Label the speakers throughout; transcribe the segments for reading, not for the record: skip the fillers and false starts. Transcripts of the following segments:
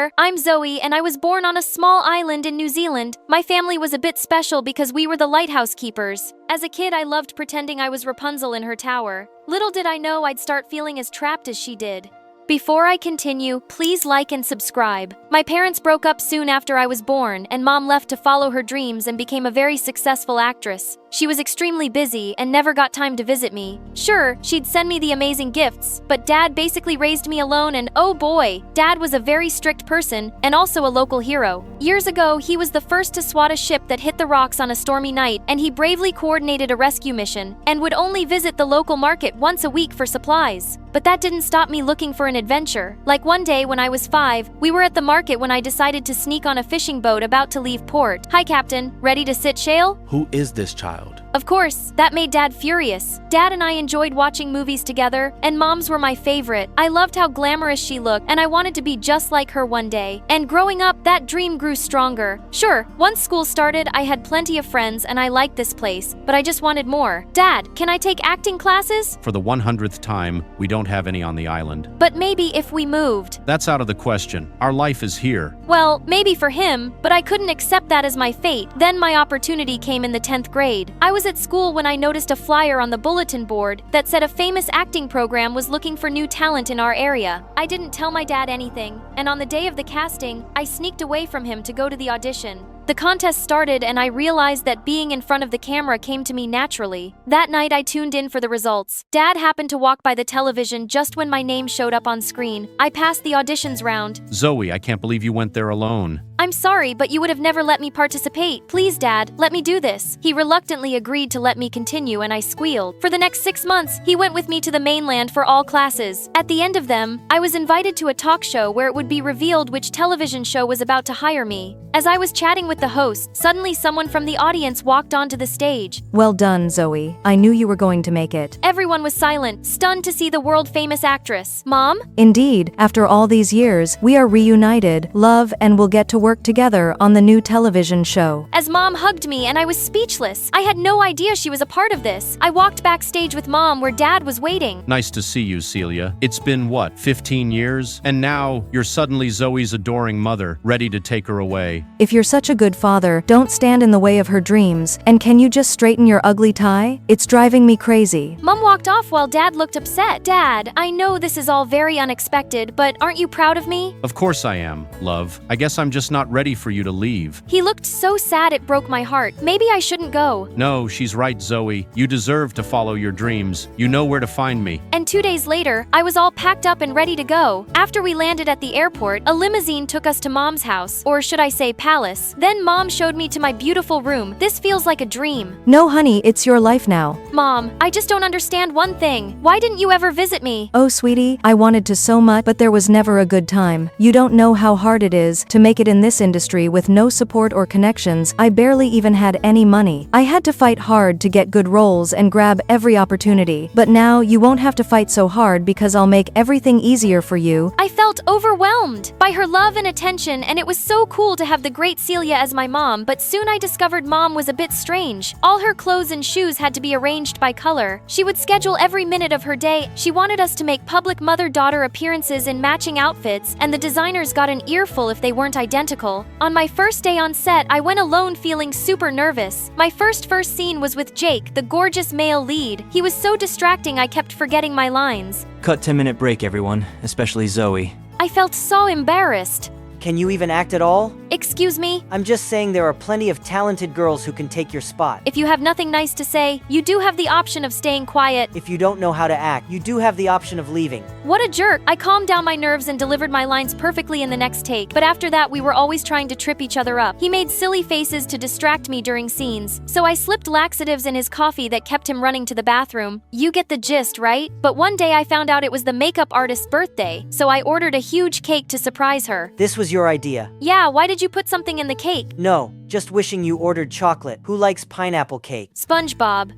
Speaker 1: there, I'm Zoey and I was born on a small island in New Zealand. My family was a bit special because we were the lighthouse-keepers. As a kid, I loved pretending I was Rapunzel in her tower. Little did I know I'd start feeling as trapped as she did. Before I continue, please like and subscribe. My parents broke up soon after I was born, and Mom left to follow her dreams and became a very successful actress. She was extremely busy and never got time to visit me. Sure, she'd send me the amazing gifts, but Dad basically raised me alone, and oh boy, Dad was a very strict person and also a local hero. Years ago, he was the first to swat a ship that hit the rocks on a stormy night, and he bravely coordinated a rescue mission and would only visit the local market once a week for supplies. But that didn't stop me looking for an adventure. Like one day when I was 5, we were at the market when I decided to sneak on a fishing boat about to leave port. Hi, Captain. Ready to sit sail?
Speaker 2: Who is this child?
Speaker 1: Of course, that made Dad furious. Dad and I enjoyed watching movies together, and Moms were my favorite. I loved how glamorous she looked, and I wanted to be just like her one day. And growing up, that dream grew stronger. Sure, once school started, I had plenty of friends and I liked this place, but I just wanted more. Dad, can I take acting classes?
Speaker 2: For the 100th time, we don't have any on the island.
Speaker 1: But maybe if we moved.
Speaker 2: That's out of the question. Our life is here.
Speaker 1: Well, maybe for him, but I couldn't accept that as my fate. Then my opportunity came in the 10th grade. I was at school when I noticed a flyer on the bulletin board that said a famous acting program was looking for new talent in our area. I didn't tell my dad anything, and on the day of the casting, I sneaked away from him to go to the audition. The contest started and I realized that being in front of the camera came to me naturally. That night I tuned in for the results. Dad happened to walk by the television just when my name showed up on screen. I passed the auditions round.
Speaker 2: Zoey, I can't believe you went there alone.
Speaker 1: I'm sorry, but you would have never let me participate. Please, Dad, let me do this. He reluctantly agreed to let me continue and I squealed. For the next 6 months, he went with me to the mainland for all classes. At the end of them, I was invited to a talk show where it would be revealed which television show was about to hire me. As I was chatting with the host, suddenly someone from the audience walked onto the stage.
Speaker 3: Well done, Zoey. I knew you were going to make it.
Speaker 1: Everyone was silent, stunned to see the world-famous actress. Mom?
Speaker 3: Indeed, after all these years, we are reunited, love, and will get to work together on the new television show.
Speaker 1: As Mom hugged me and I was speechless. I had no idea she was a part of this. I walked backstage with Mom where Dad was waiting.
Speaker 2: Nice to see you, Celia. It's been, what, 15 years? And now, you're suddenly Zoey's adoring mother, ready to take her away.
Speaker 3: If you're such a good father, don't stand in the way of her dreams. And can you just straighten your ugly tie? It's driving me crazy.
Speaker 1: Mom walked off while Dad looked upset. Dad, I know this is all very unexpected, but aren't you proud of me?
Speaker 2: Of course I am, love. I guess I'm just not ready for you to leave.
Speaker 1: He looked so sad it broke my heart. Maybe I shouldn't go.
Speaker 2: No, she's right, Zoey. You deserve to follow your dreams. You know where to find me.
Speaker 1: And 2 days later, I was all packed up and ready to go. After we landed at the airport, a limousine took us to Mom's house, or should I say palace. Then Mom showed me to my beautiful room. This feels like a dream.
Speaker 3: No, honey, it's your life now.
Speaker 1: Mom, I just don't understand one thing. Why didn't you ever visit me?
Speaker 3: Oh, sweetie, I wanted to so much, but there was never a good time. You don't know how hard it is to make it in this industry with no support or connections. I barely even had any money. I had to fight hard to get good roles and grab every opportunity. But now you won't have to fight so hard because I'll make everything easier for you.
Speaker 1: I felt overwhelmed by her love and attention, and it was so cool to have the great Celia as my mom, but soon I discovered Mom was a bit strange. All her clothes and shoes had to be arranged by color. She would schedule every minute of her day. She wanted us to make public mother-daughter appearances in matching outfits, and the designers got an earful if they weren't identical. On my first day on set, I went alone feeling super nervous. My first scene was with Jake, the gorgeous male lead. He was so distracting I kept forgetting my lines.
Speaker 4: Cut 10-minute break, everyone, especially Zoey.
Speaker 1: I felt so embarrassed.
Speaker 5: Can you even act at all?
Speaker 1: Excuse me?
Speaker 5: I'm just saying there are plenty of talented girls who can take your spot.
Speaker 1: If you have nothing nice to say, you do have the option of staying quiet.
Speaker 5: If you don't know how to act, you do have the option of leaving.
Speaker 1: What a jerk. I calmed down my nerves and delivered my lines perfectly in the next take. But after that, we were always trying to trip each other up. He made silly faces to distract me during scenes, so I slipped laxatives in his coffee that kept him running to the bathroom. You get the gist, right? But one day I found out it was the makeup artist's birthday, so I ordered a huge cake to surprise her.
Speaker 5: This was your idea.
Speaker 1: Yeah, why did you put something in the cake?
Speaker 5: No, just wishing you ordered chocolate. Who likes pineapple cake?
Speaker 1: SpongeBob.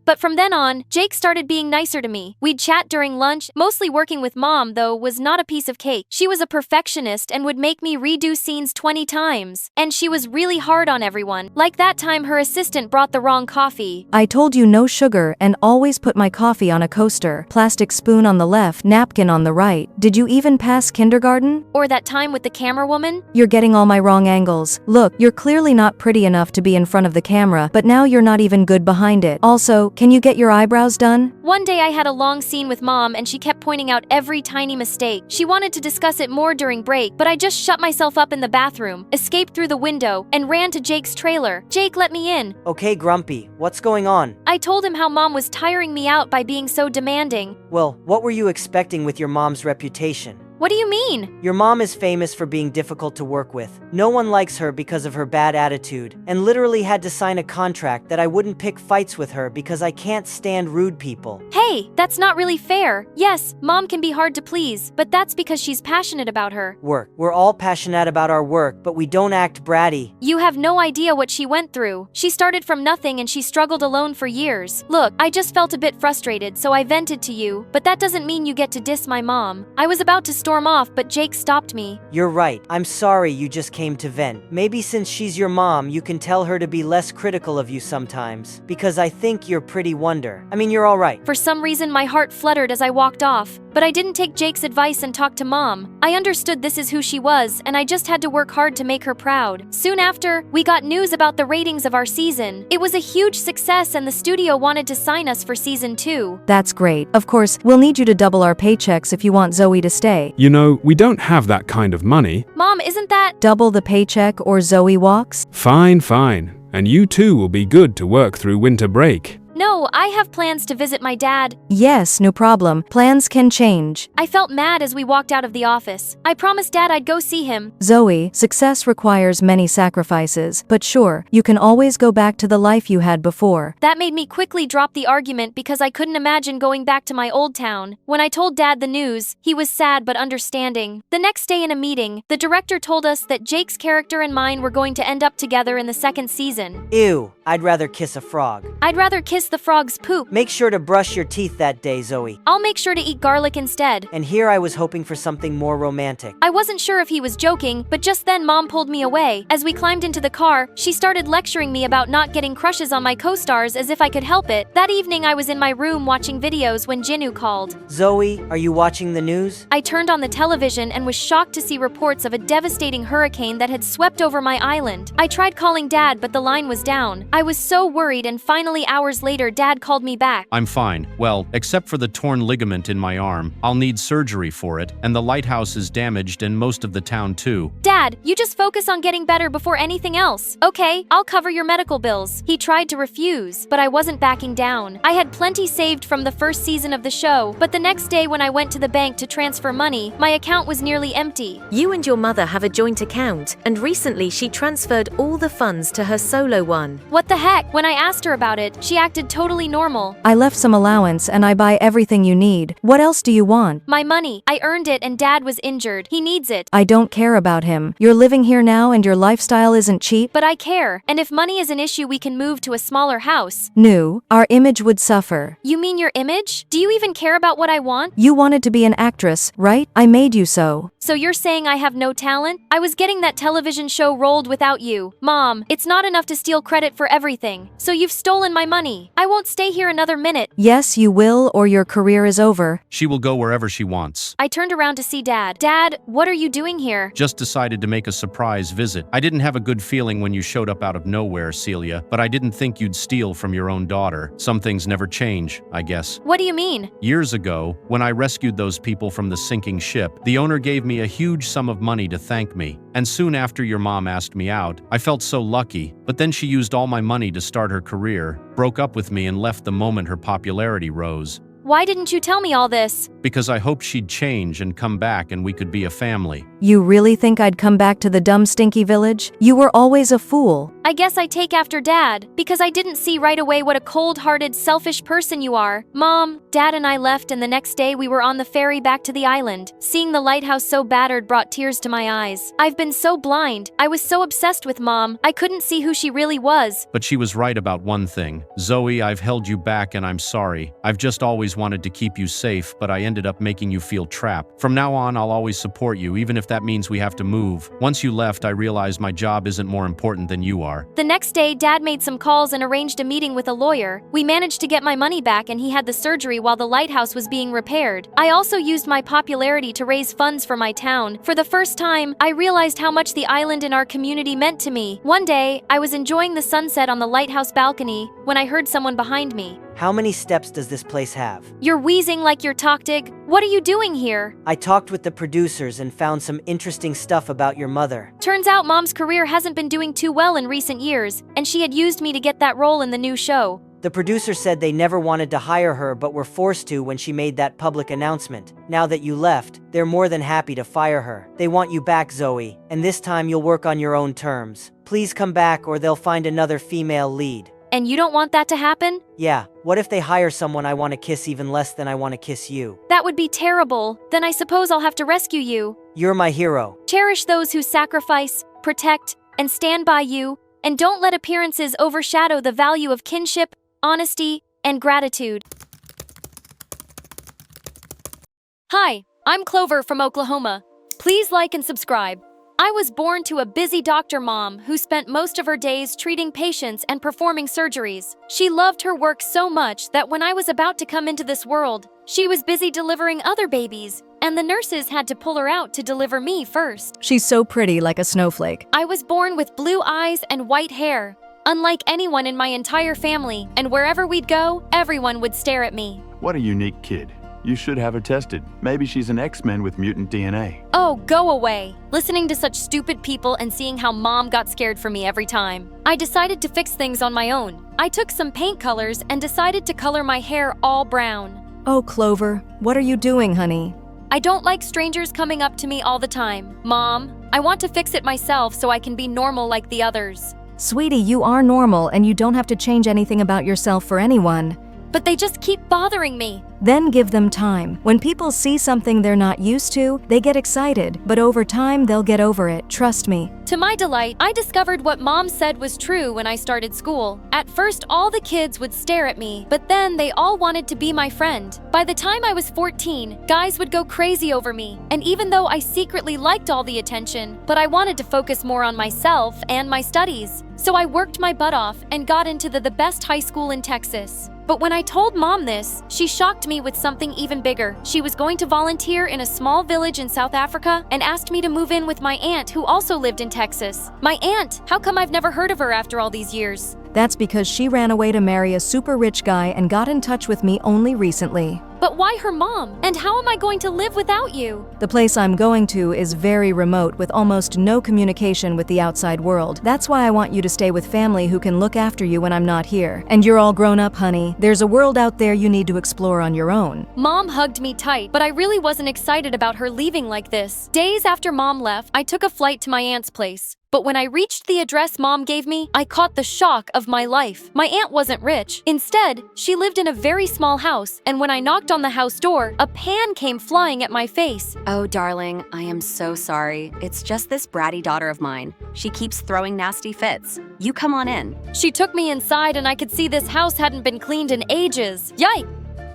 Speaker 1: But from then on, Jake started being nicer to me. We'd chat during lunch, mostly working with Mom, though, was not a piece of cake. She was a perfectionist and would make me redo scenes 20 times. And she was really hard on everyone. Like that time her assistant brought the wrong coffee.
Speaker 3: I told you no sugar and always put my coffee on a coaster. Plastic spoon on the left, napkin on the right. Did you even pass kindergarten?
Speaker 1: Or that time with the camera woman?
Speaker 3: You're getting all my wrong angles. Look, you're clearly not pretty enough to be in front of the camera, but now you're not even good behind it. Also, can you get your eyebrows done?
Speaker 1: One day I had a long scene with Mom and she kept pointing out every tiny mistake. She wanted to discuss it more during break, but I just shut myself up in the bathroom, escaped through the window, and ran to Jake's trailer. Jake let me in.
Speaker 5: Okay, Grumpy, what's going on?
Speaker 1: I told him how Mom was tiring me out by being so demanding.
Speaker 5: Well, what were you expecting with your mom's reputation?
Speaker 1: What do you mean?
Speaker 5: Your mom is famous for being difficult to work with. No one likes her because of her bad attitude, and literally had to sign a contract that I wouldn't pick fights with her because I can't stand rude people.
Speaker 1: Hey, that's not really fair. Yes, Mom can be hard to please, but that's because she's passionate about her
Speaker 5: work. We're all passionate about our work, but we don't act bratty.
Speaker 1: You have no idea what she went through. She started from nothing and she struggled alone for years. Look, I just felt a bit frustrated, so I vented to you, but that doesn't mean you get to diss my mom. I was about to storm off, but Jake stopped me.
Speaker 5: You're right. I'm sorry you just came to vent. Maybe since she's your mom, you can tell her to be less critical of you sometimes, because I think you're pretty wonder. I mean, you're all right.
Speaker 1: For some reason, my heart fluttered as I walked off, but I didn't take Jake's advice and talk to Mom. I understood this is who she was, and I just had to work hard to make her proud. Soon after, we got news about the ratings of our season. It was a huge success and the studio wanted to sign us for season 2.
Speaker 3: That's great. Of course, we'll need you to double our paychecks if you want Zoey to stay.
Speaker 6: You know, we don't have that kind of money.
Speaker 1: Mom, isn't that…
Speaker 3: Double the paycheck or Zoey walks?
Speaker 6: Fine, fine. And you too will be good to work through winter break.
Speaker 1: No, I have plans to visit my dad.
Speaker 3: Yes, no problem. Plans can change.
Speaker 1: I felt mad as we walked out of the office. I promised Dad I'd go see him.
Speaker 3: Zoey, success requires many sacrifices, but sure, you can always go back to the life you had before.
Speaker 1: That made me quickly drop the argument because I couldn't imagine going back to my old town. When I told Dad the news, he was sad but understanding. The next day in a meeting, the director told us that Jake's character and mine were going to end up together in the second season.
Speaker 5: Ew, I'd rather kiss a frog.
Speaker 1: I'd rather kiss the frog's poop.
Speaker 5: Make sure to brush your teeth that day, Zoey.
Speaker 1: I'll make sure to eat garlic instead.
Speaker 5: And here I was hoping for something more romantic.
Speaker 1: I wasn't sure if he was joking, but just then Mom pulled me away. As we climbed into the car, she started lecturing me about not getting crushes on my co-stars as if I could help it. That evening I was in my room watching videos when Jinu called.
Speaker 5: Zoey, are you watching the news?
Speaker 1: I turned on the television and was shocked to see reports of a devastating hurricane that had swept over my island. I tried calling Dad, but the line was down. I was so worried, and finally hours later Dad called me back.
Speaker 2: I'm fine. Well, except for the torn ligament in my arm. I'll need surgery for it, and the lighthouse is damaged and most of the town too.
Speaker 1: Dad, you just focus on getting better before anything else. Okay, I'll cover your medical bills. He tried to refuse, but I wasn't backing down. I had plenty saved from the first season of the show, but the next day when I went to the bank to transfer money, my account was nearly empty.
Speaker 7: You and your mother have a joint account, and recently she transferred all the funds to her solo one.
Speaker 1: What the heck? When I asked her about it, she acted totally normal.
Speaker 3: I left some allowance and I buy everything you need. What else do you want?
Speaker 1: My money. I earned it and Dad was injured. He needs it.
Speaker 3: I don't care about him. You're living here now and your lifestyle isn't cheap.
Speaker 1: But I care. And if money is an issue, we can move to a smaller house.
Speaker 3: No, our image would suffer.
Speaker 1: You mean your image? Do you even care about what I want?
Speaker 3: You wanted to be an actress, right? I made you so.
Speaker 1: So you're saying I have no talent? I was getting that television show rolled without you. Mom, it's not enough to steal credit for everything. So you've stolen my money. I won't stay here another minute.
Speaker 3: Yes, you will, or your career is over.
Speaker 2: She will go wherever she wants.
Speaker 1: I turned around to see Dad. Dad, what are you doing here?
Speaker 2: Just decided to make a surprise visit. I didn't have a good feeling when you showed up out of nowhere, Celia, but I didn't think you'd steal from your own daughter. Some things never change, I guess.
Speaker 1: What do you mean?
Speaker 2: Years ago, when I rescued those people from the sinking ship, the owner gave me a huge sum of money to thank me. And soon after your mom asked me out, I felt so lucky, but then she used all my money to start her career, broke up with me and left the moment her popularity rose.
Speaker 1: Why didn't you tell me all this?
Speaker 2: Because I hoped she'd change and come back and we could be a family.
Speaker 3: You really think I'd come back to the dumb stinky village? You were always a fool.
Speaker 1: I guess I take after Dad, because I didn't see right away what a cold-hearted, selfish person you are. Mom, Dad and I left, and the next day we were on the ferry back to the island. Seeing the lighthouse so battered brought tears to my eyes. I've been so blind. I was so obsessed with Mom, I couldn't see who she really was.
Speaker 2: But she was right about one thing. Zoey, I've held you back and I'm sorry. I've just always wanted to keep you safe, but I ended up making you feel trapped. From now on, I'll always support you, even if that means we have to move. Once you left, I realized my job isn't more important than you are.
Speaker 1: The next day, Dad made some calls and arranged a meeting with a lawyer. We managed to get my money back and he had the surgery while the lighthouse was being repaired. I also used my popularity to raise funds for my town. For the first time, I realized how much the island and our community meant to me. One day, I was enjoying the sunset on the lighthouse balcony when I heard someone behind me.
Speaker 5: How many steps does this place have?
Speaker 1: You're wheezing like you're Toktig. What are you doing here?
Speaker 5: I talked with the producers and found some interesting stuff about your mother.
Speaker 1: Turns out Mom's career hasn't been doing too well in recent years, and she had used me to get that role in the new show.
Speaker 5: The producer said they never wanted to hire her but were forced to when she made that public announcement. Now that you left, they're more than happy to fire her. They want you back, Zoey, and this time you'll work on your own terms. Please come back or they'll find another female lead.
Speaker 1: And you don't want that to happen?
Speaker 5: Yeah, what if they hire someone I want to kiss even less than I want to kiss you?
Speaker 1: That would be terrible. Then I suppose I'll have to rescue you.
Speaker 5: You're my hero.
Speaker 1: Cherish those who sacrifice, protect, and stand by you, and don't let appearances overshadow the value of kinship, honesty, and gratitude. Hi, I'm Clover from Oklahoma. Please like and subscribe. I was born to a busy doctor mom who spent most of her days treating patients and performing surgeries. She loved her work so much that when I was about to come into this world, she was busy delivering other babies, and the nurses had to pull her out to deliver me first.
Speaker 3: She's so pretty, like a snowflake.
Speaker 1: I was born with blue eyes and white hair, unlike anyone in my entire family, and wherever we'd go, everyone would stare at me.
Speaker 8: What a unique kid. You should have her tested. Maybe she's an X-Men with mutant DNA.
Speaker 1: Oh, go away. Listening to such stupid people and seeing how Mom got scared for me every time. I decided to fix things on my own. I took some paint colors and decided to color my hair all brown.
Speaker 3: Oh, Clover, what are you doing, honey?
Speaker 1: I don't like strangers coming up to me all the time. Mom, I want to fix it myself so I can be normal like the others.
Speaker 3: Sweetie, you are normal and you don't have to change anything about yourself for anyone.
Speaker 1: But they just keep bothering me.
Speaker 3: Then give them time. When people see something they're not used to, they get excited, but over time they'll get over it, trust me.
Speaker 1: To my delight, I discovered what Mom said was true when I started school. At first, all the kids would stare at me, but then they all wanted to be my friend. By the time I was 14, guys would go crazy over me, and even though I secretly liked all the attention, but I wanted to focus more on myself and my studies. So I worked my butt off and got into the best high school in Texas. But when I told Mom this, she shocked me with something even bigger. She was going to volunteer in a small village in South Africa and asked me to move in with my aunt who also lived in Texas. My aunt? How come I've never heard of her after all these years?
Speaker 3: That's because she ran away to marry a super rich guy and got in touch with me only recently.
Speaker 1: But why her mom? And how am I going to live without you?
Speaker 3: The place I'm going to is very remote with almost no communication with the outside world. That's why I want you to stay with family who can look after you when I'm not here. And you're all grown up, honey. There's a world out there you need to explore on your own.
Speaker 1: Mom hugged me tight, but I really wasn't excited about her leaving like this. Days after Mom left, I took a flight to my aunt's place. But when I reached the address Mom gave me, I caught the shock of my life. My aunt wasn't rich. Instead, she lived in a very small house, and when I knocked on the house door, a pan came flying at my face.
Speaker 9: Oh, darling, I am so sorry. It's just this bratty daughter of mine. She keeps throwing nasty fits. You come on in.
Speaker 1: She took me inside, and I could see this house hadn't been cleaned in ages. Yikes!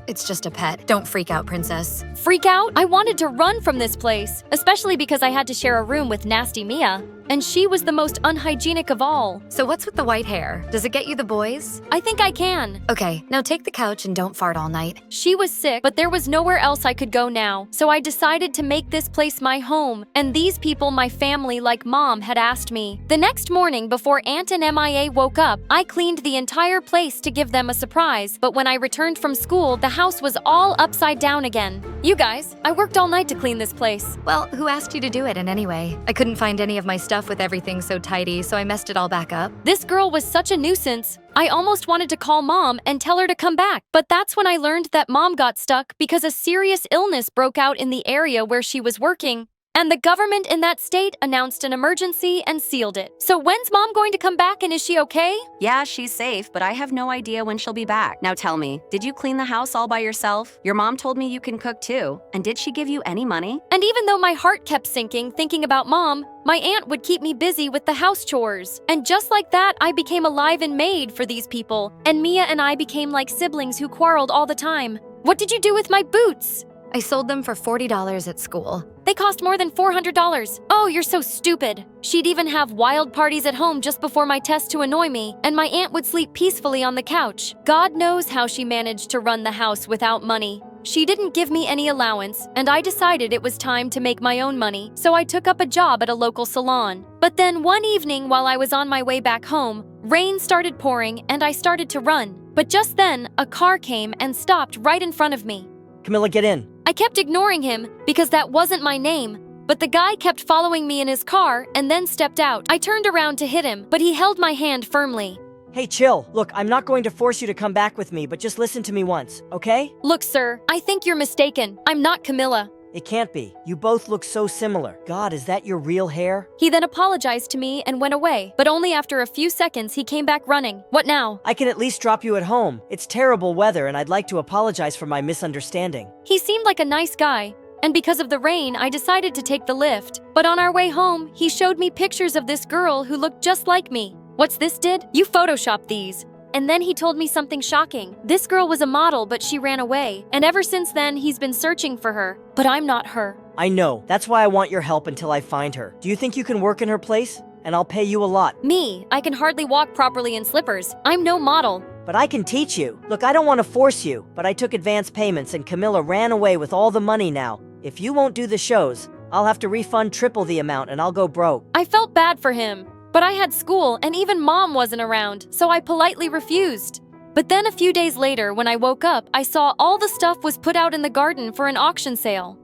Speaker 10: It's just a pet. Don't freak out, princess.
Speaker 1: Freak out? I wanted to run from this place, especially because I had to share a room with Nasty Mia, and she was the most unhygienic of all.
Speaker 10: So what's with the white hair? Does it get you the boys?
Speaker 1: I think I can.
Speaker 10: Okay, now take the couch and don't fart all night.
Speaker 1: She was sick, but there was nowhere else I could go now, so I decided to make this place my home, and these people my family like Mom had asked me. The next morning, before Aunt and MIA woke up, I cleaned the entire place to give them a surprise, but when I returned from school, the house was all upside down again. You guys, I worked all night to clean this place.
Speaker 10: Well, who asked you to do it in any way? I couldn't find any of my stuff with everything so tidy, so I messed it all back up.
Speaker 1: This girl was such a nuisance. I almost wanted to call Mom and tell her to come back, but that's when I learned that Mom got stuck because a serious illness broke out in the area where she was working. And the government in that state announced an emergency and sealed it. So when's mom going to come back and is she okay?
Speaker 9: Yeah, she's safe, but I have no idea when she'll be back. Now tell me, did you clean the house all by yourself? Your mom told me you can cook too. And did she give you any money?
Speaker 1: And even though my heart kept sinking thinking about mom, my aunt would keep me busy with the house chores. And just like that, I became alive and made for these people. And Mia and I became like siblings who quarreled all the time. What did you do with my boots?
Speaker 10: I sold them for $40 at school.
Speaker 1: They cost more than $400. Oh, you're so stupid. She'd even have wild parties at home just before my test to annoy me, and my aunt would sleep peacefully on the couch. God knows how she managed to run the house without money. She didn't give me any allowance, and I decided it was time to make my own money, so I took up a job at a local salon. But then one evening while I was on my way back home, rain started pouring and I started to run. But just then, a car came and stopped right in front of me.
Speaker 5: Camilla, get in.
Speaker 1: I kept ignoring him because that wasn't my name, but the guy kept following me in his car and then stepped out. I turned around to hit him, but he held my hand firmly.
Speaker 5: Hey, chill. Look, I'm not going to force you to come back with me, but just listen to me once, okay?
Speaker 1: Look, sir, I think you're mistaken. I'm not Camilla.
Speaker 5: It can't be. You both look so similar. God, is that your real hair?
Speaker 1: He then apologized to me and went away, but only after a few seconds he came back running. What now?
Speaker 5: I can at least drop you at home. It's terrible weather and I'd like to apologize for my misunderstanding.
Speaker 1: He seemed like a nice guy, and because of the rain, I decided to take the lift. But on our way home, he showed me pictures of this girl who looked just like me. What's this, did? You photoshopped these. And then he told me something shocking. This girl was a model, but she ran away. And ever since then, he's been searching for her. But I'm not her.
Speaker 5: I know. That's why I want your help until I find her. Do you think you can work in her place? And I'll pay you a lot.
Speaker 1: Me? I can hardly walk properly in slippers. I'm no model.
Speaker 5: But I can teach you. Look, I don't want to force you, but I took advance payments and Camilla ran away with all the money now. If you won't do the shows, I'll have to refund triple the amount and I'll go broke.
Speaker 1: I felt bad for him. But I had school and even mom wasn't around, so I politely refused. But then a few days later, when I woke up, I saw all the stuff was put out in the garden for an auction sale.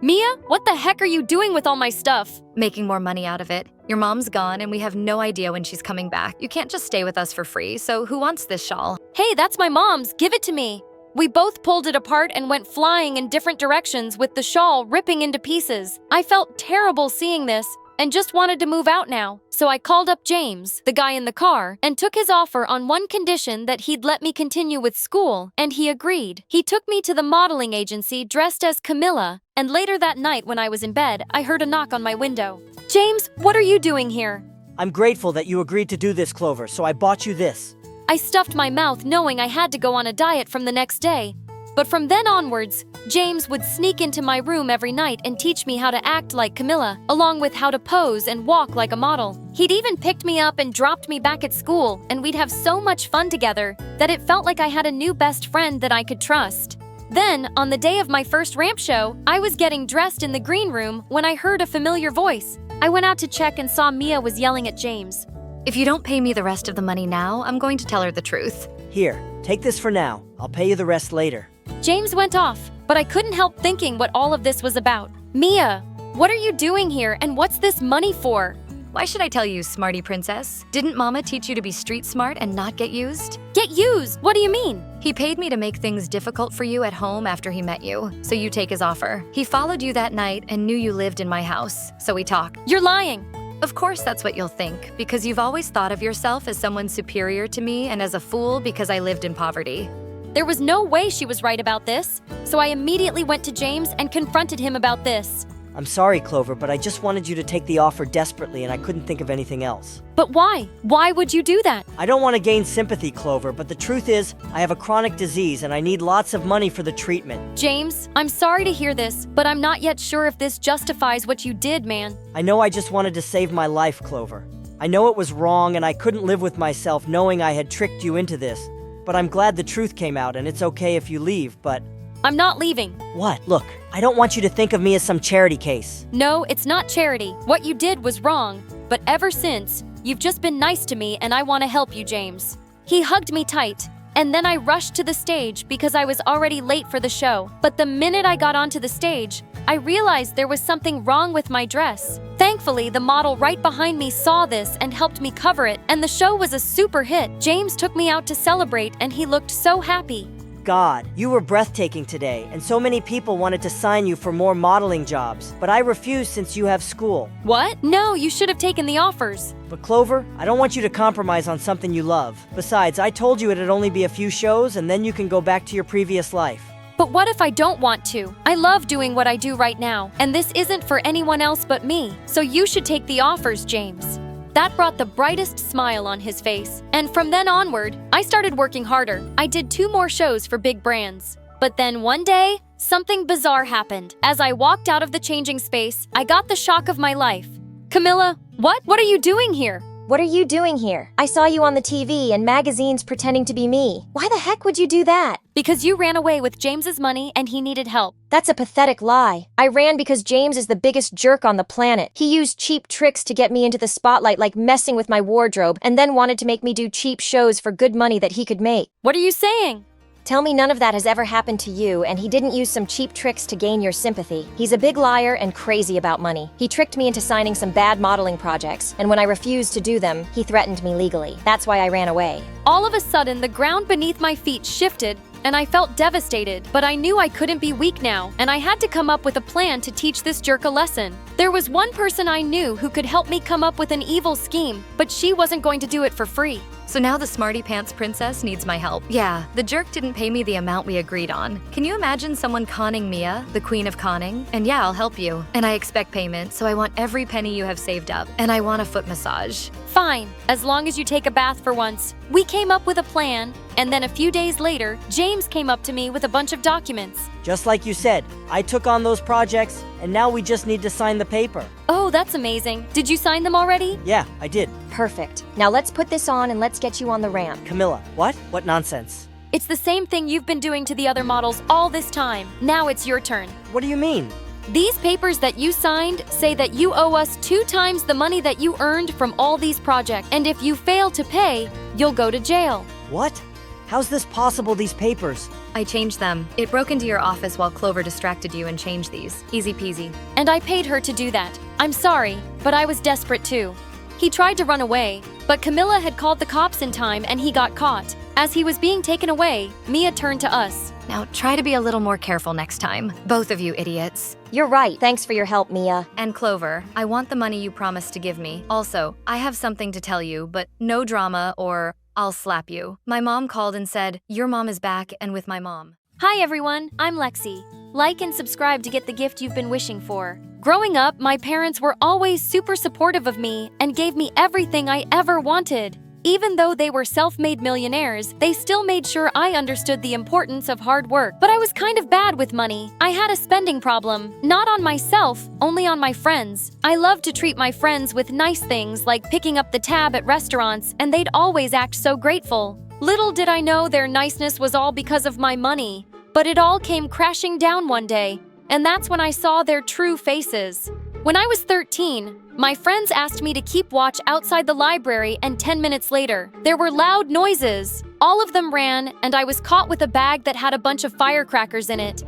Speaker 1: Mia, what the heck are you doing with all my stuff?
Speaker 10: Making more money out of it. Your mom's gone and we have no idea when she's coming back. You can't just stay with us for free, so who wants this shawl?
Speaker 1: Hey, that's my mom's. Give it to me. We both pulled it apart and went flying in different directions with the shawl ripping into pieces. I felt terrible seeing this and just wanted to move out now. So I called up James, the guy in the car, and took his offer on one condition that he'd let me continue with school, and he agreed. He took me to the modeling agency dressed as Camilla, and later that night when I was in bed, I heard a knock on my window. James, what are you doing here?
Speaker 5: I'm grateful that you agreed to do this, Clover, so I bought you this.
Speaker 1: I stuffed my mouth knowing I had to go on a diet from the next day. But from then onwards, James would sneak into my room every night and teach me how to act like Camilla, along with how to pose and walk like a model. He'd even picked me up and dropped me back at school, and we'd have so much fun together that it felt like I had a new best friend that I could trust. Then, on the day of my first ramp show, I was getting dressed in the green room when I heard a familiar voice. I went out to check and saw Mia was yelling at James.
Speaker 10: If you don't pay me the rest of the money now, I'm going to tell her the truth.
Speaker 5: Here, take this for now. I'll pay you the rest later.
Speaker 1: James went off, but I couldn't help thinking what all of this was about. Mia, what are you doing here and what's this money for?
Speaker 10: Why should I tell you, smarty princess? Didn't Mama teach you to be street smart and not get used?
Speaker 1: Get used? What do you mean?
Speaker 10: He paid me to make things difficult for you at home after he met you, so you take his offer. He followed you that night and knew you lived in my house, so we talked.
Speaker 1: You're lying.
Speaker 10: Of course that's what you'll think, because you've always thought of yourself as someone superior to me and as a fool because I lived in poverty.
Speaker 1: There was no way she was right about this, so I immediately went to James and confronted him about this.
Speaker 5: I'm sorry, Clover, but I just wanted you to take the offer desperately and I couldn't think of anything else.
Speaker 1: But why? Why would you do that?
Speaker 5: I don't want to gain sympathy, Clover, but the truth is, I have a chronic disease and I need lots of money for the treatment.
Speaker 1: James, I'm sorry to hear this, but I'm not yet sure if this justifies what you did, man.
Speaker 5: I know I just wanted to save my life, Clover. I know it was wrong and I couldn't live with myself knowing I had tricked you into this. But I'm glad the truth came out and it's okay if you leave, but...
Speaker 1: I'm not leaving.
Speaker 5: What? Look, I don't want you to think of me as some charity case.
Speaker 1: No, it's not charity. What you did was wrong. But ever since, you've just been nice to me and I want to help you, James. He hugged me tight, and then I rushed to the stage because I was already late for the show. But the minute I got onto the stage, I realized there was something wrong with my dress. Thankfully, the model right behind me saw this and helped me cover it, and the show was a super hit. James took me out to celebrate and he looked so happy.
Speaker 5: God, you were breathtaking today, and so many people wanted to sign you for more modeling jobs, but I refused since you have school.
Speaker 1: What? No, you should have taken the offers.
Speaker 5: But Clover, I don't want you to compromise on something you love. Besides, I told you it'd only be a few shows, and then you can go back to your previous life.
Speaker 1: But what if I don't want to? I love doing what I do right now, and this isn't for anyone else but me. So you should take the offers, James. That brought the brightest smile on his face. And from then onward, I started working harder. I did 2 more shows for big brands. But then one day, something bizarre happened. As I walked out of the changing space, I got the shock of my life. Camilla, what? What are you doing here?
Speaker 11: What are you doing here? I saw you on the TV and magazines pretending to be me. Why the heck would you do that?
Speaker 1: Because you ran away with James's money and he needed help.
Speaker 11: That's a pathetic lie. I ran because James is the biggest jerk on the planet. He used cheap tricks to get me into the spotlight, like messing with my wardrobe, and then wanted to make me do cheap shows for good money that he could make.
Speaker 1: What are you saying?
Speaker 11: Tell me none of that has ever happened to you, and he didn't use some cheap tricks to gain your sympathy. He's a big liar and crazy about money. He tricked me into signing some bad modeling projects, and when I refused to do them, he threatened me legally. That's why I ran away.
Speaker 1: All of a sudden, the ground beneath my feet shifted, and I felt devastated. But I knew I couldn't be weak now, and I had to come up with a plan to teach this jerk a lesson. There was one person I knew who could help me come up with an evil scheme, but she wasn't going to do it for free.
Speaker 10: So now the smarty pants princess needs my help. Yeah, the jerk didn't pay me the amount we agreed on. Can you imagine someone conning Mia, the queen of conning? And yeah, I'll help you. And I expect payment, so I want every penny you have saved up. And I want a foot massage.
Speaker 1: Fine, as long as you take a bath for once. We came up with a plan, and then a few days later, James came up to me with a bunch of documents.
Speaker 5: Just like you said, I took on those projects, and now we just need to sign the paper.
Speaker 1: Oh, that's amazing. Did you sign them already?
Speaker 5: Yeah, I did.
Speaker 11: Perfect. Now let's put this on and let's get you on the ramp.
Speaker 5: Camilla, what? What nonsense?
Speaker 1: It's the same thing you've been doing to the other models all this time. Now it's your turn.
Speaker 5: What do you mean?
Speaker 1: These papers that you signed say that you owe us 2 times the money that you earned from all these projects. And if you fail to pay, you'll go to jail.
Speaker 5: What? How's this possible, these papers?
Speaker 10: I changed them. It broke into your office while Clover distracted you and changed these. Easy peasy.
Speaker 1: And I paid her to do that. I'm sorry, but I was desperate too. He tried to run away, but Camilla had called the cops in time and he got caught. As he was being taken away, Mia turned to us.
Speaker 10: Now try to be a little more careful next time. Both of you idiots.
Speaker 11: You're right. Thanks for your help, Mia.
Speaker 10: And Clover, I want the money you promised to give me. Also, I have something to tell you, but no drama or I'll slap you. My mom called and said, your mom is back and with my mom.
Speaker 1: Hi everyone, I'm Lexi. Like and subscribe to get the gift you've been wishing for. Growing up, my parents were always super supportive of me and gave me everything I ever wanted. Even though they were self-made millionaires, they still made sure I understood the importance of hard work. But I was kind of bad with money. I had a spending problem, not on myself, only on my friends. I loved to treat my friends with nice things like picking up the tab at restaurants, and they'd always act so grateful. Little did I know their niceness was all because of my money. But it all came crashing down one day, and that's when I saw their true faces. When I was 13, my friends asked me to keep watch outside the library, and 10 minutes later, there were loud noises. All of them ran, and I was caught with a bag that had a bunch of firecrackers in it.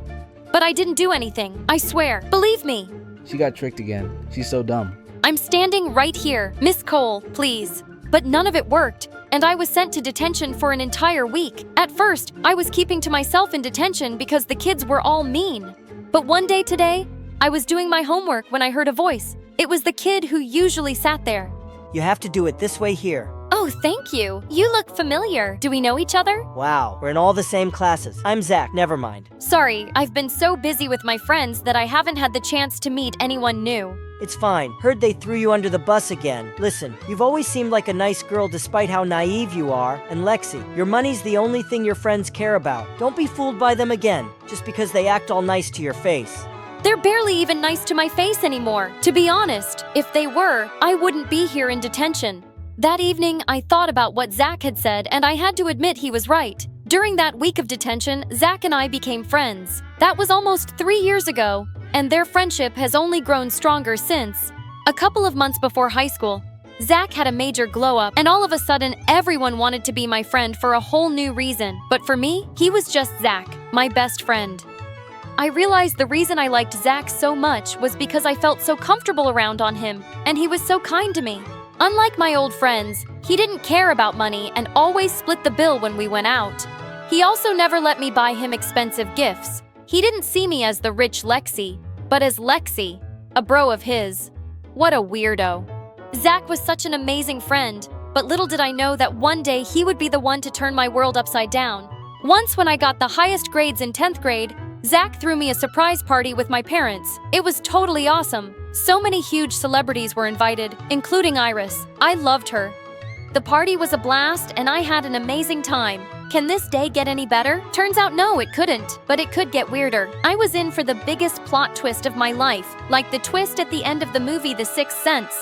Speaker 1: But I didn't do anything, I swear. Believe me.
Speaker 12: She got tricked again. She's so dumb.
Speaker 1: I'm standing right here. Miss Cole, please. But none of it worked, and I was sent to detention for an entire week. At first, I was keeping to myself in detention because the kids were all mean. But one day today, I was doing my homework when I heard a voice. It was the kid who usually sat there.
Speaker 5: You have to do it this way here.
Speaker 1: Oh, thank you. You look familiar. Do we know each other?
Speaker 5: Wow, we're in all the same classes. I'm Zach, never mind.
Speaker 1: Sorry, I've been so busy with my friends that I haven't had the chance to meet anyone new.
Speaker 5: It's fine. Heard they threw you under the bus again. Listen, you've always seemed like a nice girl despite how naive you are. And Lexi, your money's the only thing your friends care about. Don't be fooled by them again, just because they act all nice to your face.
Speaker 1: They're barely even nice to my face anymore. To be honest, if they were, I wouldn't be here in detention. That evening, I thought about what Zach had said, and I had to admit he was right. During that week of detention, Zach and I became friends. That was almost 3 years ago, and their friendship has only grown stronger since. A couple of months before high school, Zach had a major glow-up, and all of a sudden, everyone wanted to be my friend for a whole new reason. But for me, he was just Zach, my best friend. I realized the reason I liked Zach so much was because I felt so comfortable around on him, and he was so kind to me. Unlike my old friends, he didn't care about money and always split the bill when we went out. He also never let me buy him expensive gifts. He didn't see me as the rich Lexi, but as Lexi, a bro of his. What a weirdo. Zach was such an amazing friend, but little did I know that one day he would be the one to turn my world upside down. Once when I got the highest grades in 10th grade, Zach threw me a surprise party with my parents. It was totally awesome. So many huge celebrities were invited, including Iris. I loved her. The party was a blast and I had an amazing time. Can this day get any better? Turns out no, it couldn't, but it could get weirder. I was in for the biggest plot twist of my life, like the twist at the end of the movie The Sixth Sense.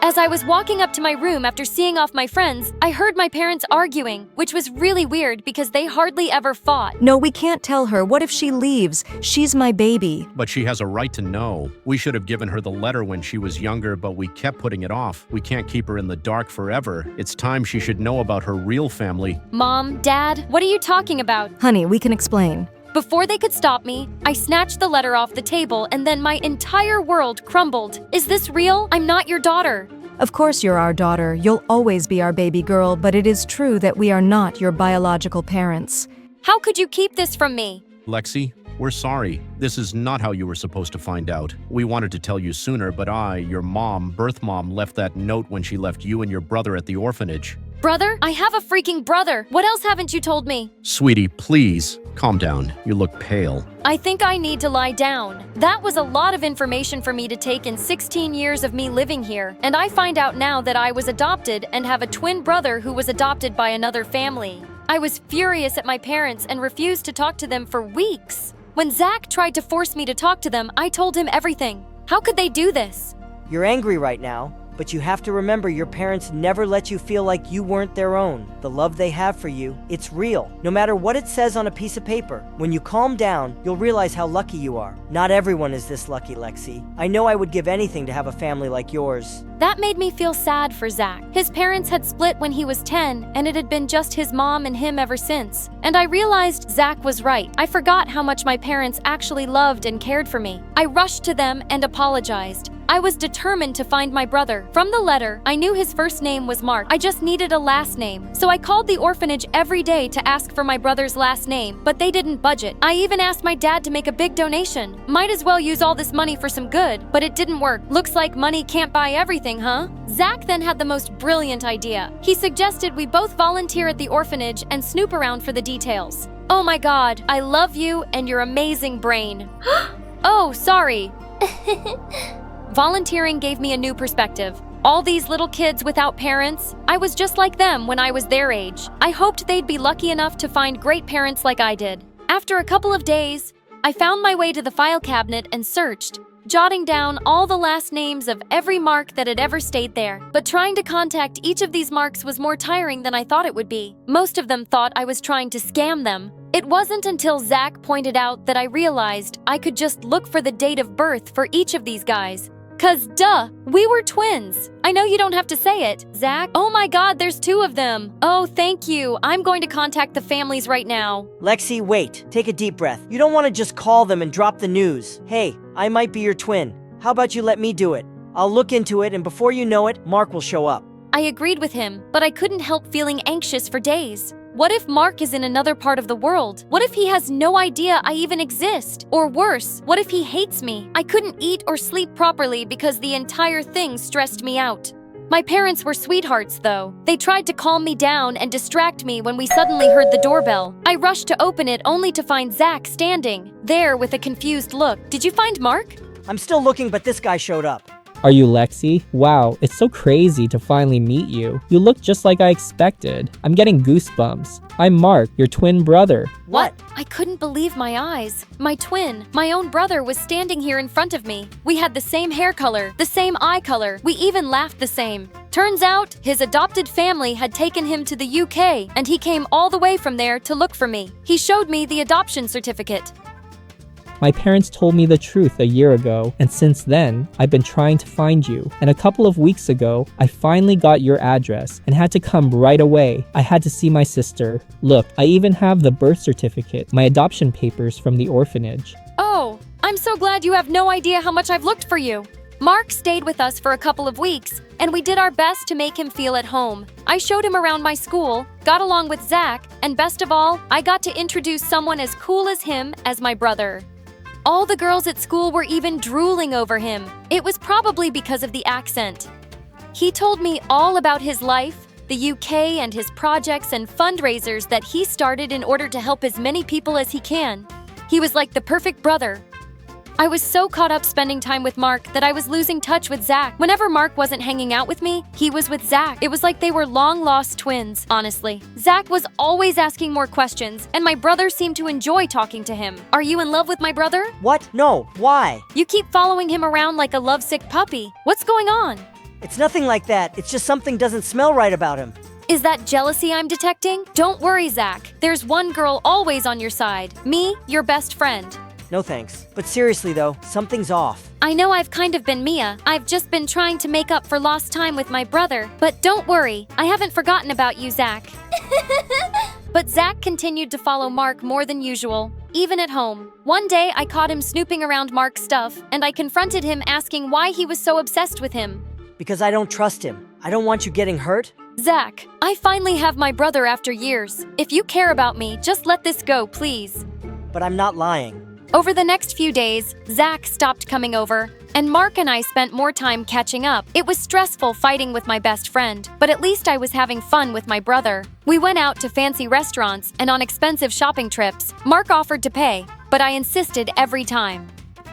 Speaker 1: As I was walking up to my room after seeing off my friends, I heard my parents arguing, which was really weird because they hardly ever fought.
Speaker 3: No, we can't tell her. What if she leaves? She's my baby.
Speaker 2: But she has a right to know. We should have given her the letter when she was younger, but we kept putting it off. We can't keep her in the dark forever. It's time she should know about her real family.
Speaker 1: Mom, Dad, what are you talking about?
Speaker 3: Honey, we can explain.
Speaker 1: Before they could stop me, I snatched the letter off the table and then my entire world crumbled. Is this real? I'm not your daughter.
Speaker 3: Of course you're our daughter. You'll always be our baby girl, but it is true that we are not your biological parents.
Speaker 1: How could you keep this from me?
Speaker 2: Lexi, we're sorry. This is not how you were supposed to find out. We wanted to tell you sooner, but your birth mom, left that note when she left you and your brother at the orphanage.
Speaker 1: Brother? I have a freaking brother. What else haven't you told me?
Speaker 2: Sweetie, please, calm down. You look pale.
Speaker 1: I think I need to lie down. That was a lot of information for me to take in 16 years of me living here, and I find out now that I was adopted and have a twin brother who was adopted by another family. I was furious at my parents and refused to talk to them for weeks. When Zach tried to force me to talk to them, I told him everything. How could they do this?
Speaker 5: You're angry right now, but you have to remember your parents never let you feel like you weren't their own. The love they have for you, it's real. No matter what it says on a piece of paper, when you calm down, you'll realize how lucky you are. Not everyone is this lucky, Lexi. I know I would give anything to have a family like yours.
Speaker 1: That made me feel sad for Zach. His parents had split when he was 10, and it had been just his mom and him ever since. And I realized Zach was right. I forgot how much my parents actually loved and cared for me. I rushed to them and apologized. I was determined to find my brother. From the letter, I knew his first name was Mark. I just needed a last name. So I called the orphanage every day to ask for my brother's last name, but they didn't budget. I even asked my dad to make a big donation. Might as well use all this money for some good, but it didn't work. Looks like money can't buy everything, huh? Zach then had the most brilliant idea. He suggested we both volunteer at the orphanage and snoop around for the details. Oh my God, I love you and your amazing brain. Oh, sorry. Volunteering gave me a new perspective. All these little kids without parents, I was just like them when I was their age. I hoped they'd be lucky enough to find great parents like I did. After a couple of days, I found my way to the file cabinet and searched, jotting down all the last names of every Mark that had ever stayed there. But trying to contact each of these Marks was more tiring than I thought it would be. Most of them thought I was trying to scam them. It wasn't until Zach pointed out that I realized I could just look for the date of birth for each of these guys. 'Cause duh, we were twins. I know you don't have to say it, Zach. Oh my God, there's 2 of them. Oh, thank you. I'm going to contact the families right now.
Speaker 5: Lexi, wait. Take a deep breath. You don't want to just call them and drop the news. Hey, I might be your twin. How about you let me do it? I'll look into it, and before you know it, Mark will show up.
Speaker 1: I agreed with him, but I couldn't help feeling anxious for days. What if Mark is in another part of the world? What if he has no idea I even exist? Or worse, what if he hates me? I couldn't eat or sleep properly because the entire thing stressed me out. My parents were sweethearts, though. They tried to calm me down and distract me when we suddenly heard the doorbell. I rushed to open it only to find Zach standing there with a confused look. Did you find Mark?
Speaker 5: I'm still looking, but this guy showed up.
Speaker 13: Are you Lexi? Wow, it's so crazy to finally meet you. You look just like I expected. I'm getting goosebumps. I'm Mark, your twin brother.
Speaker 5: What?
Speaker 1: I couldn't believe my eyes. My twin, my own brother, was standing here in front of me. We had the same hair color, the same eye color. We even laughed the same. Turns out, his adopted family had taken him to the UK, and he came all the way from there to look for me. He showed me the adoption certificate.
Speaker 13: My parents told me the truth a year ago, and since then, I've been trying to find you. And a couple of weeks ago, I finally got your address and had to come right away. I had to see my sister. Look, I even have the birth certificate, my adoption papers from the orphanage.
Speaker 1: Oh, I'm so glad you have no idea how much I've looked for you. Mark stayed with us for a couple of weeks, and we did our best to make him feel at home. I showed him around my school, got along with Zach, and best of all, I got to introduce someone as cool as him as my brother. All the girls at school were even drooling over him. It was probably because of the accent. He told me all about his life, the UK, and his projects and fundraisers that he started in order to help as many people as he can. He was like the perfect brother. I was so caught up spending time with Mark that I was losing touch with Zach. Whenever Mark wasn't hanging out with me, he was with Zach. It was like they were long-lost twins, honestly. Zach was always asking more questions, and my brother seemed to enjoy talking to him. Are you in love with my brother?
Speaker 5: What? No. Why?
Speaker 1: You keep following him around like a lovesick puppy. What's going on?
Speaker 5: It's nothing like that. It's just something doesn't smell right about him.
Speaker 1: Is that jealousy I'm detecting? Don't worry, Zach. There's one girl always on your side. Me, your best friend.
Speaker 5: No thanks. But seriously though, something's off.
Speaker 1: I know I've kind of been Mia. I've just been trying to make up for lost time with my brother. But don't worry, I haven't forgotten about you, Zach. But Zach continued to follow Mark more than usual, even at home. One day, I caught him snooping around Mark's stuff, and I confronted him asking why he was so obsessed with him.
Speaker 5: Because I don't trust him. I don't want you getting hurt.
Speaker 1: Zach, I finally have my brother after years. If you care about me, just let this go, please.
Speaker 5: But I'm not lying.
Speaker 1: Over the next few days, Zach stopped coming over, and Mark and I spent more time catching up. It was stressful fighting with my best friend, but at least I was having fun with my brother. We went out to fancy restaurants and on expensive shopping trips. Mark offered to pay, but I insisted every time.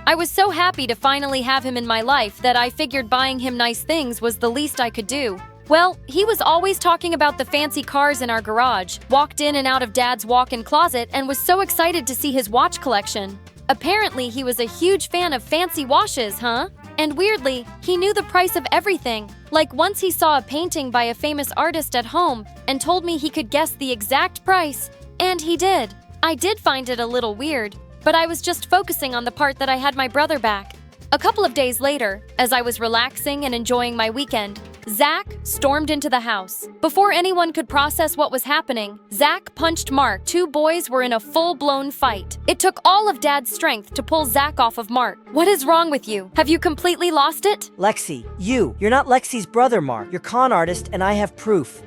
Speaker 1: I was so happy to finally have him in my life that I figured buying him nice things was the least I could do. Well, he was always talking about the fancy cars in our garage, walked in and out of Dad's walk-in closet, and was so excited to see his watch collection. Apparently, he was a huge fan of fancy watches, huh? And weirdly, he knew the price of everything. Like once he saw a painting by a famous artist at home and told me he could guess the exact price. And he did. I did find it a little weird, but I was just focusing on the part that I had my brother back. A couple of days later, as I was relaxing and enjoying my weekend, Zach stormed into the house. Before anyone could process what was happening, Zach punched Mark. Two boys were in a full-blown fight. It took all of Dad's strength to pull Zach off of Mark. What is wrong with you? Have you completely lost it?
Speaker 5: Lexi, you're not Lexi's brother, Mark. You're con artist, and I have proof.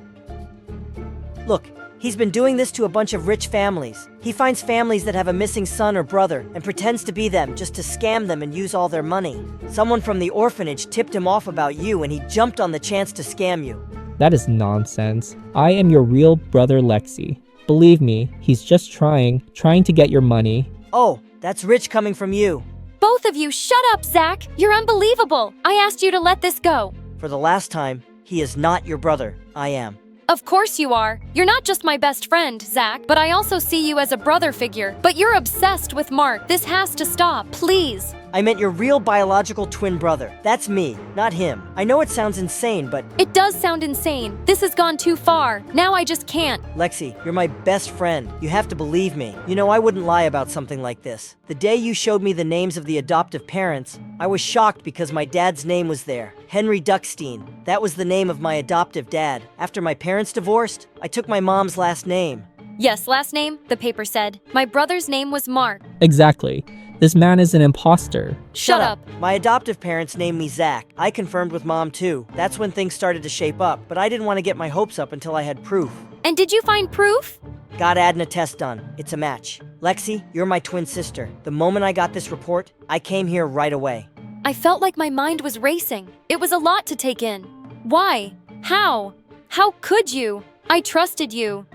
Speaker 5: Look, he's been doing this to a bunch of rich families. He finds families that have a missing son or brother and pretends to be them just to scam them and use all their money. Someone from the orphanage tipped him off about you and he jumped on the chance to scam you.
Speaker 13: That is nonsense. I am your real brother, Lexi. Believe me, he's just trying to get your money.
Speaker 5: Oh, that's rich coming from you.
Speaker 1: Both of you, shut up, Zach! You're unbelievable! I asked you to let this go.
Speaker 5: For the last time, he is not your brother. I am.
Speaker 1: Of course you are. You're not just my best friend, Zach, but I also see you as a brother figure. But you're obsessed with Mark. This has to stop, please.
Speaker 5: I meant your real biological twin brother. That's me, not him. I know it sounds insane, but...
Speaker 1: It does sound insane. This has gone too far. Now I just can't.
Speaker 5: Lexi, you're my best friend. You have to believe me. You know, I wouldn't lie about something like this. The day you showed me the names of the adoptive parents, I was shocked because my dad's name was there. Henry Duckstein. That was the name of my adoptive dad. After my parents divorced, I took my mom's last name.
Speaker 1: Yes, last name, the paper said. My brother's name was Mark.
Speaker 13: Exactly. This man is an impostor.
Speaker 1: Shut up.
Speaker 5: My adoptive parents named me Zach. I confirmed with Mom too. That's when things started to shape up, but I didn't want to get my hopes up until I had proof.
Speaker 1: And did you find proof?
Speaker 5: Got Adna test done. It's a match. Lexi, you're my twin sister. The moment I got this report, I came here right away.
Speaker 1: I felt like my mind was racing. It was a lot to take in. Why? How? How could you? I trusted you.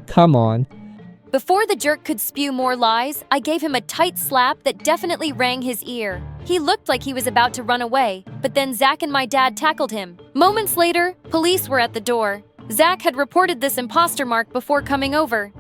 Speaker 13: Come on.
Speaker 1: Before the jerk could spew more lies, I gave him a tight slap that definitely rang his ear. He looked like he was about to run away, but then Zach and my dad tackled him. Moments later, police were at the door. Zach had reported this imposter Mark before coming over.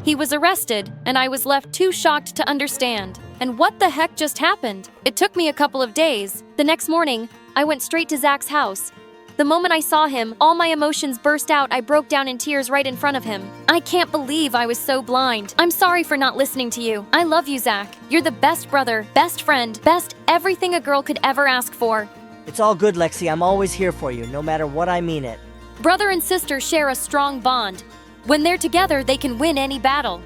Speaker 1: He was arrested, and I was left too shocked to understand. And what the heck just happened? It took me a couple of days. The next morning, I went straight to Zach's house. The moment I saw him, all my emotions burst out. I broke down in tears right in front of him. I can't believe I was so blind. I'm sorry for not listening to you. I love you, Zach. You're the best brother, best friend, best everything a girl could ever ask for.
Speaker 5: It's all good, Lexi. I'm always here for you, no matter what I mean it.
Speaker 1: Brother and sister share a strong bond. When they're together, they can win any battle.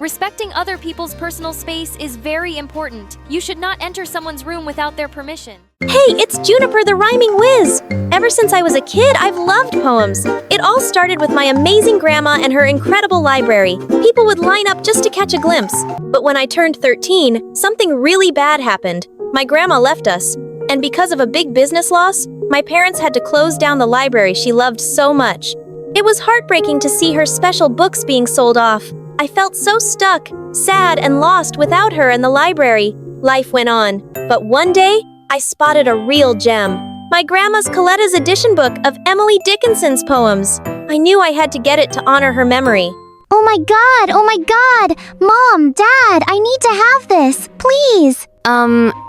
Speaker 1: Respecting other people's personal space is very important. You should not enter someone's room without their permission.
Speaker 14: Hey, it's Juniper the Rhyming Whiz! Ever since I was a kid, I've loved poems. It all started with my amazing grandma and her incredible library. People would line up just to catch a glimpse. But when I turned 13, something really bad happened. My grandma left us, and because of a big business loss, my parents had to close down the library she loved so much. It was heartbreaking to see her special books being sold off. I felt so stuck, sad, and lost without her and the library. Life went on, but one day, I spotted a real gem. My grandma's Coletta's edition book of Emily Dickinson's poems. I knew I had to get it to honor her memory.
Speaker 15: Oh my god! Mom, Dad, I need to have this, please!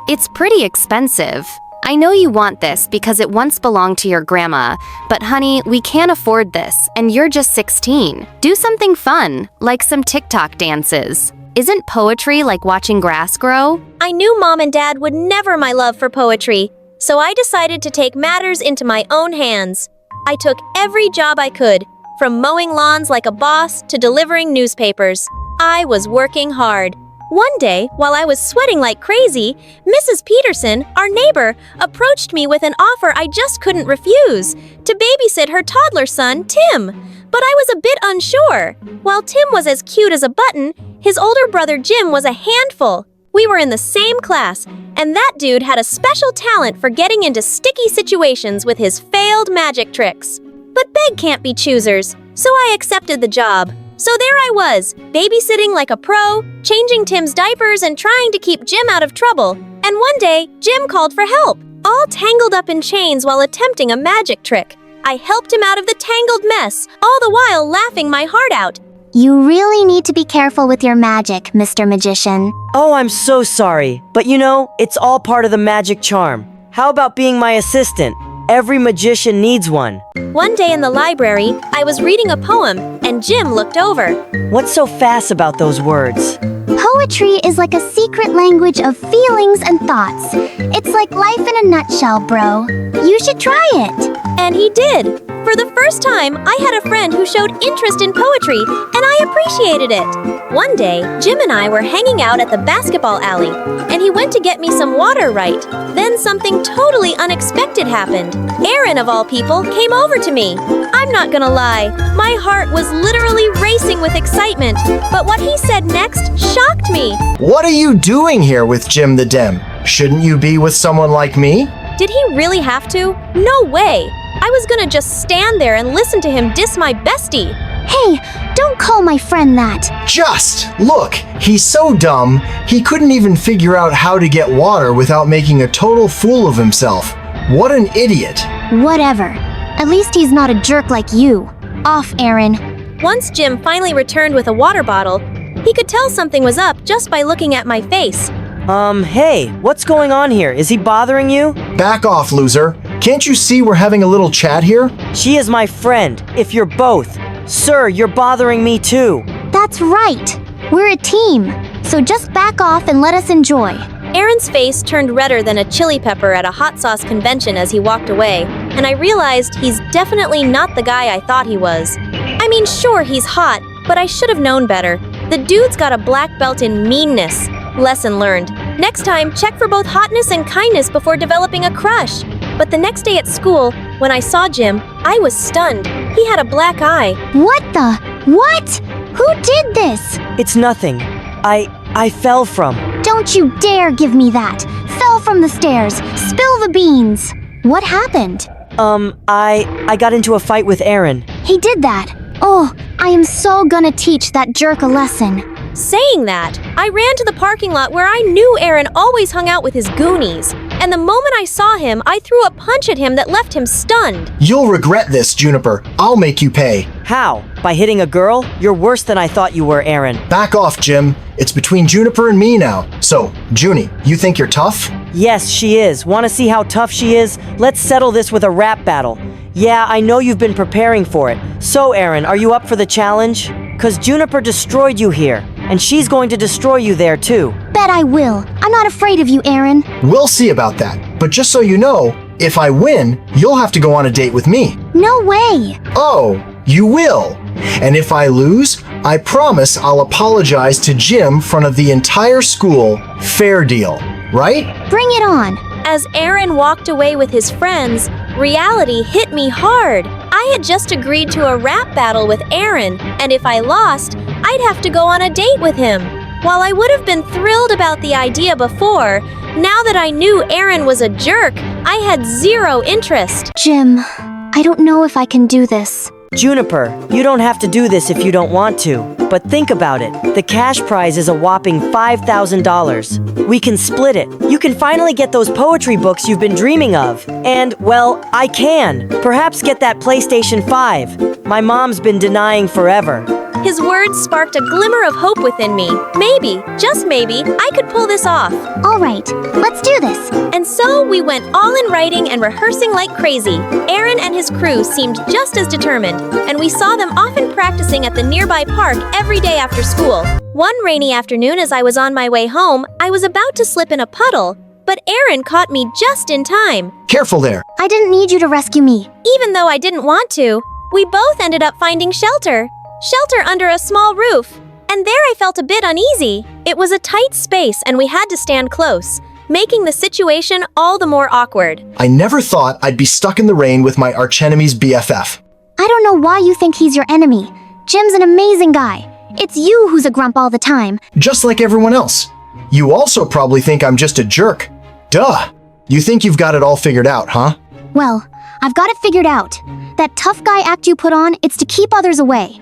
Speaker 9: It's pretty expensive. I know you want this because it once belonged to your grandma, but honey, we can't afford this, and you're just 16. Do something fun, like some TikTok dances. Isn't poetry like watching grass grow?
Speaker 14: I knew Mom and Dad would never my love for poetry, so I decided to take matters into my own hands. I took every job I could, from mowing lawns like a boss to delivering newspapers. I was working hard. One day, while I was sweating like crazy, Mrs. Peterson, our neighbor, approached me with an offer I just couldn't refuse, to babysit her toddler son, Tim. But I was a bit unsure. While Tim was as cute as a button, his older brother Jim was a handful. We were in the same class, and that dude had a special talent for getting into sticky situations with his failed magic tricks. But beg can't be choosers, so I accepted the job. So there I was, babysitting like a pro, changing Tim's diapers and trying to keep Jim out of trouble. And one day, Jim called for help, all tangled up in chains while attempting a magic trick. I helped him out of the tangled mess, all the while laughing my heart out.
Speaker 15: You really need to be careful with your magic, Mr. Magician.
Speaker 5: Oh, I'm so sorry. But you know, it's all part of the magic charm. How about being my assistant? Every magician needs one.
Speaker 14: One day in the library, I was reading a poem, and Jim looked over.
Speaker 5: What's so fast about those words?
Speaker 15: Poetry is like a secret language of feelings and thoughts. It's like life in a nutshell, bro. You should try it.
Speaker 14: And he did. For the first time, I had a friend who showed interest in poetry, and I appreciated it. One day, Jim and I were hanging out at the basketball alley, and he went to get me some water right. Then something totally unexpected happened. Aaron, of all people, came over to me. I'm not gonna lie, my heart was literally racing with excitement, but what he said next shocked me.
Speaker 16: What are you doing here with Jim the Dem? Shouldn't you be with someone like me?
Speaker 14: Did he really have to? No way! I was gonna just stand there and listen to him diss my bestie.
Speaker 15: Hey, don't call my friend that.
Speaker 16: Just look, he's so dumb, he couldn't even figure out how to get water without making a total fool of himself. What an idiot.
Speaker 15: Whatever. At least he's not a jerk like you. Off, Aaron.
Speaker 14: Once Jim finally returned with a water bottle, he could tell something was up just by looking at my face.
Speaker 5: Hey, what's going on here? Is he bothering you?
Speaker 16: Back off, loser. Can't you see we're having a little chat here?
Speaker 5: She is my friend, if you're both. Sir, you're bothering me too.
Speaker 15: That's right. We're a team. So just back off and let us enjoy.
Speaker 14: Aaron's face turned redder than a chili pepper at a hot sauce convention as he walked away, and I realized he's definitely not the guy I thought he was. I mean, sure, he's hot, but I should have known better. The dude's got a black belt in meanness. Lesson learned. Next time, check for both hotness and kindness before developing a crush. But the next day at school, when I saw Jim, I was stunned. He had a black eye.
Speaker 15: What the? What? Who did this?
Speaker 5: It's nothing. I fell from.
Speaker 15: Don't you dare give me that. Fell from the stairs. Spill the beans. What happened?
Speaker 5: I got into a fight with Aaron.
Speaker 15: He did that. Oh, I am so gonna teach that jerk a lesson.
Speaker 14: Saying that, I ran to the parking lot where I knew Aaron always hung out with his goonies. And the moment I saw him, I threw a punch at him that left him stunned.
Speaker 16: You'll regret this, Juniper. I'll make you pay.
Speaker 5: How? By hitting a girl? You're worse than I thought you were, Aaron.
Speaker 16: Back off, Jim. It's between Juniper and me now. So, Junie, you think you're tough?
Speaker 5: Yes, she is. Want to see how tough she is? Let's settle this with a rap battle. Yeah, I know you've been preparing for it. So, Aaron, are you up for the challenge? 'Cause Juniper destroyed you here, and she's going to destroy you there too.
Speaker 15: Bet I will. I'm not afraid of you, Aaron.
Speaker 16: We'll see about that. But just so you know, if I win, you'll have to go on a date with me.
Speaker 15: No way.
Speaker 16: Oh, you will. And if I lose, I promise I'll apologize to Jim in front of the entire school. Fair deal, right?
Speaker 15: Bring it on.
Speaker 14: As Aaron walked away with his friends, reality hit me hard. I had just agreed to a rap battle with Aaron, and if I lost, I'd have to go on a date with him. While I would have been thrilled about the idea before, now that I knew Aaron was a jerk, I had zero interest.
Speaker 15: Jim, I don't know if I can do this.
Speaker 5: Juniper, you don't have to do this if you don't want to, but think about it. The cash prize is a whopping $5,000. We can split it. You can finally get those poetry books you've been dreaming of. And, well, I can. Perhaps get that PlayStation 5. My mom's been denying forever.
Speaker 14: His words sparked a glimmer of hope within me. Maybe, just maybe, I could pull this off.
Speaker 15: All right, let's do this.
Speaker 14: And so we went all in writing and rehearsing like crazy. Aaron and his crew seemed just as determined, and we saw them often practicing at the nearby park every day after school. One rainy afternoon as I was on my way home, I was about to slip in a puddle, but Aaron caught me just in time.
Speaker 16: Careful there.
Speaker 15: I didn't need you to rescue me.
Speaker 14: Even though I didn't want to, we both ended up finding shelter. Shelter under a small roof. And there I felt a bit uneasy. It was a tight space and we had to stand close, making the situation all the more awkward.
Speaker 16: I never thought I'd be stuck in the rain with my archenemy's BFF.
Speaker 15: I don't know why you think he's your enemy. Jim's an amazing guy. It's you who's a grump all the time.
Speaker 16: Just like everyone else. You also probably think I'm just a jerk. Duh. You think you've got it all figured out, huh?
Speaker 15: Well, I've got it figured out. That tough guy act you put on, it's to keep others away.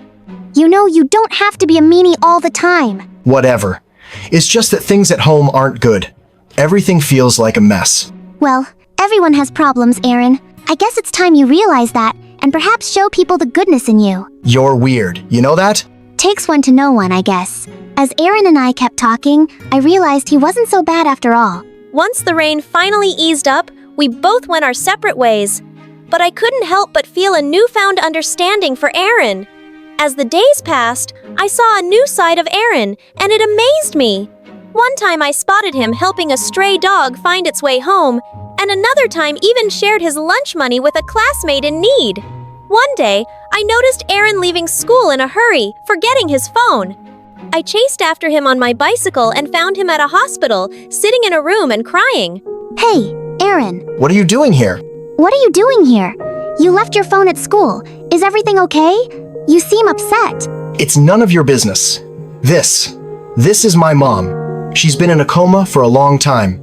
Speaker 15: You know, you don't have to be a meanie all the time.
Speaker 16: Whatever. It's just that things at home aren't good. Everything feels like a mess.
Speaker 15: Well, everyone has problems, Aaron. I guess it's time you realize that, and perhaps show people the goodness in you.
Speaker 16: You're weird, you know that?
Speaker 15: Takes one to know one, I guess. As Aaron and I kept talking, I realized he wasn't so bad after all.
Speaker 14: Once the rain finally eased up, we both went our separate ways. But I couldn't help but feel a newfound understanding for Aaron. As the days passed, I saw a new side of Aaron, and it amazed me. One time I spotted him helping a stray dog find its way home, and another time even shared his lunch money with a classmate in need. One day, I noticed Aaron leaving school in a hurry, forgetting his phone. I chased after him on my bicycle and found him at a hospital, sitting in a room and crying.
Speaker 15: Hey, Aaron.
Speaker 16: What are you doing here?
Speaker 15: What are you doing here? You left your phone at school. Is everything okay? You seem upset.
Speaker 16: It's none of your business. This is my mom. She's been in a coma for a long time.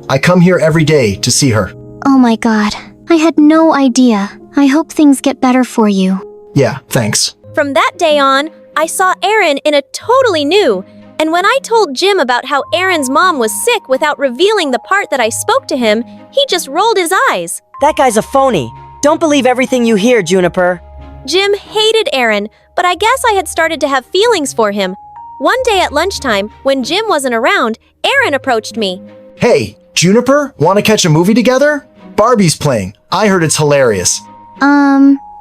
Speaker 16: I come here every day to see her.
Speaker 15: Oh my God. I had no idea. I hope things get better for you.
Speaker 16: Yeah, thanks.
Speaker 14: From that day on, I saw Aaron in a totally new. And when I told Jim about how Aaron's mom was sick without revealing the part that I spoke to him, he just rolled his eyes.
Speaker 5: That guy's a phony. Don't believe everything you hear, Juniper.
Speaker 14: Jim hated Aaron, but I guess I had started to have feelings for him. One day at lunchtime, when Jim wasn't around, Aaron approached me.
Speaker 16: Hey, Juniper, want to catch a movie together? Barbie's playing. I heard it's hilarious.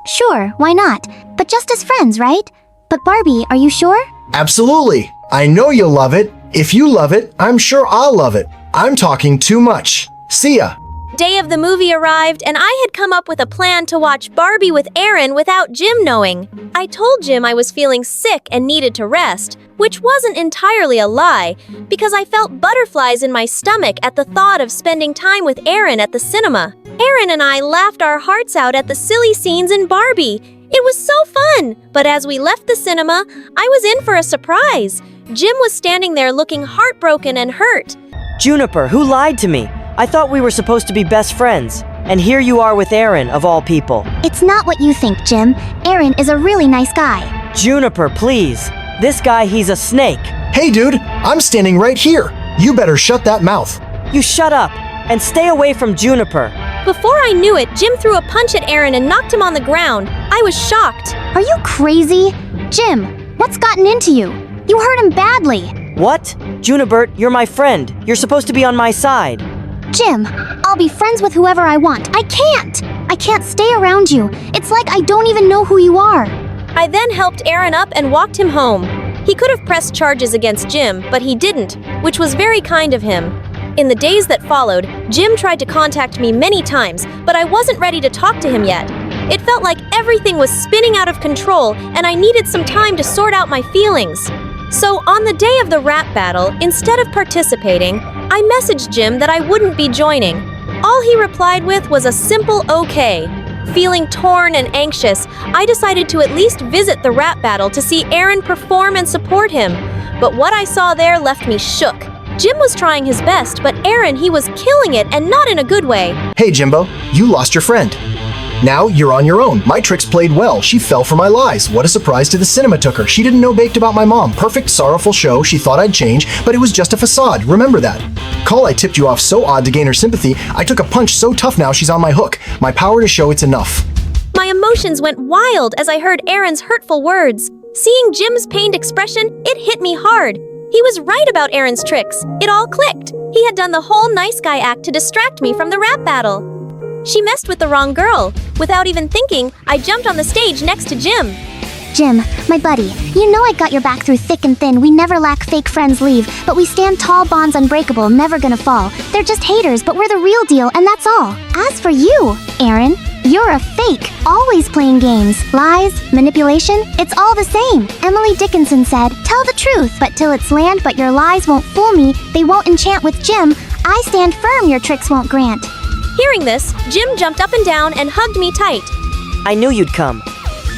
Speaker 15: Sure, why not? But just as friends, right? But Barbie, are you sure?
Speaker 16: Absolutely. I know you'll love it. If you love it, I'm sure I'll love it. I'm talking too much. See ya.
Speaker 14: Day of the movie arrived, and I had come up with a plan to watch Barbie with Aaron without Jim knowing. I told Jim I was feeling sick and needed to rest, which wasn't entirely a lie, because I felt butterflies in my stomach at the thought of spending time with Aaron at the cinema. Aaron and I laughed our hearts out at the silly scenes in Barbie. It was so fun! But as we left the cinema, I was in for a surprise. Jim was standing there looking heartbroken and hurt.
Speaker 5: Juniper, who lied to me? I thought we were supposed to be best friends. And here you are with Aaron, of all people.
Speaker 15: It's not what you think, Jim. Aaron is a really nice guy.
Speaker 5: Juniper, please. This guy, he's a snake.
Speaker 16: Hey, dude, I'm standing right here. You better shut that mouth.
Speaker 5: You shut up and stay away from Juniper.
Speaker 14: Before I knew it, Jim threw a punch at Aaron and knocked him on the ground. I was shocked.
Speaker 15: Are you crazy? Jim, what's gotten into you? You hurt him badly.
Speaker 5: What? Junibert, you're my friend. You're supposed to be on my side.
Speaker 15: Jim, I'll be friends with whoever I want. I can't stay around you. It's like I don't even know who you are.
Speaker 14: I then helped Aaron up and walked him home. He could have pressed charges against Jim, but he didn't, which was very kind of him. In the days that followed, Jim tried to contact me many times, but I wasn't ready to talk to him yet. It felt like everything was spinning out of control, and I needed some time to sort out my feelings. So on the day of the rap battle, instead of participating, I messaged Jim that I wouldn't be joining. All he replied with was a simple okay. Feeling torn and anxious, I decided to at least visit the rap battle to see Aaron perform and support him. But what I saw there left me shook. Jim was trying his best, but Aaron, he was killing it, and not in a good way.
Speaker 16: Hey Jimbo, you lost your friend. Now you're on your own. My tricks played well. She fell for my lies. What a surprise to the cinema took her. She didn't know baked about my mom. Perfect, sorrowful show. She thought I'd change, but it was just a facade. Remember that. Call I tipped you off so odd to gain her sympathy. I took a punch so tough now she's on my hook. My power to show it's enough.
Speaker 14: My emotions went wild as I heard Aaron's hurtful words. Seeing Jim's pained expression, it hit me hard. He was right about Aaron's tricks. It all clicked. He had done the whole nice guy act to distract me from the rap battle. She messed with the wrong girl. Without even thinking, I jumped on the stage next to Jim.
Speaker 15: Jim, my buddy, you know I got your back through thick and thin. We never lack fake friends leave, but we stand tall, bonds unbreakable, never gonna fall. They're just haters, but we're the real deal, and that's all. As for you, Aaron, you're a fake, always playing games. Lies, manipulation, it's all the same. Emily Dickinson said, tell the truth, but till it's land, but your lies won't fool me. They won't enchant with Jim. I stand firm your tricks won't grant.
Speaker 14: Hearing this, Jim jumped up and down and hugged me tight.
Speaker 5: I knew you'd come.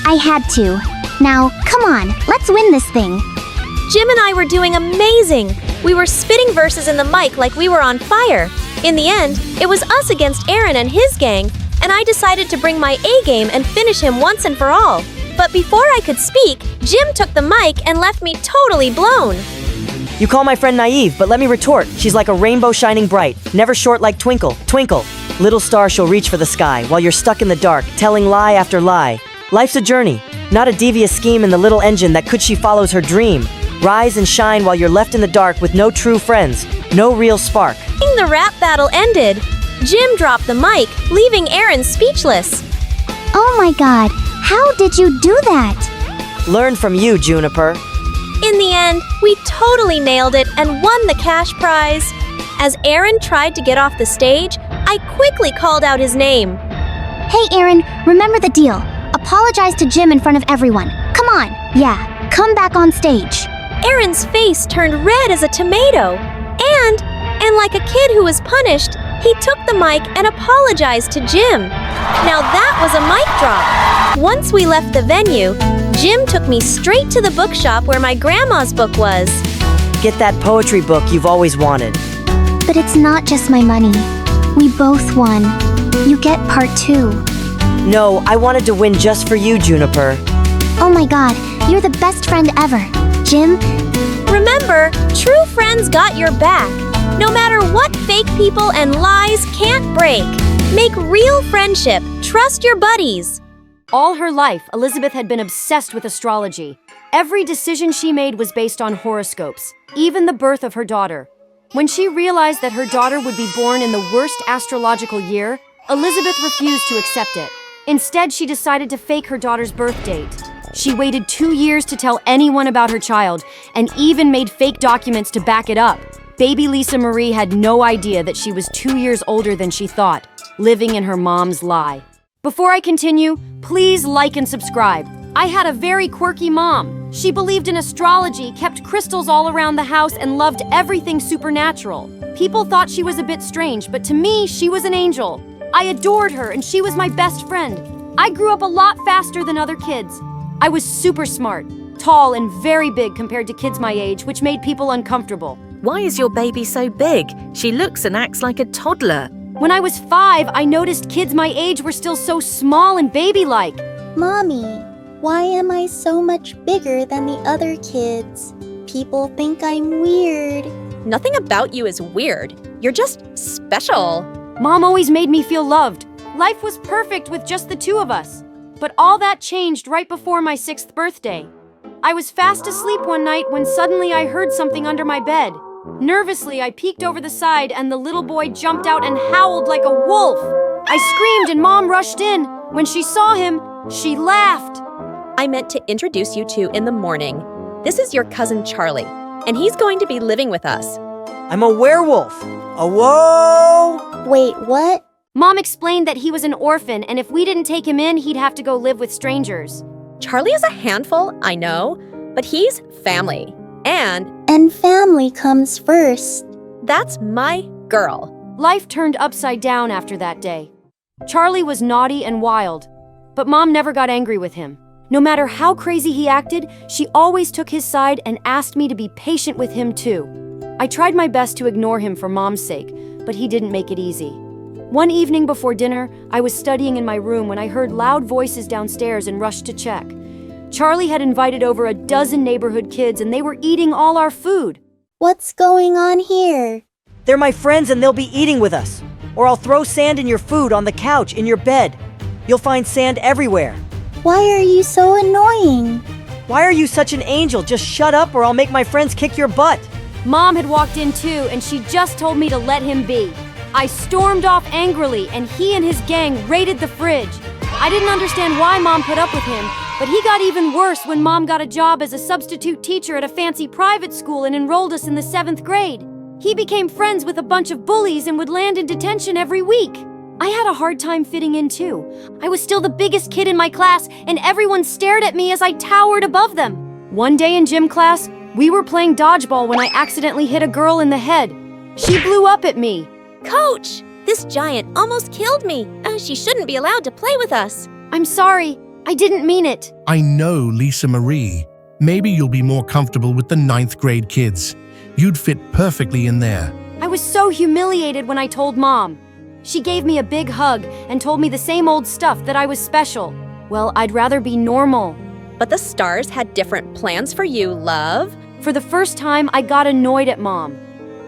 Speaker 15: I had to. Now, come on, let's win this thing.
Speaker 14: Jim and I were doing amazing. We were spitting verses in the mic like we were on fire. In the end, it was us against Aaron and his gang, and I decided to bring my A game and finish him once and for all. But before I could speak, Jim took the mic and left me totally blown.
Speaker 5: You call my friend naive, but let me retort. She's like a rainbow shining bright, never short like twinkle, twinkle. Little star she'll reach for the sky while you're stuck in the dark, telling lie after lie. Life's a journey, not a devious scheme in the little engine that could she follows her dream. Rise and shine while you're left in the dark with no true friends, no real spark.
Speaker 14: The rap battle ended. Jim dropped the mic, leaving Aaron speechless.
Speaker 15: Oh my god, how did you do that?
Speaker 5: Learn from you, Juniper.
Speaker 14: In the end, we totally nailed it and won the cash prize. As Aaron tried to get off the stage, I quickly called out his name.
Speaker 15: Hey Aaron, remember the deal. Apologize to Jim in front of everyone. Come on, yeah, come back on stage.
Speaker 14: Aaron's face turned red as a tomato. And like a kid who was punished, he took the mic and apologized to Jim. Now that was a mic drop. Once we left the venue, Jim took me straight to the bookshop where my grandma's book was.
Speaker 5: Get that poetry book you've always wanted.
Speaker 15: But it's not just my money. We both won. You get part 2.
Speaker 5: No, I wanted to win just for you, Juniper.
Speaker 15: Oh my god, you're the best friend ever. Jim?
Speaker 14: Remember, true friends got your back. No matter what fake people and lies can't break. Make real friendship. Trust your buddies.
Speaker 17: All her life, Elizabeth had been obsessed with astrology. Every decision she made was based on horoscopes, even the birth of her daughter. When she realized that her daughter would be born in the worst astrological year, Elizabeth refused to accept it. Instead, she decided to fake her daughter's birth date. She waited 2 years to tell anyone about her child, and even made fake documents to back it up. Baby Lisa Marie had no idea that she was 2 years older than she thought, living in her mom's lie. Before I continue, please like and subscribe. I had a very quirky mom. She believed in astrology, kept crystals all around the house, and loved everything supernatural. People thought she was a bit strange, but to me, she was an angel. I adored her, and she was my best friend. I grew up a lot faster than other kids. I was super smart, tall, and very big compared to kids my age, which made people uncomfortable.
Speaker 7: Why is your baby so big? She looks and acts like a toddler.
Speaker 17: When I was 5, I noticed kids my age were still so small and baby-like.
Speaker 18: Mommy, why am I so much bigger than the other kids? People think I'm weird.
Speaker 19: Nothing about you is weird. You're just special.
Speaker 17: Mom always made me feel loved. Life was perfect with just the 2 of us. But all that changed right before my 6th birthday. I was fast asleep one night when suddenly I heard something under my bed. Nervously, I peeked over the side and the little boy jumped out and howled like a wolf. I screamed and Mom rushed in. When she saw him, she laughed.
Speaker 19: I meant to introduce you two in the morning. This is your cousin Charlie, and he's going to be living with us.
Speaker 5: I'm a werewolf. Whoa!
Speaker 18: Wait, what?
Speaker 17: Mom explained that he was an orphan, and if we didn't take him in, he'd have to go live with strangers.
Speaker 19: Charlie is a handful, I know, but he's family.
Speaker 18: And family comes first.
Speaker 19: That's my girl.
Speaker 17: Life turned upside down after that day. Charlie was naughty and wild, but Mom never got angry with him. No matter how crazy he acted, she always took his side and asked me to be patient with him too. I tried my best to ignore him for Mom's sake, but he didn't make it easy. One evening before dinner, I was studying in my room when I heard loud voices downstairs and rushed to check. Charlie had invited over a dozen neighborhood kids and they were eating all our food.
Speaker 18: What's going on here?
Speaker 5: They're my friends and they'll be eating with us. Or I'll throw sand in your food, on the couch, in your bed. You'll find sand everywhere.
Speaker 18: Why are you so annoying?
Speaker 5: Why are you such an angel? Just shut up or I'll make my friends kick your butt.
Speaker 17: Mom had walked in too and she just told me to let him be. I stormed off angrily and he and his gang raided the fridge. I didn't understand why Mom put up with him, but he got even worse when Mom got a job as a substitute teacher at a fancy private school and enrolled us in the 7th grade. He became friends with a bunch of bullies and would land in detention every week. I had a hard time fitting in too. I was still the biggest kid in my class and everyone stared at me as I towered above them. One day in gym class, we were playing dodgeball when I accidentally hit a girl in the head. She blew up at me.
Speaker 14: Coach, this giant almost killed me. She shouldn't be allowed to play with us.
Speaker 17: I'm sorry. I didn't mean it.
Speaker 20: I know, Lisa Marie. Maybe you'll be more comfortable with the 9th grade kids. You'd fit perfectly in there.
Speaker 17: I was so humiliated when I told Mom. She gave me a big hug and told me the same old stuff that I was special. Well, I'd rather be normal.
Speaker 19: But the stars had different plans for you, love.
Speaker 17: For the first time, I got annoyed at Mom.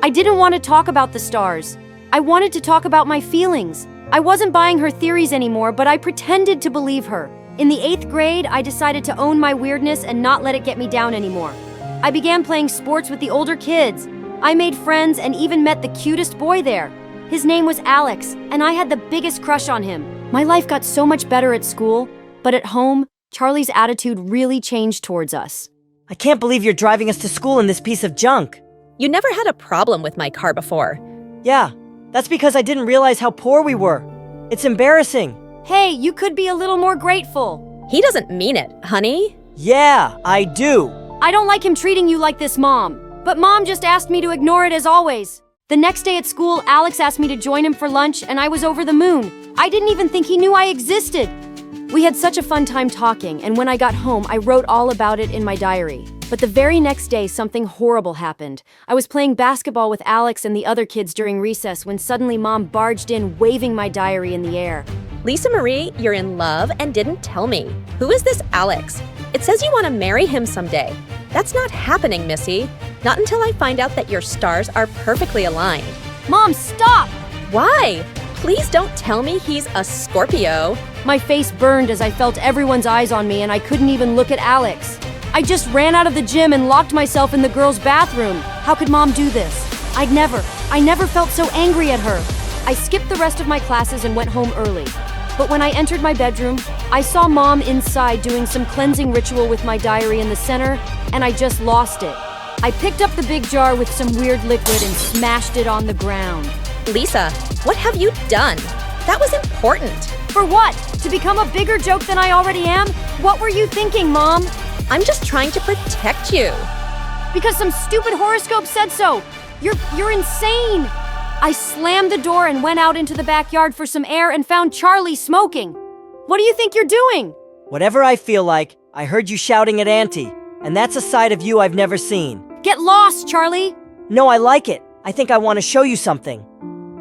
Speaker 17: I didn't want to talk about the stars. I wanted to talk about my feelings. I wasn't buying her theories anymore, but I pretended to believe her. In the 8th grade, I decided to own my weirdness and not let it get me down anymore. I began playing sports with the older kids. I made friends and even met the cutest boy there. His name was Alex, and I had the biggest crush on him. My life got so much better at school, but at home, Charlie's attitude really changed towards us.
Speaker 5: I can't believe you're driving us to school in this piece of junk.
Speaker 19: You never had a problem with my car before.
Speaker 5: Yeah, that's because I didn't realize how poor we were. It's embarrassing.
Speaker 17: Hey, you could be a little more grateful.
Speaker 19: He doesn't mean it, honey.
Speaker 5: Yeah, I do.
Speaker 17: I don't like him treating you like this, Mom. But Mom just asked me to ignore it as always. The next day at school, Alex asked me to join him for lunch, and I was over the moon. I didn't even think he knew I existed. We had such a fun time talking, and when I got home, I wrote all about it in my diary. But the very next day, something horrible happened. I was playing basketball with Alex and the other kids during recess when suddenly Mom barged in, waving my diary in the air.
Speaker 19: Lisa Marie, you're in love and didn't tell me. Who is this Alex? It says you want to marry him someday. That's not happening, Missy. Not until I find out that your stars are perfectly aligned.
Speaker 17: Mom, stop!
Speaker 19: Why? Please don't tell me he's a Scorpio.
Speaker 17: My face burned as I felt everyone's eyes on me and I couldn't even look at Alex. I just ran out of the gym and locked myself in the girls' bathroom. How could Mom do this? I never felt so angry at her. I skipped the rest of my classes and went home early. But when I entered my bedroom, I saw Mom inside doing some cleansing ritual with my diary in the center, and I just lost it. I picked up the big jar with some weird liquid and smashed it on the ground.
Speaker 19: Lisa, what have you done? That was important.
Speaker 17: For what? To become a bigger joke than I already am? What were you thinking, Mom?
Speaker 19: I'm just trying to protect you.
Speaker 17: Because some stupid horoscope said so. You're insane. I slammed the door and went out into the backyard for some air and found Charlie smoking. What do you think you're doing?
Speaker 5: Whatever I feel like, I heard you shouting at Auntie, and that's a side of you I've never seen.
Speaker 17: Get lost, Charlie.
Speaker 5: No, I like it. I think I want to show you something.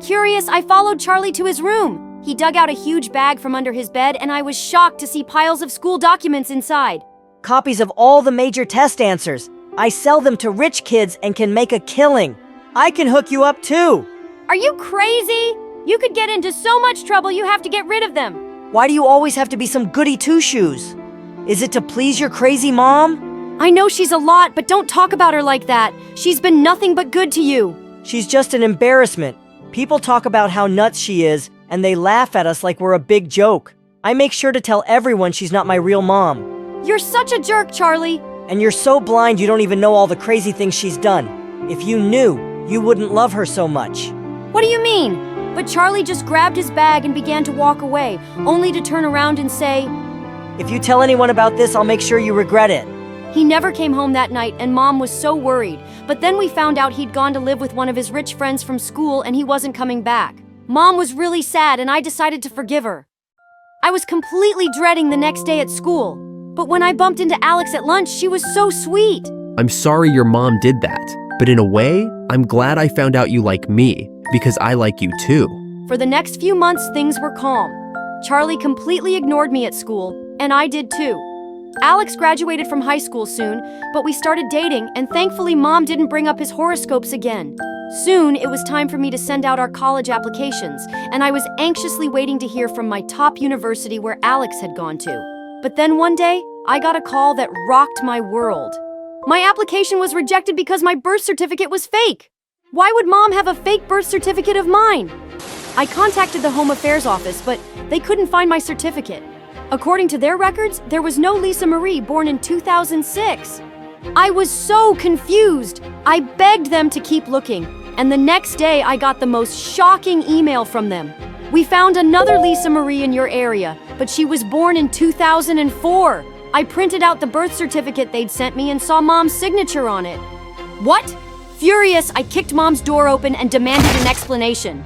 Speaker 17: Curious, I followed Charlie to his room. He dug out a huge bag from under his bed, and I was shocked to see piles of school documents inside.
Speaker 5: Copies of all the major test answers. I sell them to rich kids and can make a killing. I can hook you up too.
Speaker 17: Are you crazy? You could get into so much trouble you have to get rid of them.
Speaker 5: Why do you always have to be some goody two-shoes? Is it to please your crazy mom?
Speaker 17: I know she's a lot, but don't talk about her like that. She's been nothing but good to you.
Speaker 5: She's just an embarrassment. People talk about how nuts she is, and they laugh at us like we're a big joke. I make sure to tell everyone she's not my real mom.
Speaker 17: You're such a jerk, Charlie.
Speaker 5: And you're so blind you don't even know all the crazy things she's done. If you knew, you wouldn't love her so much.
Speaker 17: What do you mean? but Charlie just grabbed his bag and began to walk away, only to turn around and say,
Speaker 5: "If you tell anyone about this, I'll make sure you regret it."
Speaker 17: He never came home that night, and Mom was so worried. But then we found out he'd gone to live with one of his rich friends from school and he wasn't coming back. Mom was really sad and I decided to forgive her. I was completely dreading the next day at school. But when I bumped into Alex at lunch, she was so sweet.
Speaker 21: I'm sorry your mom did that, but in a way, I'm glad I found out you like me, because I like you too.
Speaker 17: For the next few months, things were calm. Charlie completely ignored me at school, and I did too. Alex graduated from high school soon, but we started dating, and thankfully Mom didn't bring up his horoscopes again. Soon, it was time for me to send out our college applications, and I was anxiously waiting to hear from my top university where Alex had gone to. But then one day, I got a call that rocked my world. My application was rejected because my birth certificate was fake. Why would Mom have a fake birth certificate of mine? I contacted the Home Affairs office, but they couldn't find my certificate. According to their records, there was no Lisa Marie born in 2006. I was so confused. I begged them to keep looking, and the next day I got the most shocking email from them. We found another Lisa Marie in your area, but she was born in 2004. I printed out the birth certificate they'd sent me and saw Mom's signature on it. What? Furious, I kicked Mom's door open and demanded an explanation.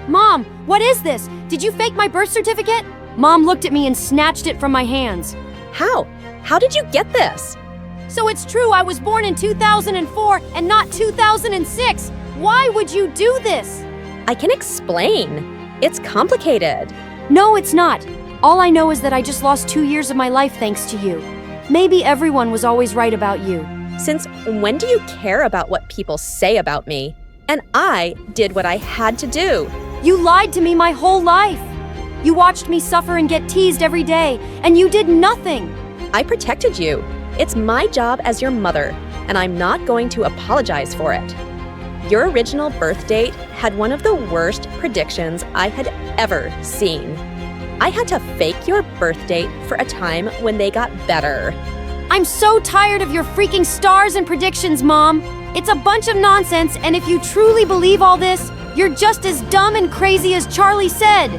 Speaker 17: Mom, what is this? Did you fake my birth certificate? Mom looked at me and snatched it from my hands.
Speaker 19: How? How did you get this?
Speaker 17: So it's true I was born in 2004 and not 2006. Why would you do this?
Speaker 19: I can explain. It's complicated.
Speaker 17: No, it's not. All I know is that I just lost 2 years of my life thanks to you. Maybe everyone was always right about you.
Speaker 19: Since when do you care about what people say about me? And I did what I had to do.
Speaker 17: You lied to me my whole life. You watched me suffer and get teased every day, and you did nothing.
Speaker 19: I protected you. It's my job as your mother, and I'm not going to apologize for it. Your original birth date had one of the worst predictions I had ever seen. I had to fake your birth date for a time when they got better.
Speaker 17: I'm so tired of your freaking stars and predictions, Mom. It's a bunch of nonsense, and if you truly believe all this, you're just as dumb and crazy as Charlie said.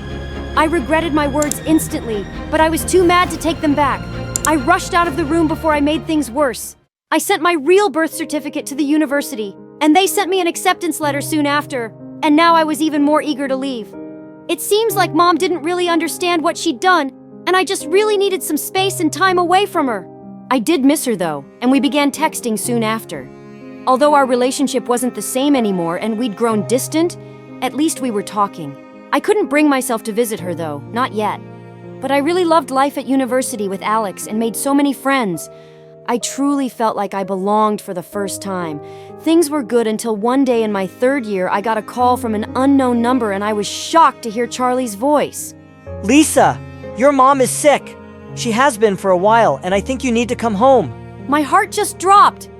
Speaker 17: I regretted my words instantly, but I was too mad to take them back. I rushed out of the room before I made things worse. I sent my real birth certificate to the university, and they sent me an acceptance letter soon after, and now I was even more eager to leave. It seems like Mom didn't really understand what she'd done, and I just really needed some space and time away from her. I did miss her though, and we began texting soon after. Although our relationship wasn't the same anymore and we'd grown distant, at least we were talking. I couldn't bring myself to visit her though, not yet. But I really loved life at university with Alex and made so many friends. I truly felt like I belonged for the first time. Things were good until one day in my 3rd year I got a call from an unknown number and I was shocked to hear Charlie's voice.
Speaker 5: Lisa, your mom is sick. She has been for a while, and I think you need to come home.
Speaker 17: My heart just dropped.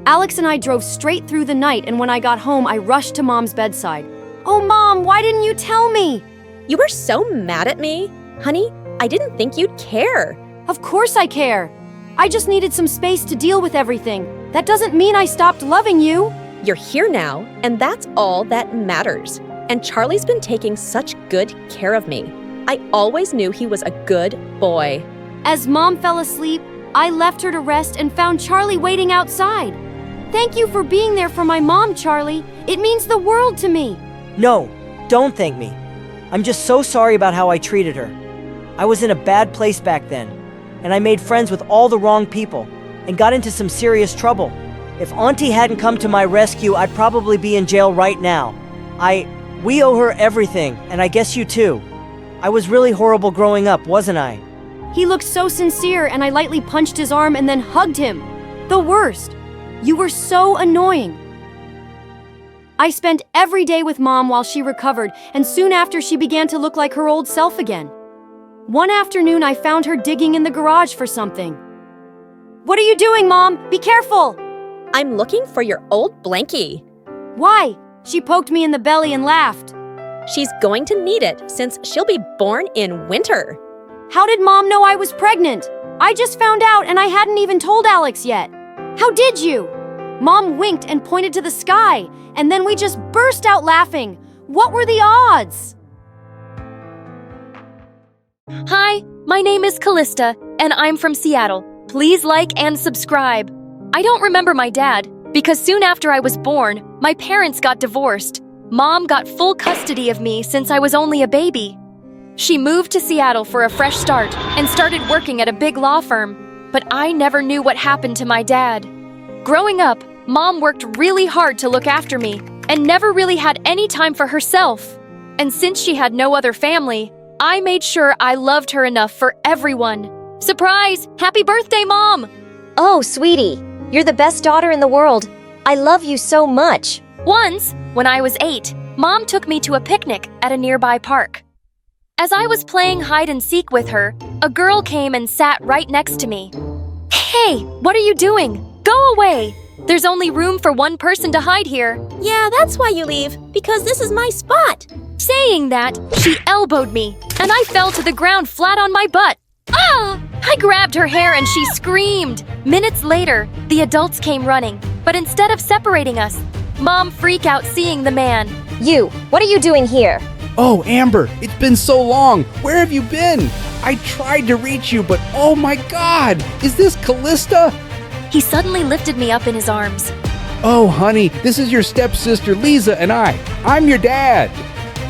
Speaker 17: Alex and I drove straight through the night, and when I got home, I rushed to Mom's bedside. Oh, Mom, why didn't you tell me?
Speaker 19: You were so mad at me. Honey, I didn't think you'd care.
Speaker 17: Of course I care. I just needed some space to deal with everything. That doesn't mean I stopped loving you.
Speaker 19: You're here now, and that's all that matters. And Charlie's been taking such good care of me. I always knew he was a good boy.
Speaker 17: As Mom fell asleep, I left her to rest and found Charlie waiting outside. Thank you for being there for my mom, Charlie. It means the world to me.
Speaker 5: No, don't thank me. I'm just so sorry about how I treated her. I was in a bad place back then, and I made friends with all the wrong people and got into some serious trouble. If Auntie hadn't come to my rescue, I'd probably be in jail right now. We owe her everything, and I guess you too. I was really horrible growing up, wasn't I?
Speaker 17: He looked so sincere, and I lightly punched his arm and then hugged him. The worst. You were so annoying. I spent every day with Mom while she recovered, and soon after she began to look like her old self again. One afternoon, I found her digging in the garage for something. What are you doing, Mom? Be careful!
Speaker 19: I'm looking for your old blankie.
Speaker 17: Why? She poked me in the belly and laughed.
Speaker 19: She's going to need it since she'll be born in winter.
Speaker 17: How did Mom know I was pregnant? I just found out and I hadn't even told Alex yet. How did you? Mom winked and pointed to the sky, and then we just burst out laughing. What were the odds?
Speaker 1: Hi, my name is Callista, and I'm from Seattle. Please like and subscribe. I don't remember my dad, because soon after I was born, my parents got divorced. Mom got full custody of me since I was only a baby. She moved to Seattle for a fresh start and started working at a big law firm, but I never knew what happened to my dad. Growing up, Mom worked really hard to look after me and never really had any time for herself. And since she had no other family, I made sure I loved her enough for everyone. Surprise! Happy birthday, Mom!
Speaker 11: Oh, sweetie, you're the best daughter in the world. I love you so much.
Speaker 1: Once, when I was 8, Mom took me to a picnic at a nearby park. As I was playing hide and seek with her, a girl came and sat right next to me. Hey, what are you doing? Go away! There's only room for one person to hide here.
Speaker 14: Yeah, that's why you leave, because this is my spot.
Speaker 1: Saying that, she elbowed me, and I fell to the ground flat on my butt. Ah! I grabbed her hair and she screamed. Minutes later, the adults came running, but instead of separating us, Mom freaked out seeing the man.
Speaker 11: You, what are you doing here?
Speaker 4: Oh, Amber, it's been so long. Where have you been? I tried to reach you, but oh my God, is this Callista?
Speaker 1: He suddenly lifted me up in his arms.
Speaker 4: Oh, honey, this is your stepsister Lisa and I'm your dad.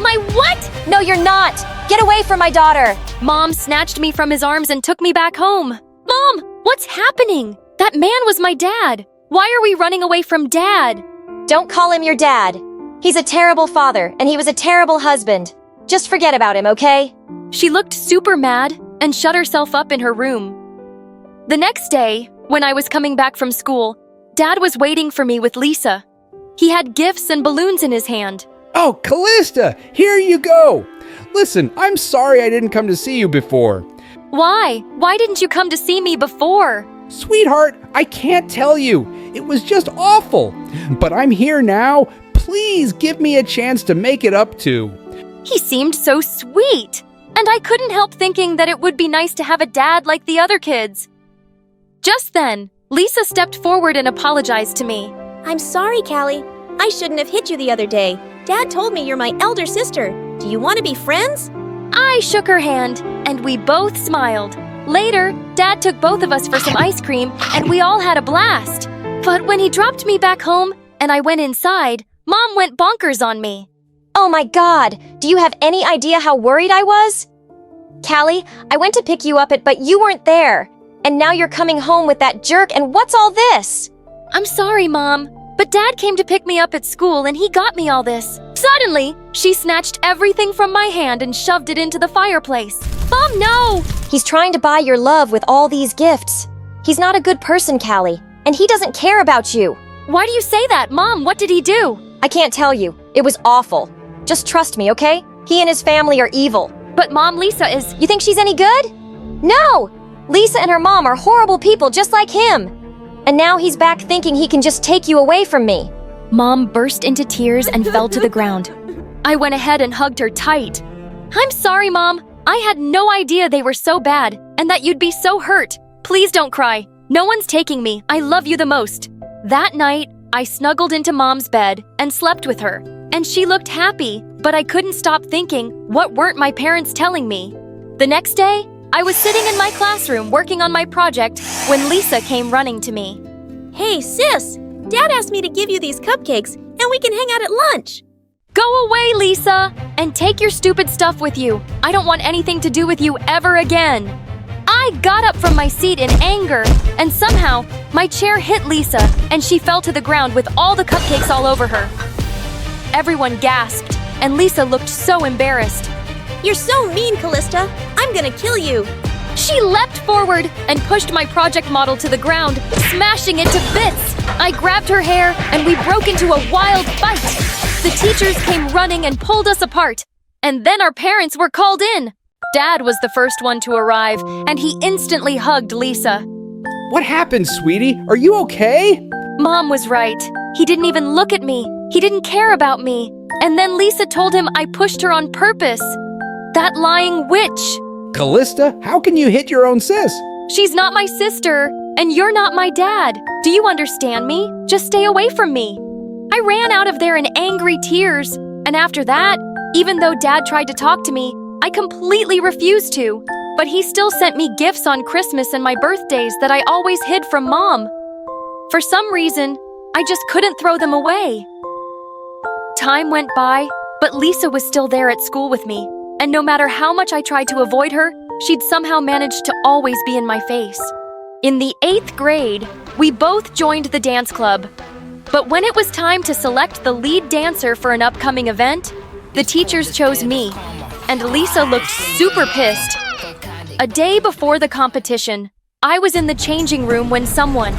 Speaker 1: My what?
Speaker 11: No, you're not! Get away from my daughter!
Speaker 1: Mom snatched me from his arms and took me back home. Mom, what's happening? That man was my dad. Why are we running away from Dad?
Speaker 11: Don't call him your dad. He's a terrible father, and he was a terrible husband. Just forget about him, okay?
Speaker 1: She looked super mad and shut herself up in her room. The next day, when I was coming back from school, Dad was waiting for me with Lisa. He had gifts and balloons in his hand.
Speaker 4: Oh, Callista, here you go. Listen, I'm sorry I didn't come to see you before.
Speaker 1: Why? Why didn't you come to see me before?
Speaker 4: Sweetheart, I can't tell you. It was just awful. But I'm here now. Please give me a chance to make it up to.
Speaker 1: He seemed so sweet, and I couldn't help thinking that it would be nice to have a dad like the other kids. Just then, Lisa stepped forward and apologized to me.
Speaker 14: I'm sorry, Callie. I shouldn't have hit you the other day. Dad told me you're my elder sister. Do you want to be friends?
Speaker 1: I shook her hand, and we both smiled. Later, Dad took both of us for some ice cream, and we all had a blast. But when he dropped me back home, and I went inside, Mom went bonkers on me.
Speaker 11: Oh my God, do you have any idea how worried I was? Callie, I went to pick you up but you weren't there. And now you're coming home with that jerk, and what's all this?
Speaker 1: I'm sorry, Mom, but Dad came to pick me up at school and he got me all this. Suddenly, she snatched everything from my hand and shoved it into the fireplace. Mom, no!
Speaker 11: He's trying to buy your love with all these gifts. He's not a good person, Callie, and he doesn't care about you.
Speaker 1: Why do you say that, Mom? What did he do?
Speaker 11: I can't tell you. It was awful. Just trust me, okay? He and his family are evil.
Speaker 1: But Mom, Lisa is...
Speaker 11: You think she's any good? No! Lisa and her mom are horrible people just like him. And now he's back thinking he can just take you away from me.
Speaker 1: Mom burst into tears and fell to the ground. I went ahead and hugged her tight. I'm sorry, Mom. I had no idea they were so bad and that you'd be so hurt. Please don't cry. No one's taking me. I love you the most. That night, I snuggled into Mom's bed and slept with her. And she looked happy, but I couldn't stop thinking, what weren't my parents telling me? The next day, I was sitting in my classroom working on my project when Lisa came running to me.
Speaker 14: Hey, sis! Dad asked me to give you these cupcakes, and we can hang out at lunch.
Speaker 1: Go away, Lisa! And take your stupid stuff with you. I don't want anything to do with you ever again. I got up from my seat in anger, and somehow, my chair hit Lisa, and she fell to the ground with all the cupcakes all over her. Everyone gasped, and Lisa looked so embarrassed.
Speaker 14: You're so mean, Callista. I'm gonna kill you.
Speaker 1: She leapt forward and pushed my project model to the ground, smashing it to bits. I grabbed her hair, and we broke into a wild fight. The teachers came running and pulled us apart. And then our parents were called in. Dad was the first one to arrive, and he instantly hugged Lisa.
Speaker 4: What happened, sweetie? Are you okay?
Speaker 1: Mom was right. He didn't even look at me. He didn't care about me. And then Lisa told him I pushed her on purpose. That lying witch.
Speaker 4: Callista, how can you hit your own sis?
Speaker 1: She's not my sister, and you're not my dad. Do you understand me? Just stay away from me. I ran out of there in angry tears, And after that, even though Dad tried to talk to me, I completely refused to. But he still sent me gifts on Christmas and my birthdays that I always hid from Mom. For some reason, I just couldn't throw them away. Time went by, but Lisa was still there at school with me. And no matter how much I tried to avoid her, she'd somehow managed to always be in my face. In the 8th grade, we both joined the dance club. But when it was time to select the lead dancer for an upcoming event, the teachers chose me, and Lisa looked super pissed. A day before the competition, I was in the changing room when someone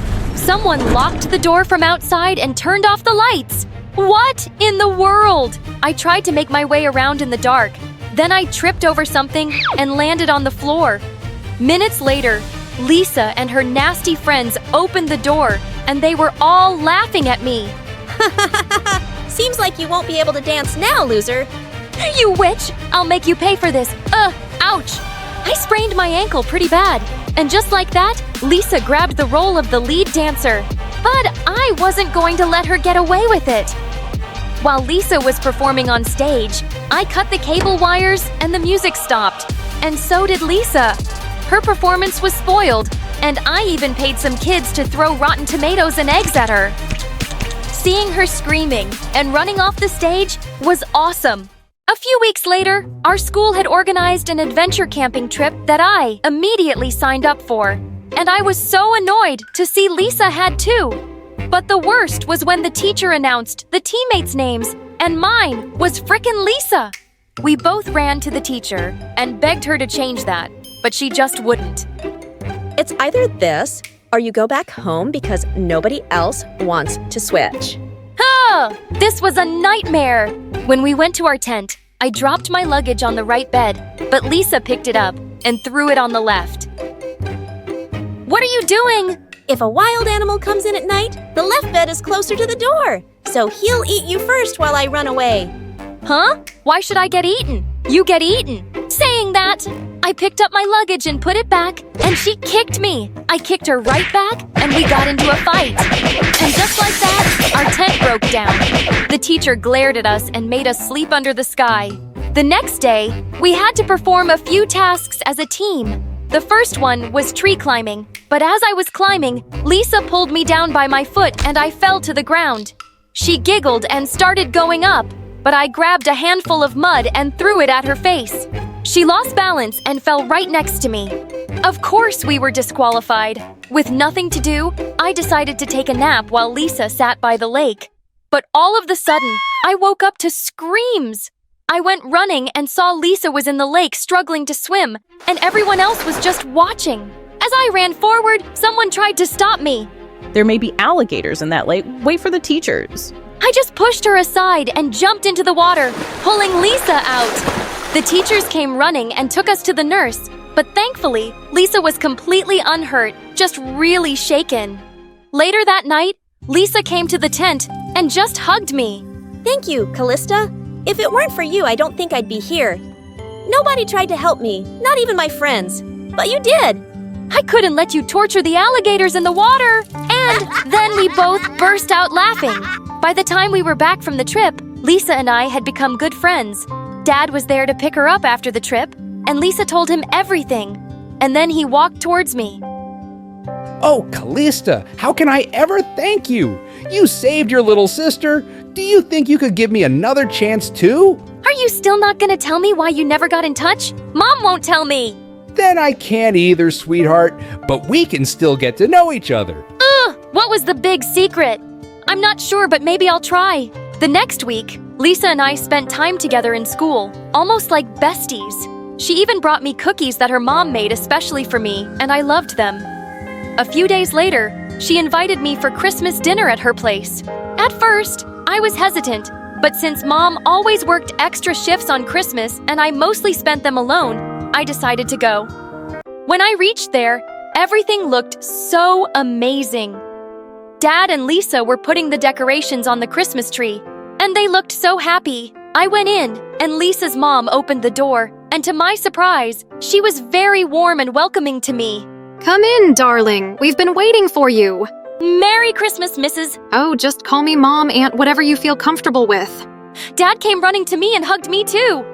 Speaker 1: locked the door from outside and turned off the lights. What in the world? I tried to make my way around in the dark. Then I tripped over something and landed on the floor. Minutes later, Lisa and her nasty friends opened the door, and they were all laughing at me.
Speaker 14: Seems like you won't be able to dance now, loser.
Speaker 1: You witch! I'll make you pay for this. Ouch! I sprained my ankle pretty bad. And just like that, Lisa grabbed the role of the lead dancer. But I wasn't going to let her get away with it. While Lisa was performing on stage, I cut the cable wires and the music stopped. And so did Lisa. Her performance was spoiled, and I even paid some kids to throw rotten tomatoes and eggs at her. Seeing her screaming and running off the stage was awesome. A few weeks later, our school had organized an adventure camping trip that I immediately signed up for. And I was so annoyed to see Lisa had too. But the worst was when the teacher announced the teammates' names, and mine was frickin' Lisa. We both ran to the teacher and begged her to change that, but she just wouldn't.
Speaker 19: It's either this, or you go back home because nobody else wants to switch.
Speaker 1: This was a nightmare! When we went to our tent, I dropped my luggage on the right bed, but Lisa picked it up and threw it on the left. What are you doing?
Speaker 14: If a wild animal comes in at night, the left bed is closer to the door. So he'll eat you first while I run away.
Speaker 1: Huh? Why should I get eaten? You get eaten. Saying that, I picked up my luggage and put it back, and she kicked me. I kicked her right back, and we got into a fight. And just like that, our tent broke down. The teacher glared at us and made us sleep under the sky. The next day, we had to perform a few tasks as a team. The first one was tree climbing, but as I was climbing, Lisa pulled me down by my foot and I fell to the ground. She giggled and started going up, but I grabbed a handful of mud and threw it at her face. She lost balance and fell right next to me. Of course we were disqualified. With nothing to do, I decided to take a nap while Lisa sat by the lake. But all of the sudden, I woke up to screams. I went running and saw Lisa was in the lake struggling to swim, and everyone else was just watching. As I ran forward, someone tried to stop me.
Speaker 6: There may be alligators in that lake. Wait for the teachers.
Speaker 1: I just pushed her aside and jumped into the water, pulling Lisa out. The teachers came running and took us to the nurse, but thankfully, Lisa was completely unhurt, just really shaken. Later that night, Lisa came to the tent and just hugged me.
Speaker 14: Thank you, Callista. If it weren't for you, I don't think I'd be here. Nobody tried to help me, not even my friends. But you did.
Speaker 1: I couldn't let you torture the alligators in the water. And then we both burst out laughing. By the time we were back from the trip, Lisa and I had become good friends. Dad was there to pick her up after the trip, and Lisa told him everything. And then he walked towards me.
Speaker 4: Oh, Callista, how can I ever thank you? You saved your little sister. Do you think you could give me another chance too?
Speaker 1: Are you still not gonna tell me why you never got in touch? Mom won't tell me.
Speaker 4: Then I can't either, sweetheart, but we can still get to know each other.
Speaker 1: What was the big secret? I'm not sure, but maybe I'll try. The next week, Lisa and I spent time together in school, almost like besties. She even brought me cookies that her mom made especially for me, and I loved them. A few days later, she invited me for Christmas dinner at her place. At first, I was hesitant, but since Mom always worked extra shifts on Christmas and I mostly spent them alone, I decided to go. When I reached there, everything looked so amazing. Dad and Lisa were putting the decorations on the Christmas tree, and they looked so happy. I went in, and Lisa's mom opened the door, and to my surprise, she was very warm and welcoming to me.
Speaker 22: Come in, darling. We've been waiting for you.
Speaker 1: Merry Christmas, Mrs.
Speaker 22: Oh, just call me Mom, Aunt, whatever you feel comfortable with.
Speaker 1: Dad came running to me and hugged me too.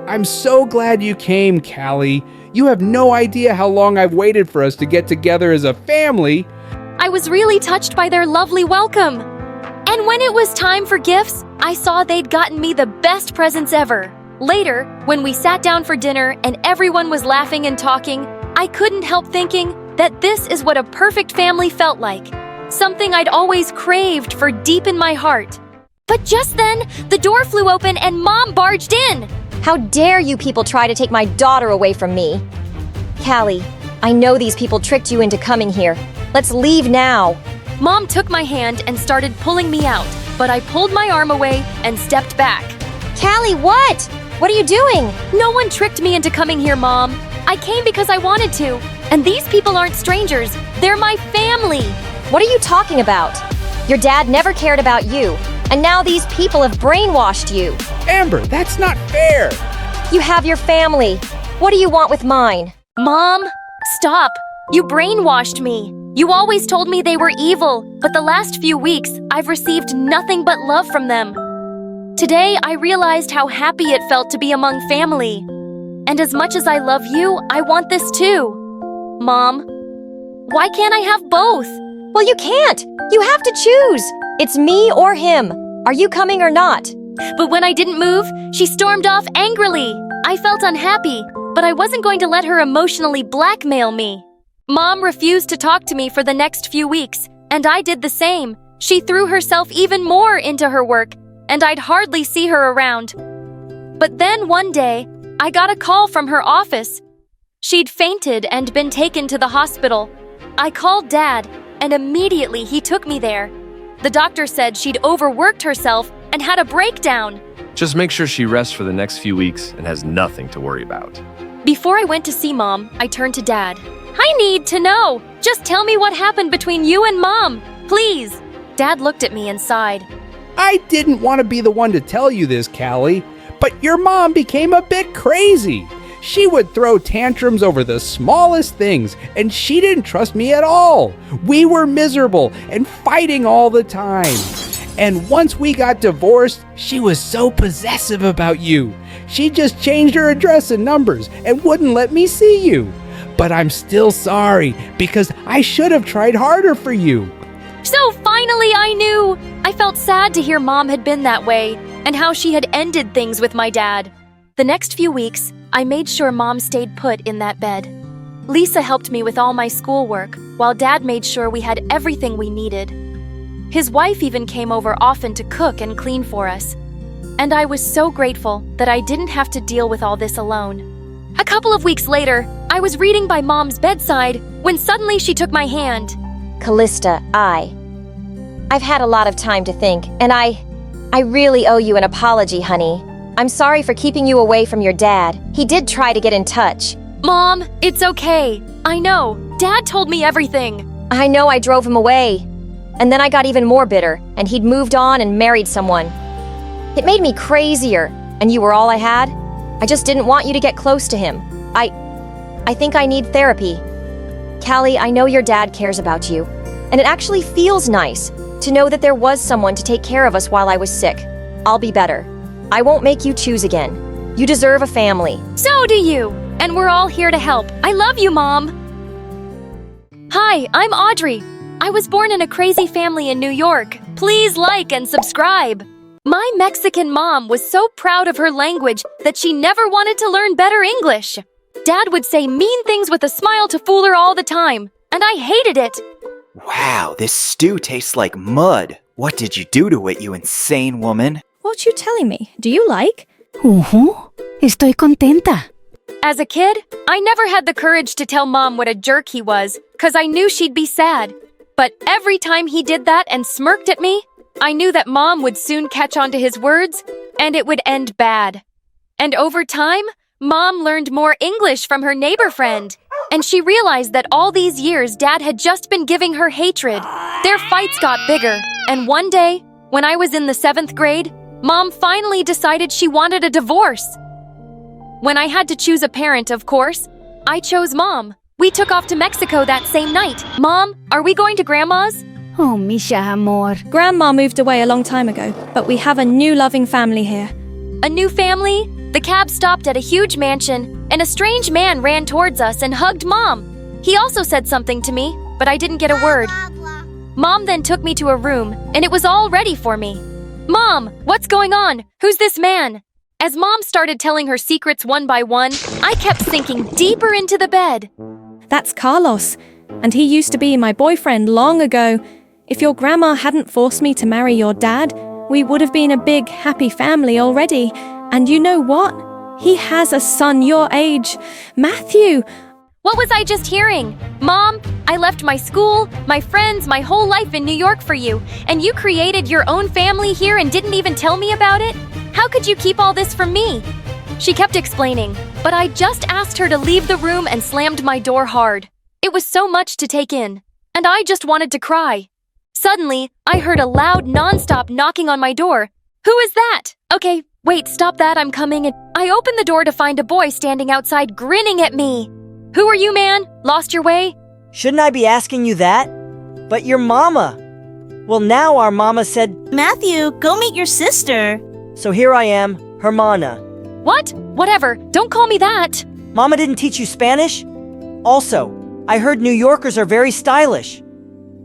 Speaker 4: I'm so glad you came, Callie. You have no idea how long I've waited for us to get together as a family.
Speaker 1: I was really touched by their lovely welcome. And when it was time for gifts, I saw they'd gotten me the best presents ever. Later, when we sat down for dinner and everyone was laughing and talking, I couldn't help thinking that this is what a perfect family felt like. Something I'd always craved for deep in my heart. But just then, the door flew open and Mom barged in.
Speaker 11: How dare you people try to take my daughter away from me? Callie, I know these people tricked you into coming here. Let's leave now.
Speaker 1: Mom took my hand and started pulling me out, but I pulled my arm away and stepped back.
Speaker 11: Callie, what? What are you doing?
Speaker 1: No one tricked me into coming here, Mom. I came because I wanted to. And these people aren't strangers. They're my family.
Speaker 11: What are you talking about? Your dad never cared about you. And now these people have brainwashed you.
Speaker 4: Amber, that's not fair.
Speaker 11: You have your family. What do you want with mine?
Speaker 1: Mom, stop. You brainwashed me. You always told me they were evil, but the last few weeks, I've received nothing but love from them. Today, I realized how happy it felt to be among family. And as much as I love you, I want this too. Mom, why can't I have both?
Speaker 11: Well, you can't. You have to choose. It's me or him. Are you coming or not?
Speaker 1: But when I didn't move, she stormed off angrily. I felt unhappy, but I wasn't going to let her emotionally blackmail me. Mom refused to talk to me for the next few weeks, and I did the same. She threw herself even more into her work, and I'd hardly see her around. But then one day, I got a call from her office. She'd fainted and been taken to the hospital. I called Dad, and immediately he took me there. The doctor said she'd overworked herself and had a breakdown.
Speaker 8: Just make sure she rests for the next few weeks and has nothing to worry about.
Speaker 1: Before I went to see Mom, I turned to Dad. I need to know. Just tell me what happened between you and Mom, please. Dad looked at me and sighed.
Speaker 4: I didn't want to be the one to tell you this, Callie, but your mom became a bit crazy. She would throw tantrums over the smallest things, and she didn't trust me at all. We were miserable and fighting all the time. And once we got divorced, she was so possessive about you. She just changed her address and numbers and wouldn't let me see you. But I'm still sorry, because I should have tried harder for you.
Speaker 1: So finally I knew! I felt sad to hear Mom had been that way, and how she had ended things with my dad. The next few weeks, I made sure Mom stayed put in that bed. Lisa helped me with all my schoolwork, while Dad made sure we had everything we needed. His wife even came over often to cook and clean for us. And I was so grateful that I didn't have to deal with all this alone. A couple of weeks later, I was reading by Mom's bedside when suddenly she took my hand.
Speaker 11: Callista, I've had a lot of time to think, and I really owe you an apology, honey. I'm sorry for keeping you away from your dad. He did try to get in touch.
Speaker 1: Mom, it's okay. I know. Dad told me everything.
Speaker 11: I know I drove him away. And then I got even more bitter, and he'd moved on and married someone. It made me crazier, and you were all I had. I just didn't want you to get close to him. I think I need therapy. Callie, I know your dad cares about you, and it actually feels nice to know that there was someone to take care of us while I was sick. I'll be better. I won't make you choose again. You deserve a family.
Speaker 1: So do you, and we're all here to help. I love you, Mom. Hi, I'm Audrey. I was born in a crazy family in New York. Please like and subscribe. My Mexican mom was so proud of her language that she never wanted to learn better English. Dad would say mean things with a smile to fool her all the time, and I hated it.
Speaker 10: Wow, this stew tastes like mud. What did you do to it, you insane woman?
Speaker 23: What you telling me? Do you like?
Speaker 24: Estoy contenta.
Speaker 1: As a kid, I never had the courage to tell Mom what a jerk he was, because I knew she'd be sad. But every time he did that and smirked at me, I knew that Mom would soon catch on to his words, and it would end bad. And over time, Mom learned more English from her neighbor friend, and she realized that all these years Dad had just been giving her hatred. Their fights got bigger, and one day, when I was in the 7th grade, Mom finally decided she wanted a divorce. When I had to choose a parent, of course, I chose Mom. We took off to Mexico that same night. Mom, are we going to Grandma's?
Speaker 24: Oh, Misha amor.
Speaker 23: Grandma moved away a long time ago, but we have a new loving family here.
Speaker 1: A new family? The cab stopped at a huge mansion, and a strange man ran towards us and hugged Mom. He also said something to me, but I didn't get a word. Mom then took me to a room, and it was all ready for me. Mom, what's going on? Who's this man? As Mom started telling her secrets one by one, I kept sinking deeper into the bed.
Speaker 23: That's Carlos, and he used to be my boyfriend long ago. If your grandma hadn't forced me to marry your dad, we would have been a big, happy family already. And you know what? He has a son your age, Matthew.
Speaker 1: What was I just hearing? Mom, I left my school, my friends, my whole life in New York for you, and you created your own family here and didn't even tell me about it? How could you keep all this from me? She kept explaining, but I just asked her to leave the room and slammed my door hard. It was so much to take in, and I just wanted to cry. Suddenly, I heard a loud, non-stop knocking on my door. Who is that? Okay, wait, stop that, I'm coming. And I opened the door to find a boy standing outside grinning at me. Who are you, man? Lost your way?
Speaker 5: Shouldn't I be asking you that? But your mama. Well, now our mama said,
Speaker 2: Matthew, go meet your sister.
Speaker 5: So here I am, Hermana.
Speaker 1: What? Whatever, don't call me that.
Speaker 5: Mama didn't teach you Spanish? Also, I heard New Yorkers are very stylish.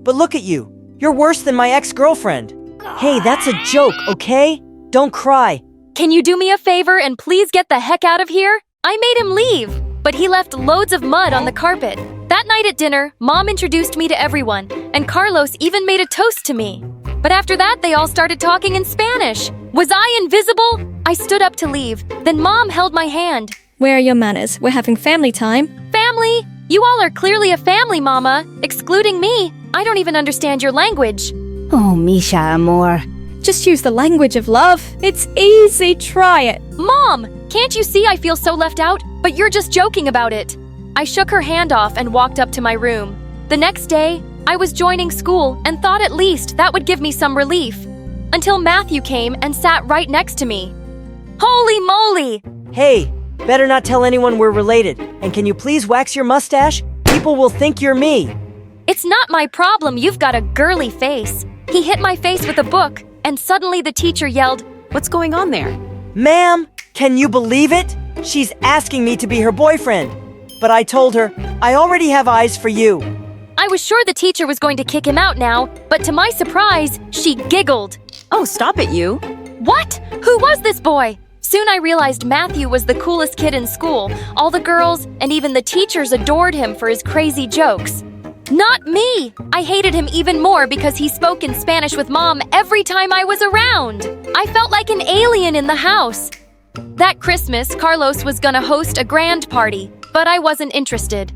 Speaker 5: But look at you. You're worse than my ex-girlfriend. Hey, that's a joke, okay? Don't cry.
Speaker 1: Can you do me a favor and please get the heck out of here? I made him leave, but he left loads of mud on the carpet. That night at dinner, Mom introduced me to everyone, and Carlos even made a toast to me. But after that, they all started talking in Spanish. Was I invisible? I stood up to leave. Then Mom held my hand.
Speaker 23: Where are your manners? We're having family time.
Speaker 1: Family? You all are clearly a family, Mama. Excluding me. I don't even understand your language.
Speaker 24: Oh, Misha amor.
Speaker 23: Just use the language of love. It's easy, try it.
Speaker 1: Mom, can't you see I feel so left out? But you're just joking about it. I shook her hand off and walked up to my room. The next day, I was joining school and thought at least that would give me some relief. Until Matthew came and sat right next to me. Holy moly!
Speaker 5: Hey, better not tell anyone we're related. And can you please wax your mustache? People will think you're me.
Speaker 1: It's not my problem, you've got a girly face. He hit my face with a book, and suddenly the teacher yelled,
Speaker 6: What's going on there?
Speaker 5: Ma'am, can you believe it? She's asking me to be her boyfriend. But I told her, I already have eyes for you.
Speaker 1: I was sure the teacher was going to kick him out now, but to my surprise, she giggled.
Speaker 6: Oh, stop it, you.
Speaker 1: What? Who was this boy? Soon I realized Matthew was the coolest kid in school. All the girls and even the teachers adored him for his crazy jokes. Not me! I hated him even more because he spoke in Spanish with Mom every time I was around. I felt like an alien in the house. That Christmas, Carlos was gonna host a grand party, but I wasn't interested.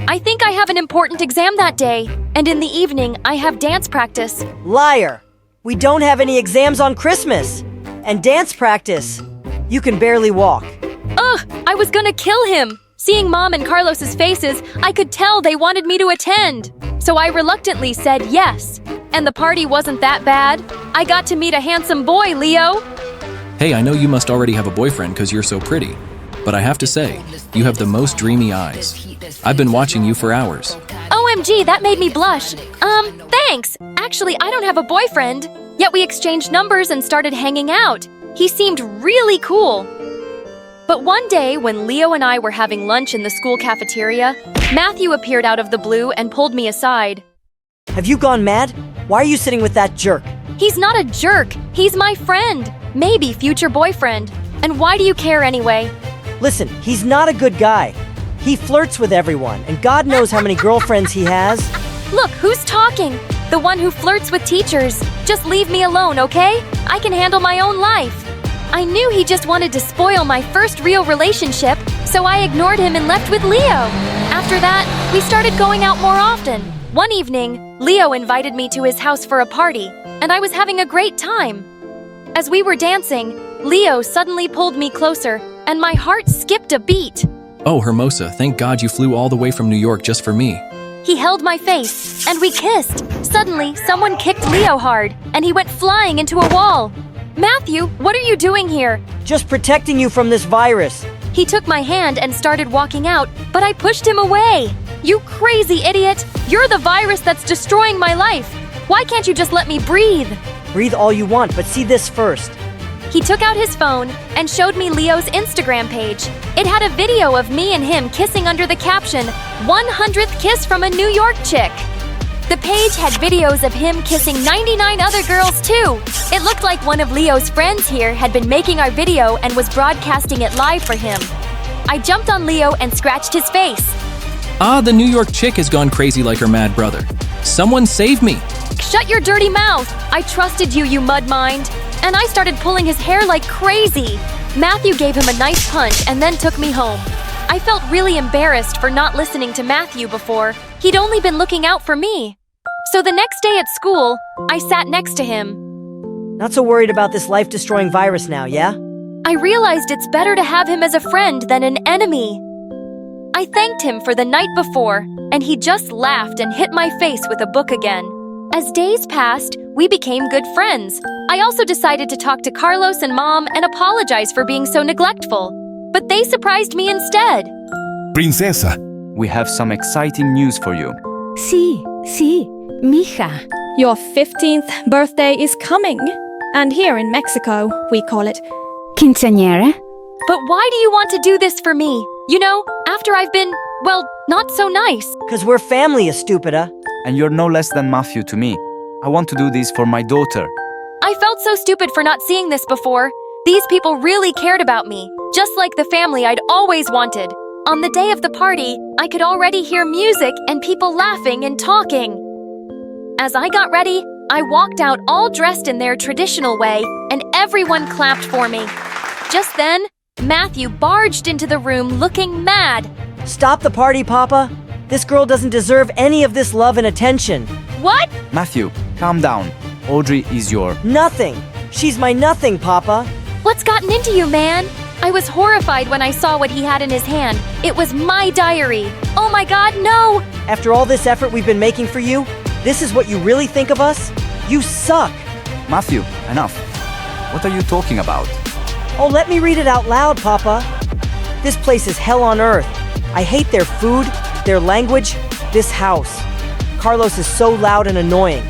Speaker 1: I think I have an important exam that day, and in the evening, I have dance practice.
Speaker 5: Liar! We don't have any exams on Christmas! And dance practice! You can barely walk.
Speaker 1: Ugh! I was gonna kill him! Seeing Mom and Carlos's faces, I could tell they wanted me to attend. So I reluctantly said yes. And the party wasn't that bad. I got to meet a handsome boy, Leo.
Speaker 3: Hey, I know you must already have a boyfriend because you're so pretty. But I have to say, you have the most dreamy eyes. I've been watching you for hours.
Speaker 1: OMG, that made me blush. Thanks. Actually, I don't have a boyfriend. Yet we exchanged numbers and started hanging out. He seemed really cool. But one day, when Leo and I were having lunch in the school cafeteria, Matthew appeared out of the blue and pulled me aside.
Speaker 5: Have you gone mad? Why are you sitting with that jerk?
Speaker 1: He's not a jerk. He's my friend. Maybe future boyfriend. And why do you care anyway?
Speaker 5: Listen, he's not a good guy. He flirts with everyone, and God knows how many girlfriends he has.
Speaker 1: Look, who's talking? The one who flirts with teachers. Just leave me alone, okay? I can handle my own life. I knew he just wanted to spoil my first real relationship, so I ignored him and left with Leo. After that, we started going out more often. One evening, Leo invited me to his house for a party, and I was having a great time. As we were dancing, Leo suddenly pulled me closer, and my heart skipped a beat.
Speaker 3: Oh, Hermosa, thank God you flew all the way from New York just for me.
Speaker 1: He held my face, and we kissed. Suddenly, someone kicked Leo hard, and he went flying into a wall. Matthew, what are you doing here?
Speaker 5: Just protecting you from this virus.
Speaker 1: He took my hand and started walking out, but I pushed him away. You crazy idiot! You're the virus that's destroying my life! Why can't you just let me breathe?
Speaker 5: Breathe all you want, but see this first.
Speaker 1: He took out his phone and showed me Leo's Instagram page. It had a video of me and him kissing under the caption, 100th kiss from a New York chick. The page had videos of him kissing 99 other girls too. It looked like one of Leo's friends here had been making our video and was broadcasting it live for him. I jumped on Leo and scratched his face.
Speaker 3: Ah, the New York chick has gone crazy like her mad brother. Someone save me!
Speaker 1: Shut your dirty mouth! I trusted you, you mud mind. And I started pulling his hair like crazy. Matthew gave him a nice punch and then took me home. I felt really embarrassed for not listening to Matthew before. He'd only been looking out for me. So the next day at school, I sat next to him.
Speaker 5: Not so worried about this life-destroying virus now, yeah?
Speaker 1: I realized it's better to have him as a friend than an enemy. I thanked him for the night before, and he just laughed and hit my face with a book again. As days passed, we became good friends. I also decided to talk to Carlos and Mom and apologize for being so neglectful. But they surprised me instead.
Speaker 9: Princesa,
Speaker 10: we have some exciting news for you.
Speaker 24: Sí, mija.
Speaker 23: Your 15th birthday is coming. And here in Mexico, we call it
Speaker 24: Quinceañera.
Speaker 1: But why do you want to do this for me? You know, after I've been, well, not so nice.
Speaker 5: 'Cause we're family, estúpida.
Speaker 10: And you're no less than Matthew to me. I want to do this for my daughter.
Speaker 1: I felt so stupid for not seeing this before. These people really cared about me, just like the family I'd always wanted. On the day of the party, I could already hear music and people laughing and talking. As I got ready, I walked out all dressed in their traditional way, and everyone clapped for me. Just then, Matthew barged into the room looking mad.
Speaker 5: Stop the party, Papa. This girl doesn't deserve any of this love and attention.
Speaker 1: What?
Speaker 10: Matthew, calm down. Audrey is your...
Speaker 5: Nothing. She's my nothing, Papa.
Speaker 1: What's gotten into you, man? I was horrified when I saw what he had in his hand. It was my diary. Oh my God, no!
Speaker 5: After all this effort we've been making for you, this is what you really think of us? You suck.
Speaker 10: Matthew, enough. What are you talking about?
Speaker 5: Oh, let me read it out loud, Papa. This place is hell on earth. I hate their food, their language, this house. Carlos is so loud and annoying.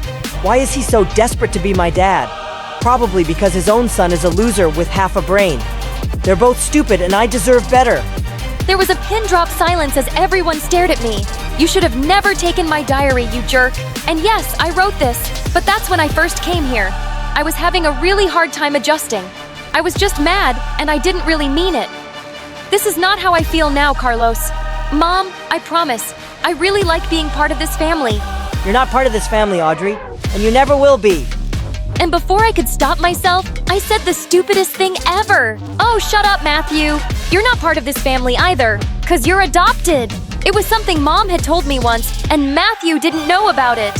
Speaker 5: Why is he so desperate to be my dad? Probably because his own son is a loser with half a brain. They're both stupid and I deserve better.
Speaker 1: There was a pin-drop silence as everyone stared at me. You should have never taken my diary, you jerk. And yes, I wrote this, but that's when I first came here. I was having a really hard time adjusting. I was just mad, and I didn't really mean it. This is not how I feel now, Carlos. Mom, I promise, I really like being part of this family.
Speaker 5: You're not part of this family, Audrey, and you never will be.
Speaker 1: And before I could stop myself, I said the stupidest thing ever. Oh, shut up, Matthew. You're not part of this family either, 'cause you're adopted. It was something Mom had told me once, and Matthew didn't know about it.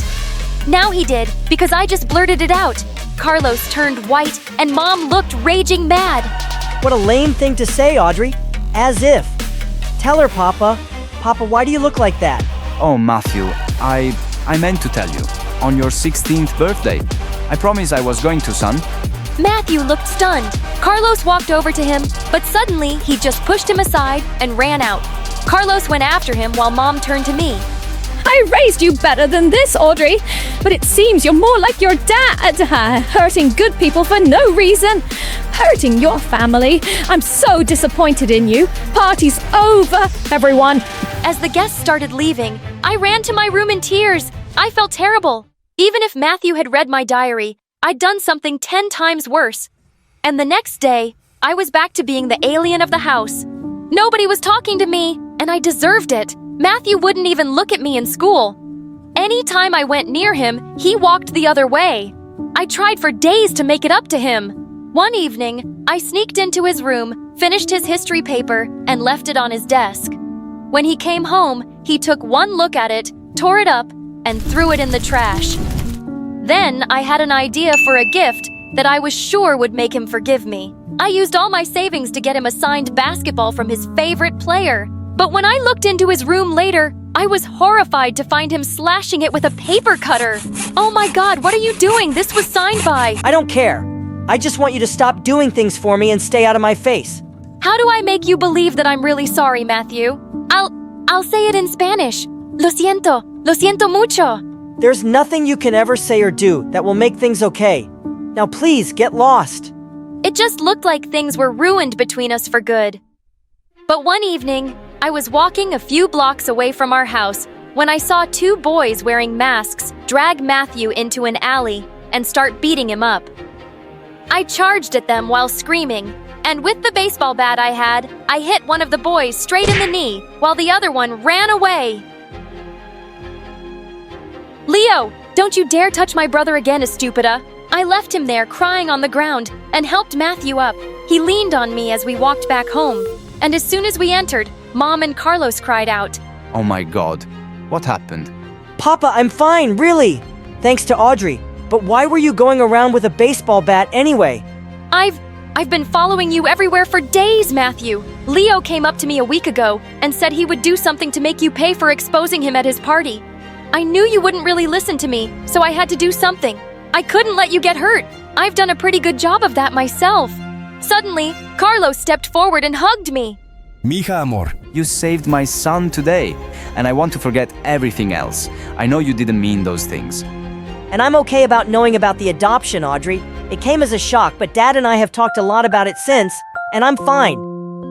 Speaker 1: Now he did, because I just blurted it out. Carlos turned white, and Mom looked raging mad.
Speaker 5: What a lame thing to say, Audrey. As if. Tell her, Papa. Papa, why do you look like that?
Speaker 10: Oh, Matthew, I meant to tell you. On your 16th birthday. I promised I was going to, son.
Speaker 1: Matthew looked stunned. Carlos walked over to him, but suddenly he just pushed him aside and ran out. Carlos went after him while Mom turned to me.
Speaker 23: I raised you better than this, Audrey. But it seems you're more like your dad, hurting good people for no reason. Hurting your family. I'm so disappointed in you. Party's over, everyone.
Speaker 1: As the guests started leaving, I ran to my room in tears. I felt terrible. Even if Matthew had read my diary, I'd done something 10 times worse. And the next day, I was back to being the alien of the house. Nobody was talking to me, and I deserved it. Matthew wouldn't even look at me in school. Anytime I went near him, he walked the other way. I tried for days to make it up to him. One evening, I sneaked into his room, finished his history paper, and left it on his desk. When he came home, he took one look at it, tore it up, and threw it in the trash. Then I had an idea for a gift that I was sure would make him forgive me. I used all my savings to get him a signed basketball from his favorite player. But when I looked into his room later, I was horrified to find him slashing it with a paper cutter. Oh my God, what are you doing? This was signed by...
Speaker 5: I don't care. I just want you to stop doing things for me and stay out of my face.
Speaker 1: How do I make you believe that I'm really sorry, Matthew? I'll say it in Spanish. Lo siento mucho.
Speaker 5: There's nothing you can ever say or do that will make things okay. Now please, get lost.
Speaker 1: It just looked like things were ruined between us for good. But one evening, I was walking a few blocks away from our house when I saw two boys wearing masks drag Matthew into an alley and start beating him up. I charged at them while screaming, and with the baseball bat I had, I hit one of the boys straight in the knee while the other one ran away. Leo, don't you dare touch my brother again, estúpida. I left him there crying on the ground and helped Matthew up. He leaned on me as we walked back home, and as soon as we entered, Mom and Carlos cried out.
Speaker 10: Oh my god. What happened?
Speaker 5: Papa, I'm fine, really. Thanks to Audrey. But why were you going around with a baseball bat anyway?
Speaker 1: I've been following you everywhere for days, Matthew. Leo came up to me a week ago and said he would do something to make you pay for exposing him at his party. I knew you wouldn't really listen to me, so I had to do something. I couldn't let you get hurt. I've done a pretty good job of that myself. Suddenly, Carlos stepped forward and hugged me.
Speaker 10: Mija amor. You saved my son today, and I want to forget everything else. I know you didn't mean those things.
Speaker 5: And I'm okay about knowing about the adoption, Audrey. It came as a shock, but Dad and I have talked a lot about it since, and I'm fine.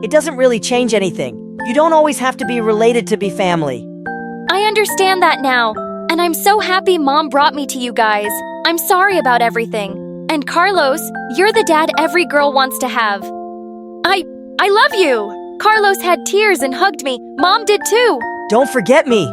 Speaker 5: It doesn't really change anything. You don't always have to be related to be family.
Speaker 1: I understand that now, and I'm so happy Mom brought me to you guys. I'm sorry about everything. And Carlos, you're the dad every girl wants to have. I love you! Carlos had tears and hugged me. Mom did too.
Speaker 5: Don't forget me.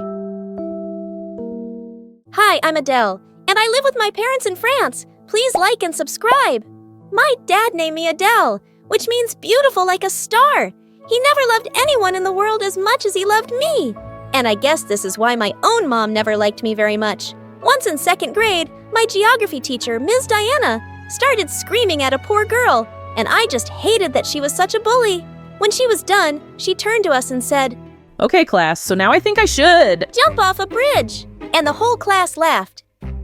Speaker 19: Hi, I'm Adele, and I live with my parents in France. Please like and subscribe. My dad named me Adele, which means beautiful like a star. He never loved anyone in the world as much as he loved me. And I guess this is why my own mom never liked me very much. Once in 2nd grade, my geography teacher, Ms. Diana, started screaming at a poor girl, and I just hated that she was such a bully. When she was done, she turned to us and said,
Speaker 6: Okay, class, so now I think I should
Speaker 19: "Jump off a bridge!" And the whole class laughed.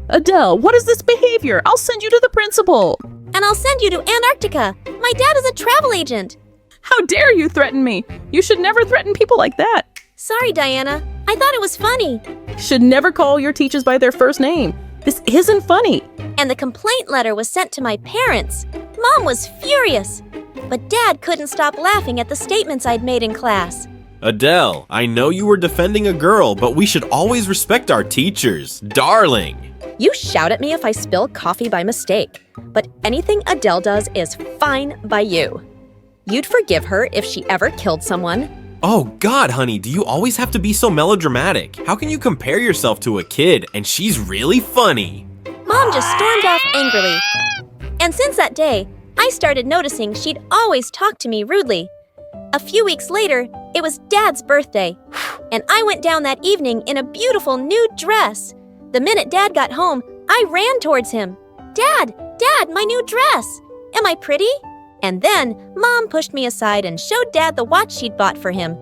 Speaker 6: Adele, what is this behavior? I'll send you to the principal.
Speaker 19: And I'll send you to Antarctica. My dad is a travel agent.
Speaker 6: How dare you threaten me? You should never threaten people like that.
Speaker 19: Sorry, Diana. I thought it was funny.
Speaker 6: Should never call your teachers by their first name. This isn't funny.
Speaker 19: And the complaint letter was sent to my parents. Mom was furious. But Dad couldn't stop laughing at the statements I'd made in class.
Speaker 9: Adele, I know you were defending a girl, but we should always respect our teachers. Darling.
Speaker 19: You shout at me if I spill coffee by mistake. But anything Adele does is fine by you. You'd forgive her if she ever killed someone.
Speaker 9: Oh God, honey, do you always have to be so melodramatic? How can you compare yourself to a kid and she's really funny?
Speaker 19: Mom just stormed off angrily. And since that day, I started noticing she'd always talk to me rudely. A few weeks later, it was Dad's birthday, and I went down that evening in a beautiful new dress. The minute Dad got home, I ran towards him. Dad, my new dress! Am I pretty? And then, Mom pushed me aside and showed Dad the watch she'd bought for him.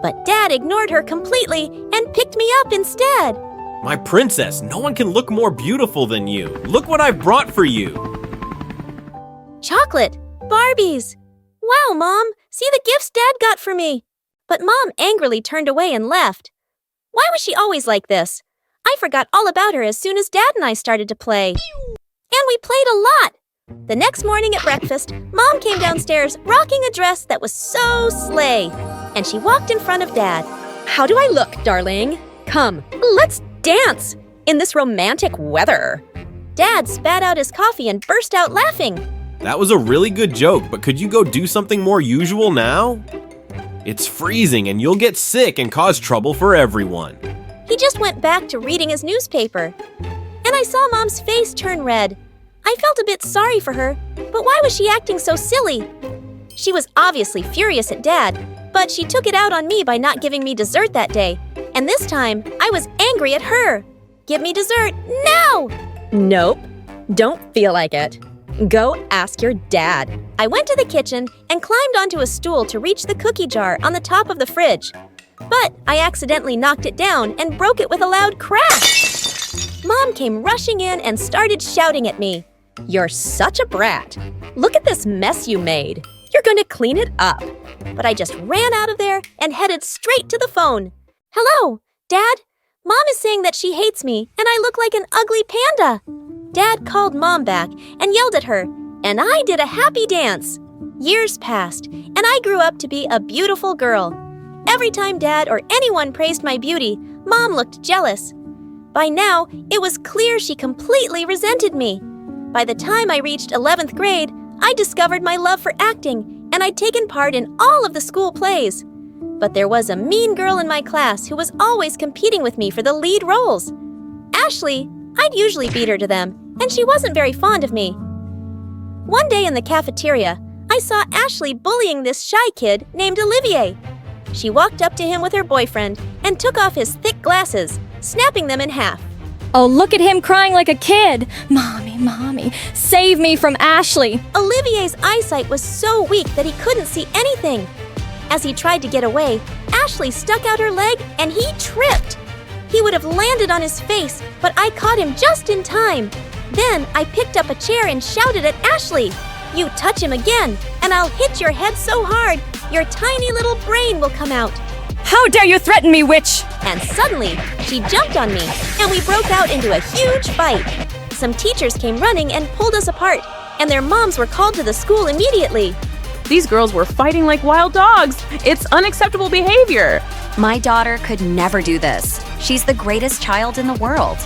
Speaker 19: But Dad ignored her completely and picked me up instead.
Speaker 9: My princess, no one can look more beautiful than you. Look what I've brought for you.
Speaker 19: Chocolate! Barbies! Wow, Mom! See the gifts Dad got for me! But Mom angrily turned away and left. Why was she always like this? I forgot all about her as soon as Dad and I started to play. And we played a lot! The next morning at breakfast, Mom came downstairs rocking a dress that was so slay. And she walked in front of Dad. How do I look, darling? Come, let's dance in this romantic weather. Dad spat out his coffee and burst out laughing.
Speaker 9: That was a really good joke, but could you go do something more usual now? It's freezing and you'll get sick and cause trouble for everyone.
Speaker 19: He just went back to reading his newspaper. And I saw Mom's face turn red. I felt a bit sorry for her, but why was she acting so silly? She was obviously furious at Dad, but she took it out on me by not giving me dessert that day. And this time, I was angry at her. Give me dessert now!
Speaker 7: Nope, don't feel like it. Go ask your dad.
Speaker 19: I went to the kitchen and climbed onto a stool to reach the cookie jar on the top of the fridge. But I accidentally knocked it down and broke it with a loud crash. Mom came rushing in and started shouting at me.
Speaker 7: You're such a brat. Look at this mess you made. You're going to clean it up.
Speaker 19: But I just ran out of there and headed straight to the phone. Hello, Dad?
Speaker 14: Mom is saying that she hates me and I look like an ugly panda. Dad called Mom back and yelled at her, and I did a happy dance. Years passed, and I grew up to be a beautiful girl. Every time Dad or anyone praised my beauty, Mom looked jealous. By now, it was clear she completely resented me. By the time I reached 11th grade, I discovered my love for acting, and I'd taken part in all of the school plays. But there was a mean girl in my class who was always competing with me for the lead roles. Ashley, I'd usually beat her to them, and she wasn't very fond of me. One day in the cafeteria, I saw Ashley bullying this shy kid named Olivier. She walked up to him with her boyfriend and took off his thick glasses, snapping them in half.
Speaker 23: Oh, look at him crying like a kid. Mommy, save me from Ashley.
Speaker 14: Olivier's eyesight was so weak that he couldn't see anything. As he tried to get away, Ashley stuck out her leg and he tripped. He would have landed on his face, but I caught him just in time. Then I picked up a chair and shouted at Ashley, "You touch him again, and I'll hit your head so hard, your tiny little brain will come out."
Speaker 23: How dare you threaten me, witch?
Speaker 14: And suddenly, she jumped on me, and we broke out into a huge fight. Some teachers came running and pulled us apart, and their moms were called to the school immediately.
Speaker 6: These girls were fighting like wild dogs. It's unacceptable behavior.
Speaker 12: My daughter could never do this. She's the greatest child in the world.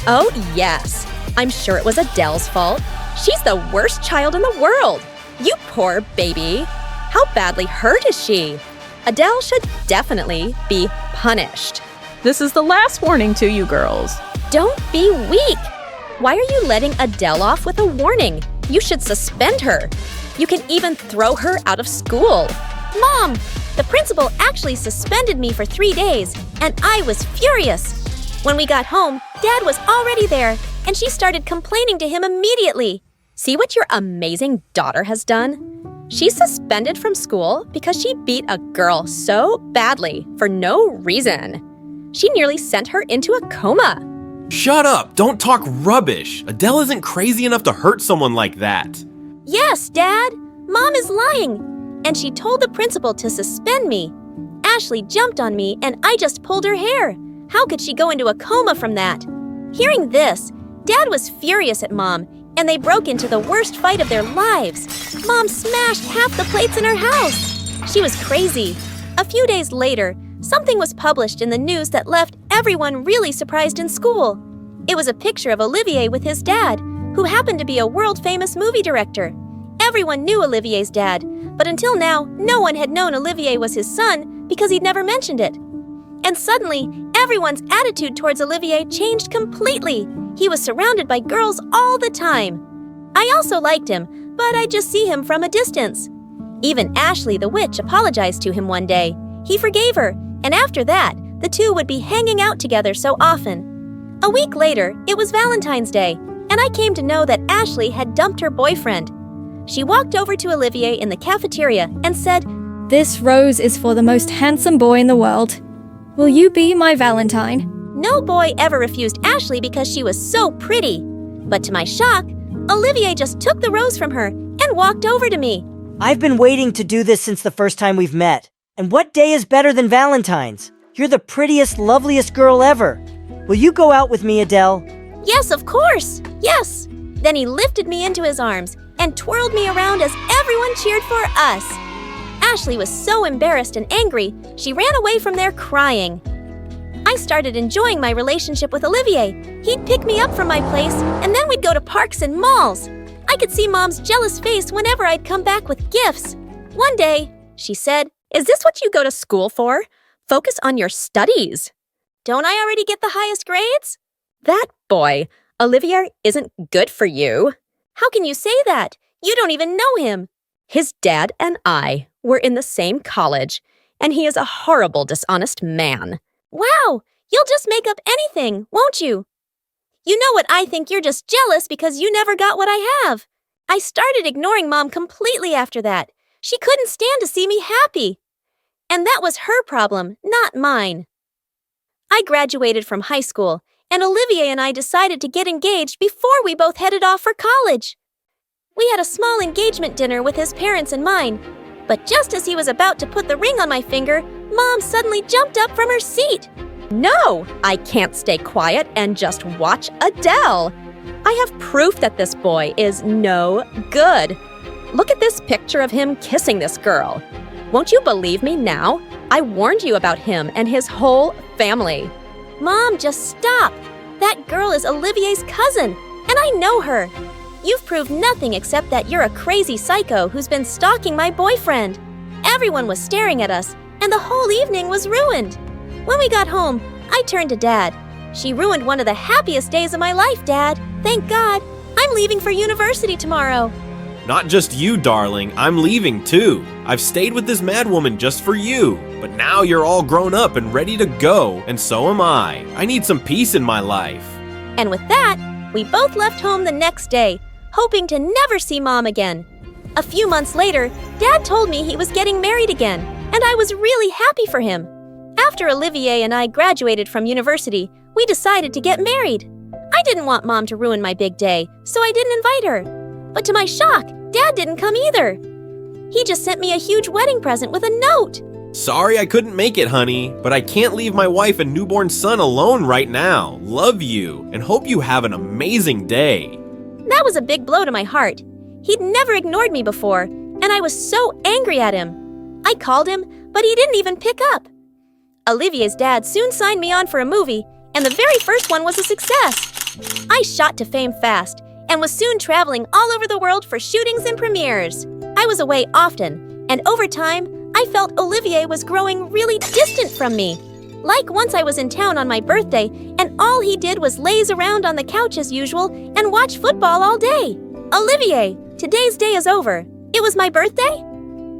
Speaker 19: Oh, yes. I'm sure it was Adele's fault. She's the worst child in the world. You poor baby. How badly hurt is she? Adele should definitely be punished.
Speaker 6: This is the last warning to you girls.
Speaker 19: Don't be weak. Why are you letting Adele off with a warning? You should suspend her. You can even throw her out of school.
Speaker 14: Mom, the principal actually suspended me for 3 days, and I was furious. When we got home, Dad was already there, and she started complaining to him immediately.
Speaker 19: See what your amazing daughter has done? She's suspended from school because she beat a girl so badly for no reason. She nearly sent her into a coma.
Speaker 9: Shut up! Don't talk rubbish! Adele isn't crazy enough to hurt someone like that.
Speaker 14: Yes, Dad! Mom is lying! And she told the principal to suspend me. Ashley jumped on me and I just pulled her hair. How could she go into a coma from that? Hearing this, Dad was furious at Mom, and they broke into the worst fight of their lives. Mom smashed half the plates in her house. She was crazy. A few days later, something was published in the news that left everyone really surprised in school. It was a picture of Olivier with his dad, who happened to be a world-famous movie director. Everyone knew Olivier's dad, but until now, no one had known Olivier was his son because he'd never mentioned it. And suddenly, everyone's attitude towards Olivier changed completely. He was surrounded by girls all the time. I also liked him, but I'd just see him from a distance. Even Ashley the witch apologized to him one day. He forgave her, and after that, the two would be hanging out together so often. A week later, it was Valentine's Day, and I came to know that Ashley had dumped her boyfriend. She walked over to Olivier in the cafeteria and said,
Speaker 23: "This rose is for the most handsome boy in the world. Will you be my Valentine?"
Speaker 14: No boy ever refused Ashley because she was so pretty. But to my shock, Olivier just took the rose from her and walked over to me.
Speaker 5: I've been waiting to do this since the first time we've met. And what day is better than Valentine's? You're the prettiest, loveliest girl ever. Will you go out with me, Adele?
Speaker 14: Yes, of course. Yes. Then he lifted me into his arms and twirled me around as everyone cheered for us. Ashley was so embarrassed and angry, she ran away from there crying. I started enjoying my relationship with Olivier. He'd pick me up from my place, and then we'd go to parks and malls. I could see Mom's jealous face whenever I'd come back with gifts. One day, she said,
Speaker 19: "Is this what you go to school for? Focus on your studies."
Speaker 14: "Don't I already get the highest grades?"
Speaker 19: That boy, Olivier, isn't good for you.
Speaker 14: How can you say that? You don't even know him.
Speaker 19: His dad and I were in the same college, and he is a horrible, dishonest man.
Speaker 14: Wow, you'll just make up anything, won't you? You know what I think, you're just jealous because you never got what I have. I started ignoring Mom completely after that. She couldn't stand to see me happy. And that was her problem, not mine. I graduated from high school, and Olivier and I decided to get engaged before we both headed off for college. We had a small engagement dinner with his parents and mine, but just as he was about to put the ring on my finger, Mom suddenly jumped up from her seat.
Speaker 19: No, I can't stay quiet and just watch Adele. I have proof that this boy is no good. Look at this picture of him kissing this girl. Won't you believe me now? I warned you about him and his whole family.
Speaker 14: Mom, just stop. That girl is Olivier's cousin, and I know her. You've proved nothing except that you're a crazy psycho who's been stalking my boyfriend. Everyone was staring at us, and the whole evening was ruined. When we got home, I turned to Dad. She ruined one of the happiest days of my life, Dad. Thank God. I'm leaving for university tomorrow.
Speaker 9: Not just you, darling. I'm leaving too. I've stayed with this madwoman just for you. But now you're all grown up and ready to go, and so am I. I need some peace in my life.
Speaker 14: And with that, we both left home the next day, hoping to never see Mom again. A few months later, Dad told me he was getting married again, and I was really happy for him. After Olivier and I graduated from university, we decided to get married. I didn't want Mom to ruin my big day, so I didn't invite her. But to my shock, Dad didn't come either. He just sent me a huge wedding present with a note.
Speaker 9: Sorry I couldn't make it, honey, but I can't leave my wife and newborn son alone right now. Love you, and hope you have an amazing day.
Speaker 14: That was a big blow to my heart. He'd never ignored me before, and I was so angry at him. I called him, but he didn't even pick up. Olivier's dad soon signed me on for a movie, and the very first one was a success. I shot to fame fast, and was soon traveling all over the world for shootings and premieres. I was away often, and over time, I felt Olivier was growing really distant from me. Like once I was in town on my birthday, and all he did was laze around on the couch as usual and watch football all day. Olivier, today's day is over. It was my birthday?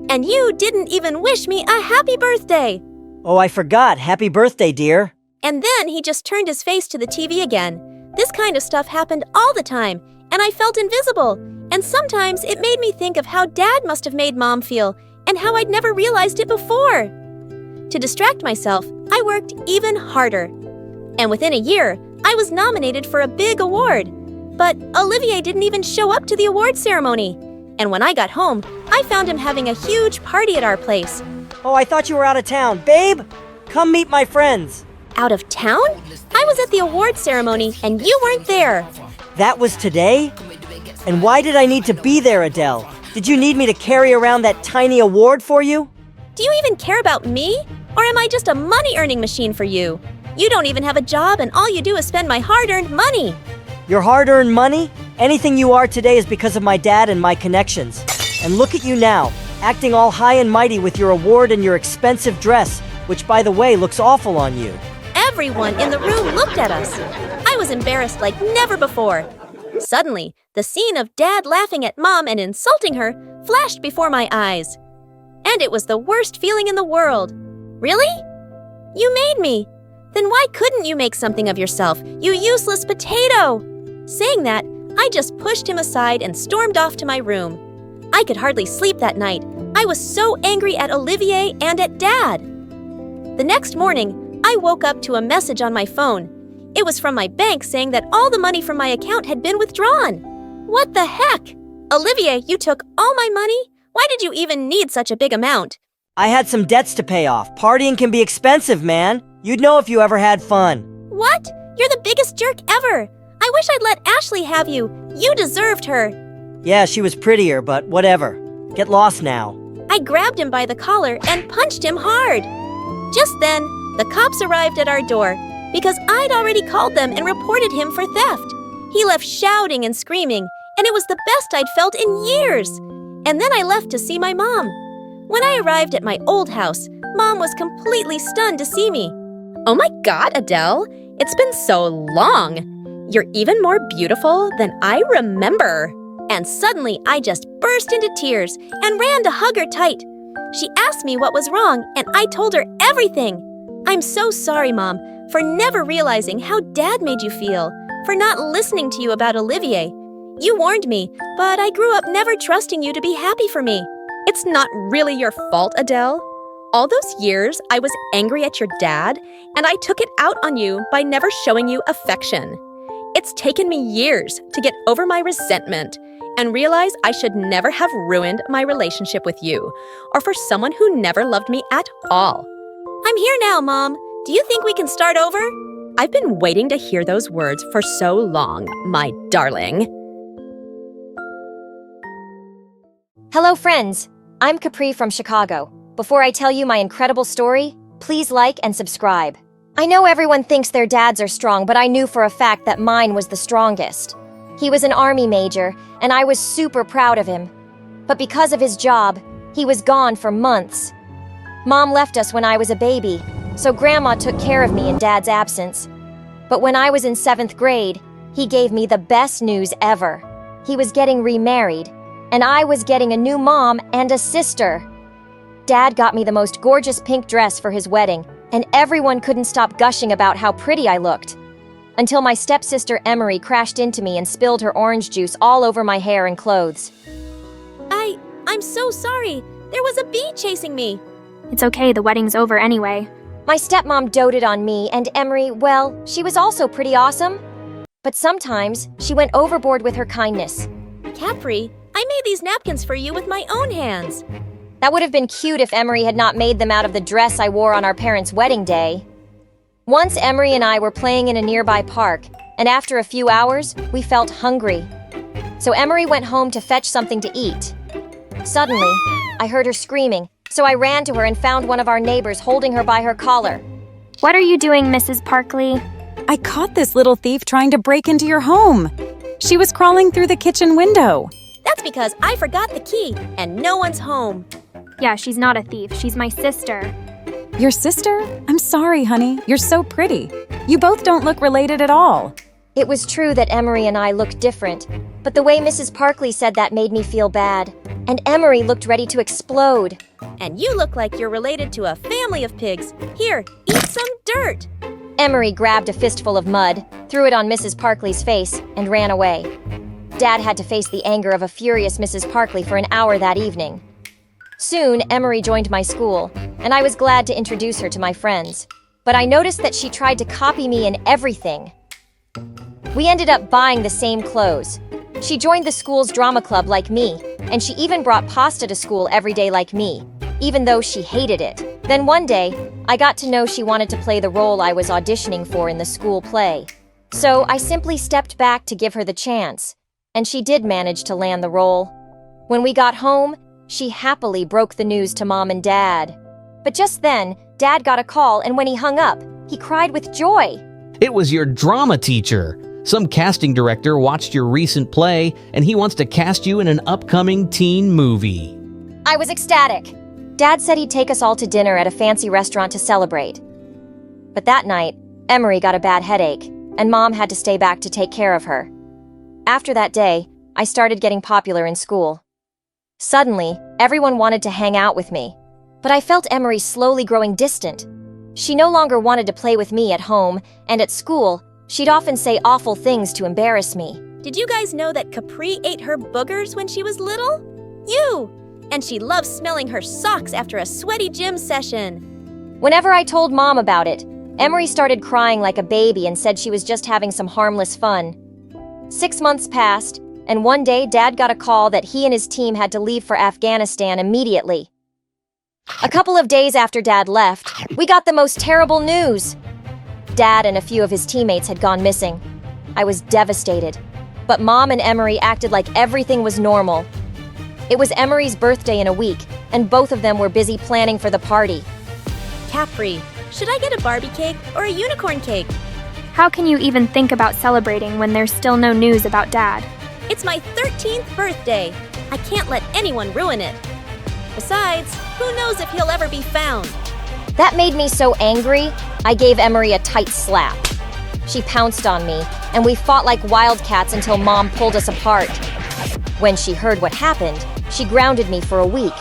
Speaker 14: And you didn't even wish me a happy birthday.
Speaker 5: Oh, I forgot. Happy birthday, dear.
Speaker 14: And then he just turned his face to the TV again. This kind of stuff happened all the time, and I felt invisible. And sometimes it made me think of how Dad must have made Mom feel, and how I'd never realized it before. To distract myself, I worked even harder. And within a year, I was nominated for a big award. But Olivier didn't even show up to the award ceremony. And when I got home, I found him having a huge party at our place.
Speaker 5: Oh, I thought you were out of town. Babe, come meet my friends.
Speaker 14: Out of town? I was at the award ceremony, and you weren't there.
Speaker 5: That was today? And why did I need to be there, Adele? Did you need me to carry around that tiny award for you?
Speaker 14: Do you even care about me? Or am I just a money-earning machine for you? You don't even have a job, and all you do is spend my hard-earned money.
Speaker 5: Your hard-earned money? Anything you are today is because of my dad and my connections. And look at you now, acting all high and mighty with your award and your expensive dress, which, by the way, looks awful on you.
Speaker 14: Everyone in the room looked at us. I was embarrassed like never before. Suddenly, the scene of Dad laughing at Mom and insulting her flashed before my eyes. And it was the worst feeling in the world. Really? You made me. Then why couldn't you make something of yourself, you useless potato? Saying that, I just pushed him aside and stormed off to my room. I could hardly sleep that night. I was so angry at Olivier and at Dad. The next morning, I woke up to a message on my phone. It was from my bank saying that all the money from my account had been withdrawn. What the heck? Olivier, you took all my money? Why did you even need such a big amount?
Speaker 5: I had some debts to pay off. Partying can be expensive, man. You'd know if you ever had fun.
Speaker 14: What? You're the biggest jerk ever. I wish I'd let Ashley have you. You deserved her.
Speaker 5: Yeah, she was prettier, but whatever. Get lost now.
Speaker 14: I grabbed him by the collar and punched him hard. Just then, the cops arrived at our door because I'd already called them and reported him for theft. He left shouting and screaming, and it was the best I'd felt in years. And then I left to see my mom. When I arrived at my old house, Mom was completely stunned to see me.
Speaker 19: Oh my God, Adele, it's been so long. You're even more beautiful than I remember.
Speaker 14: And suddenly, I just burst into tears and ran to hug her tight. She asked me what was wrong, and I told her everything. I'm so sorry, Mom, for never realizing how Dad made you feel, for not listening to you about Olivier. You warned me, but I grew up never trusting you to be happy for me.
Speaker 19: It's not really your fault, Adele. All those years, I was angry at your dad, and I took it out on you by never showing you affection. It's taken me years to get over my resentment and realize I should never have ruined my relationship with you, or for someone who never loved me at all.
Speaker 14: I'm here now, Mom.
Speaker 19: Do you think we can start over? I've been waiting to hear those words for so long, my darling.
Speaker 11: Hello, friends. I'm Capri from Chicago. Before I tell you my incredible story, please like and subscribe. I know everyone thinks their dads are strong, but I knew for a fact that mine was the strongest. He was an army major, and I was super proud of him. But because of his job, he was gone for months. Mom left us when I was a baby, so Grandma took care of me in Dad's absence. But when I was in 7th grade, he gave me the best news ever. He was getting remarried, and I was getting a new mom and a sister. Dad got me the most gorgeous pink dress for his wedding, and everyone couldn't stop gushing about how pretty I looked. Until my stepsister Emery crashed into me and spilled her orange juice all over my hair and clothes.
Speaker 19: I'm so sorry. There was a bee chasing me.
Speaker 13: It's okay, the wedding's over anyway.
Speaker 11: My stepmom doted on me, and Emery, well, she was also pretty awesome. But sometimes, she went overboard with her kindness.
Speaker 19: Capri, I made these napkins for you with my own hands.
Speaker 11: That would have been cute if Emery had not made them out of the dress I wore on our parents' wedding day. Once Emery and I were playing in a nearby park, and after a few hours, we felt hungry. So Emery went home to fetch something to eat. Suddenly, I heard her screaming, so I ran to her and found one of our neighbors holding her by her collar.
Speaker 13: What are you doing, Mrs. Parkley?
Speaker 15: I caught this little thief trying to break into your home. She was crawling through the kitchen window.
Speaker 19: That's because I forgot the key, and no one's home.
Speaker 13: Yeah, she's not a thief. She's my sister.
Speaker 15: Your sister? I'm sorry, honey. You're so pretty. You both don't look related at all.
Speaker 11: It was true that Emery and I looked different, but the way Mrs. Parkley said that made me feel bad. And Emery looked ready to explode.
Speaker 19: And you look like you're related to a family of pigs. Here, eat some dirt.
Speaker 11: Emery grabbed a fistful of mud, threw it on Mrs. Parkley's face, and ran away. Dad had to face the anger of a furious Mrs. Parkley for an hour that evening. Soon, Emery joined my school, and I was glad to introduce her to my friends. But I noticed that she tried to copy me in everything. We ended up buying the same clothes. She joined the school's drama club like me, and she even brought pasta to school every day like me, even though she hated it. Then one day, I got to know she wanted to play the role I was auditioning for in the school play. So I simply stepped back to give her the chance, and she did manage to land the role. When we got home, she happily broke the news to Mom and Dad. But just then, Dad got a call, and when he hung up, he cried with joy.
Speaker 16: It was your drama teacher. Some casting director watched your recent play, and he wants to cast you in an upcoming teen movie.
Speaker 11: I was ecstatic. Dad said he'd take us all to dinner at a fancy restaurant to celebrate. But that night, Emery got a bad headache, and Mom had to stay back to take care of her. After that day, I started getting popular in school. Suddenly, everyone wanted to hang out with me, but I felt Emery slowly growing distant. She no longer wanted to play with me at home, and at school, she'd often say awful things to embarrass me.
Speaker 19: Did you guys know that Capri ate her boogers when she was little? You! And she loves smelling her socks after a sweaty gym session.
Speaker 11: Whenever I told Mom about it, Emery started crying like a baby and said she was just having some harmless fun. 6 months passed, and one day Dad got a call that he and his team had to leave for Afghanistan immediately. A couple of days after Dad left, we got the most terrible news. Dad and a few of his teammates had gone missing. I was devastated, but Mom and Emery acted like everything was normal. It was Emery's birthday in a week, and both of them were busy planning for the party.
Speaker 19: Capri, should I get a Barbie cake or a unicorn cake?
Speaker 13: How can you even think about celebrating when there's still no news about Dad?
Speaker 19: It's my 13th birthday. I can't let anyone ruin it. Besides, who knows if he'll ever be found?
Speaker 11: That made me so angry, I gave Emery a tight slap. She pounced on me, and we fought like wildcats until Mom pulled us apart. When she heard what happened, she grounded me for a week.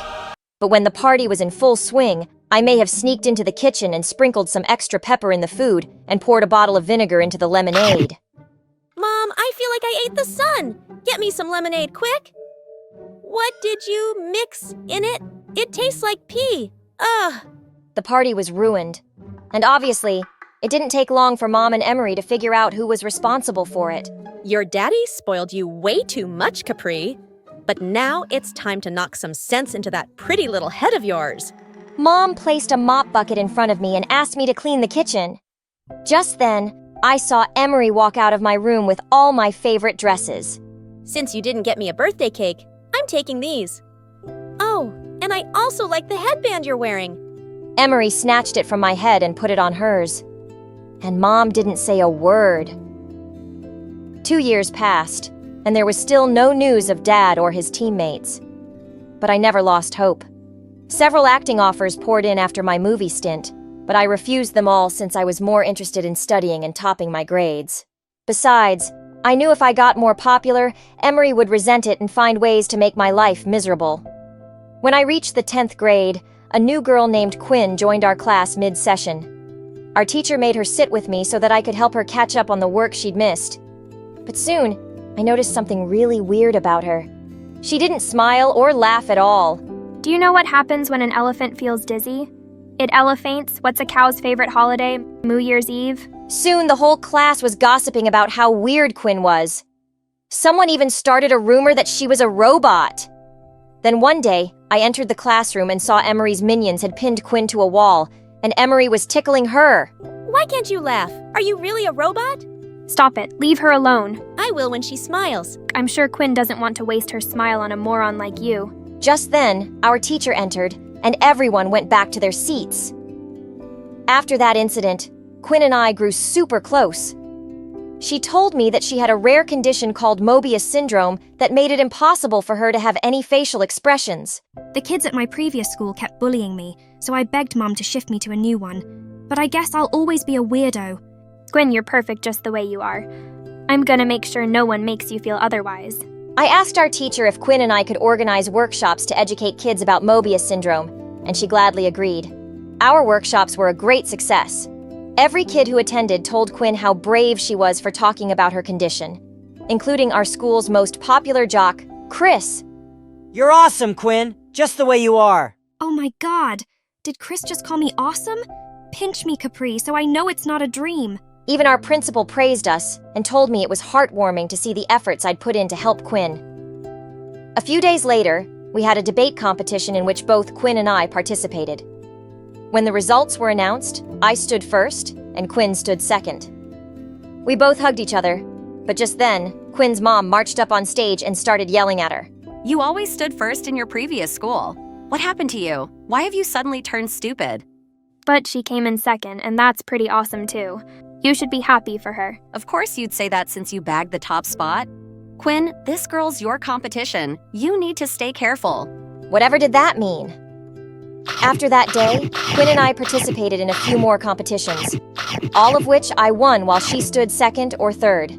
Speaker 11: But when the party was in full swing, I may have sneaked into the kitchen and sprinkled some extra pepper in the food and poured a bottle of vinegar into the lemonade.
Speaker 19: Mom, I feel like I ate the sun. Get me some lemonade, quick. What did you mix in it? It tastes like pee. Ugh.
Speaker 11: The party was ruined. And obviously, it didn't take long for Mom and Emery to figure out who was responsible for it.
Speaker 19: Your daddy spoiled you way too much, Capri. But now it's time to knock some sense into that pretty little head of yours.
Speaker 11: Mom placed a mop bucket in front of me and asked me to clean the kitchen. Just then, I saw Emery walk out of my room with all my favorite dresses.
Speaker 19: Since you didn't get me a birthday cake, I'm taking these. Oh, and I also like the headband you're wearing.
Speaker 11: Emery snatched it from my head and put it on hers. And Mom didn't say a word. 2 years passed, and there was still no news of Dad or his teammates. But I never lost hope. Several acting offers poured in after my movie stint, but I refused them all since I was more interested in studying and topping my grades. Besides, I knew if I got more popular, Emery would resent it and find ways to make my life miserable. When I reached the 10th grade, a new girl named Quinn joined our class mid-session. Our teacher made her sit with me so that I could help her catch up on the work she'd missed. But soon, I noticed something really weird about her. She didn't smile or laugh at all.
Speaker 13: Do you know what happens when an elephant feels dizzy? It elephantes. What's a cow's favorite holiday? New Year's Eve?
Speaker 11: Soon, the whole class was gossiping about how weird Quinn was. Someone even started a rumor that she was a robot. Then one day, I entered the classroom and saw Emery's minions had pinned Quinn to a wall, and Emery was tickling her.
Speaker 19: Why can't you laugh? Are you really a robot?
Speaker 13: Stop it. Leave her alone.
Speaker 19: I will when she smiles.
Speaker 13: I'm sure Quinn doesn't want to waste her smile on a moron like you.
Speaker 11: Just then, our teacher entered, and everyone went back to their seats. After that incident, Quinn and I grew super close. She told me that she had a rare condition called Mobius syndrome that made it impossible for her to have any facial expressions.
Speaker 17: The kids at my previous school kept bullying me, so I begged Mom to shift me to a new one. But I guess I'll always be a weirdo.
Speaker 13: Gwen, you're perfect just the way you are. I'm gonna make sure no one makes you feel otherwise.
Speaker 11: I asked our teacher if Quinn and I could organize workshops to educate kids about Mobius syndrome, and she gladly agreed. Our workshops were a great success. Every kid who attended told Quinn how brave she was for talking about her condition, including our school's most popular jock, Chris.
Speaker 5: You're awesome, Quinn, just the way you are.
Speaker 17: Oh my god, did Chris just call me awesome? Pinch me, Capri, so I know it's not a dream.
Speaker 11: Even our principal praised us and told me it was heartwarming to see the efforts I'd put in to help Quinn. A few days later, we had a debate competition in which both Quinn and I participated. When the results were announced, I stood first and Quinn stood second. We both hugged each other, but just then, Quinn's mom marched up on stage and started yelling at her.
Speaker 12: You always stood first in your previous school. What happened to you? Why have you suddenly turned stupid?
Speaker 13: But she came in second, and that's pretty awesome too. You should be happy for her.
Speaker 12: Of course you'd say that since you bagged the top spot. Quinn, this girl's your competition. You need to stay careful.
Speaker 11: Whatever did that mean? After that day, Quinn and I participated in a few more competitions, all of which I won while she stood second or third.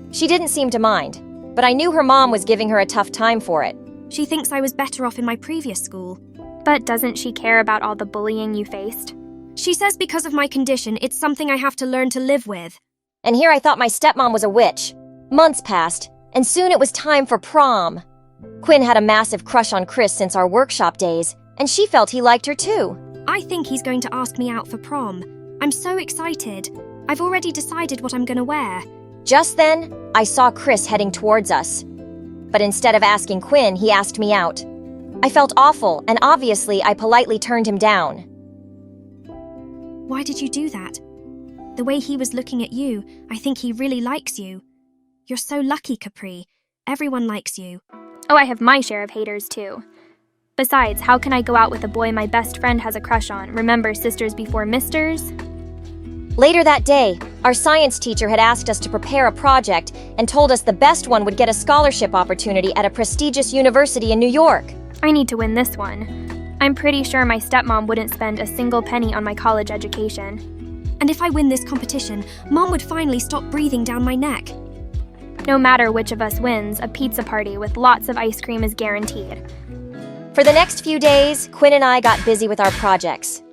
Speaker 11: She didn't seem to mind, but I knew her mom was giving her a tough time for it.
Speaker 17: She thinks I was better off in my previous school.
Speaker 13: But doesn't she care about all the bullying you faced?
Speaker 17: She says because of my condition, it's something I have to learn to live with.
Speaker 11: And here I thought my stepmom was a witch. Months passed, and soon it was time for prom. Quinn had a massive crush on Chris since our workshop days, and she felt he liked her too.
Speaker 17: I think he's going to ask me out for prom. I'm so excited. I've already decided what I'm going to wear.
Speaker 11: Just then, I saw Chris heading towards us. But instead of asking Quinn, he asked me out. I felt awful, and obviously I politely turned him down.
Speaker 17: Why did you do that? The way he was looking at you, I think he really likes you. You're so lucky, Capri. Everyone likes you.
Speaker 13: Oh, I have my share of haters too. Besides, how can I go out with a boy my best friend has a crush on? Remember sisters before misters?
Speaker 11: Later that day, our science teacher had asked us to prepare a project and told us the best one would get a scholarship opportunity at a prestigious university in New York.
Speaker 13: I need to win this one. I'm pretty sure my stepmom wouldn't spend a single penny on my college education.
Speaker 17: And if I win this competition, Mom would finally stop breathing down my neck.
Speaker 13: No matter which of us wins, a pizza party with lots of ice cream is guaranteed.
Speaker 11: For the next few days, Quinn and I got busy with our projects.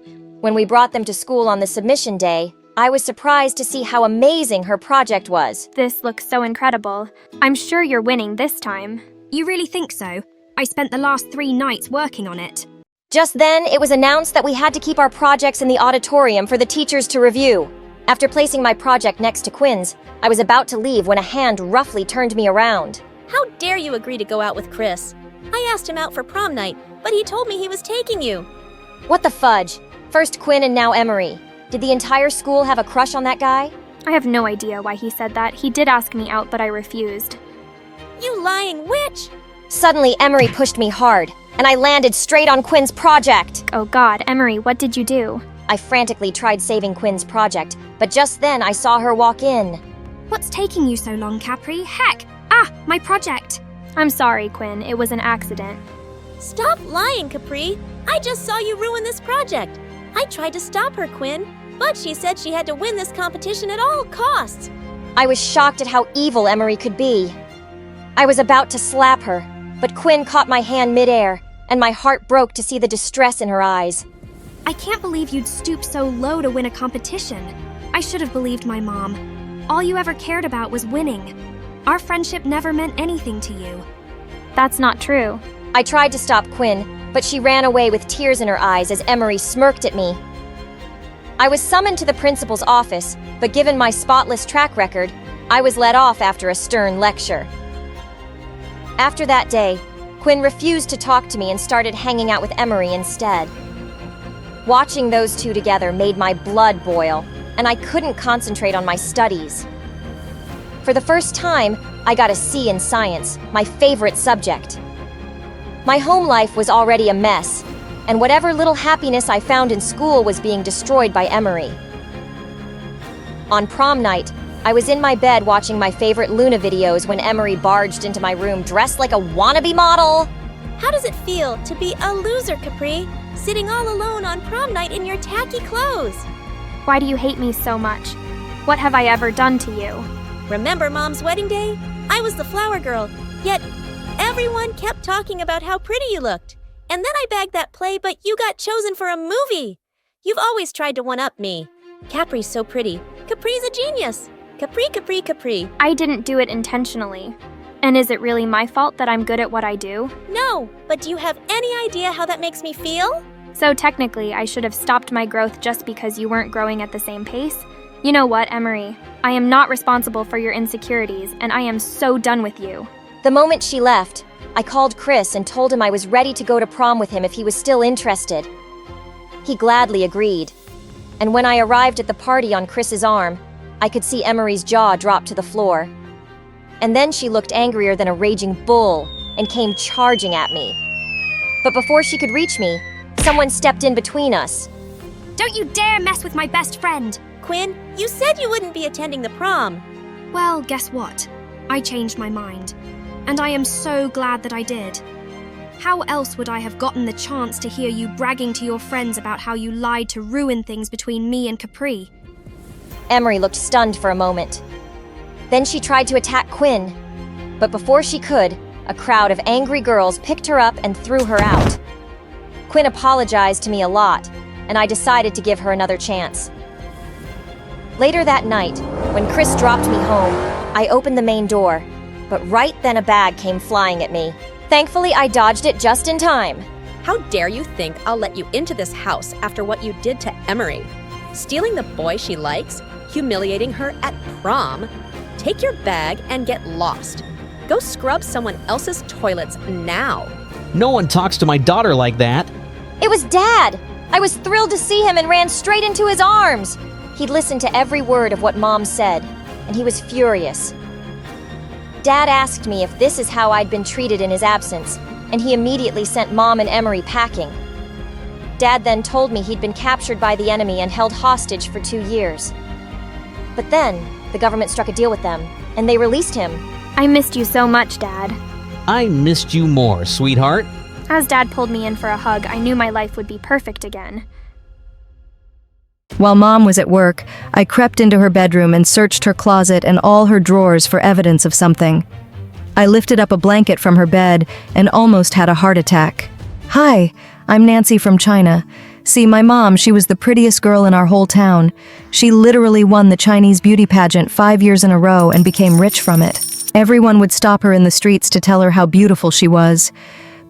Speaker 11: When we brought them to school on the submission day, I was surprised to see how amazing her project was.
Speaker 13: This looks so incredible. I'm sure you're winning this time.
Speaker 17: You really think so? I spent the last 3 nights working on it.
Speaker 11: Just then, it was announced that we had to keep our projects in the auditorium for the teachers to review. After placing my project next to Quinn's, I was about to leave when a hand roughly turned me around.
Speaker 19: How dare you agree to go out with Chris? I asked him out for prom night, but he told me he was taking you.
Speaker 11: What the fudge? First Quinn and now Emery. Did the entire school have a crush on that guy?
Speaker 13: I have no idea why he said that. He did ask me out, but I refused.
Speaker 14: You lying witch!
Speaker 11: Suddenly, Emery pushed me hard, and I landed straight on Quinn's project.
Speaker 13: Oh God, Emery, what did you do?
Speaker 11: I frantically tried saving Quinn's project, but just then I saw her walk in.
Speaker 17: What's taking you so long, Capri? Heck! Ah, my project!
Speaker 13: I'm sorry, Quinn. It was an accident.
Speaker 14: Stop lying, Capri. I just saw you ruin this project. I tried to stop her, Quinn, but she said she had to win this competition at all costs.
Speaker 11: I was shocked at how evil Emery could be. I was about to slap her, but Quinn caught my hand midair, and my heart broke to see the distress in her eyes.
Speaker 17: I can't believe you'd stoop so low to win a competition. I should have believed my mom. All you ever cared about was winning. Our friendship never meant anything to you.
Speaker 13: That's not true.
Speaker 11: I tried to stop Quinn, but she ran away with tears in her eyes as Emery smirked at me. I was summoned to the principal's office, but given my spotless track record, I was let off after a stern lecture. After that day, Quinn refused to talk to me and started hanging out with Emery instead. Watching those two together made my blood boil, and I couldn't concentrate on my studies. For the first time, I got a C in science, my favorite subject. My home life was already a mess, and whatever little happiness I found in school was being destroyed by Emery. On prom night, I was in my bed watching my favorite Luna videos when Emery barged into my room dressed like a wannabe model.
Speaker 14: How does it feel to be a loser, Capri, sitting all alone on prom night in your tacky clothes?
Speaker 13: Why do you hate me so much? What have I ever done to you?
Speaker 14: Remember Mom's wedding day? I was the flower girl, yet everyone kept talking about how pretty you looked. And then I bagged that play, but you got chosen for a movie. You've always tried to one-up me. Capri's so pretty. Capri's a genius. Capri, Capri, Capri.
Speaker 13: I didn't do it intentionally. And is it really my fault that I'm good at what I do?
Speaker 14: No, but do you have any idea how that makes me feel?
Speaker 13: So technically, I should have stopped my growth just because you weren't growing at the same pace? You know what, Emery? I am not responsible for your insecurities, and I am so done with you.
Speaker 11: The moment she left, I called Chris and told him I was ready to go to prom with him if he was still interested. He gladly agreed. And when I arrived at the party on Chris's arm, I could see Emery's jaw drop to the floor. And then she looked angrier than a raging bull and came charging at me. But before she could reach me, someone stepped in between us.
Speaker 17: Don't you dare mess with my best friend!
Speaker 14: Quinn, you said you wouldn't be attending the prom.
Speaker 17: Well, guess what? I changed my mind. And I am so glad that I did. How else would I have gotten the chance to hear you bragging to your friends about how you lied to ruin things between me and Capri?
Speaker 11: Emery looked stunned for a moment. Then she tried to attack Quinn. But before she could, a crowd of angry girls picked her up and threw her out. Quinn apologized to me a lot, and I decided to give her another chance. Later that night, when Chris dropped me home, I opened the main door, but right then a bag came flying at me. Thankfully, I dodged it just in time.
Speaker 19: How dare you think I'll let you into this house after what you did to Emery? Stealing the boy she likes, humiliating her at prom. Take your bag and get lost. Go scrub someone else's toilets now.
Speaker 16: No one talks to my daughter like that.
Speaker 11: It was Dad! I was thrilled to see him and ran straight into his arms. He'd listened to every word of what Mom said, and he was furious. Dad asked me if this is how I'd been treated in his absence, and he immediately sent Mom and Emery packing. Dad then told me he'd been captured by the enemy and held hostage for 2 years. But then, the government struck a deal with them, and they released him.
Speaker 13: I missed you so much, Dad.
Speaker 16: I missed you more, sweetheart.
Speaker 13: As Dad pulled me in for a hug, I knew my life would be perfect again.
Speaker 18: While Mom was at work, I crept into her bedroom and searched her closet and all her drawers for evidence of something. I lifted up a blanket from her bed and almost had a heart attack. Hi, I'm Nancy from China. See, my mom, she was the prettiest girl in our whole town. She literally won the Chinese beauty pageant 5 years in a row and became rich from it. Everyone would stop her in the streets to tell her how beautiful she was.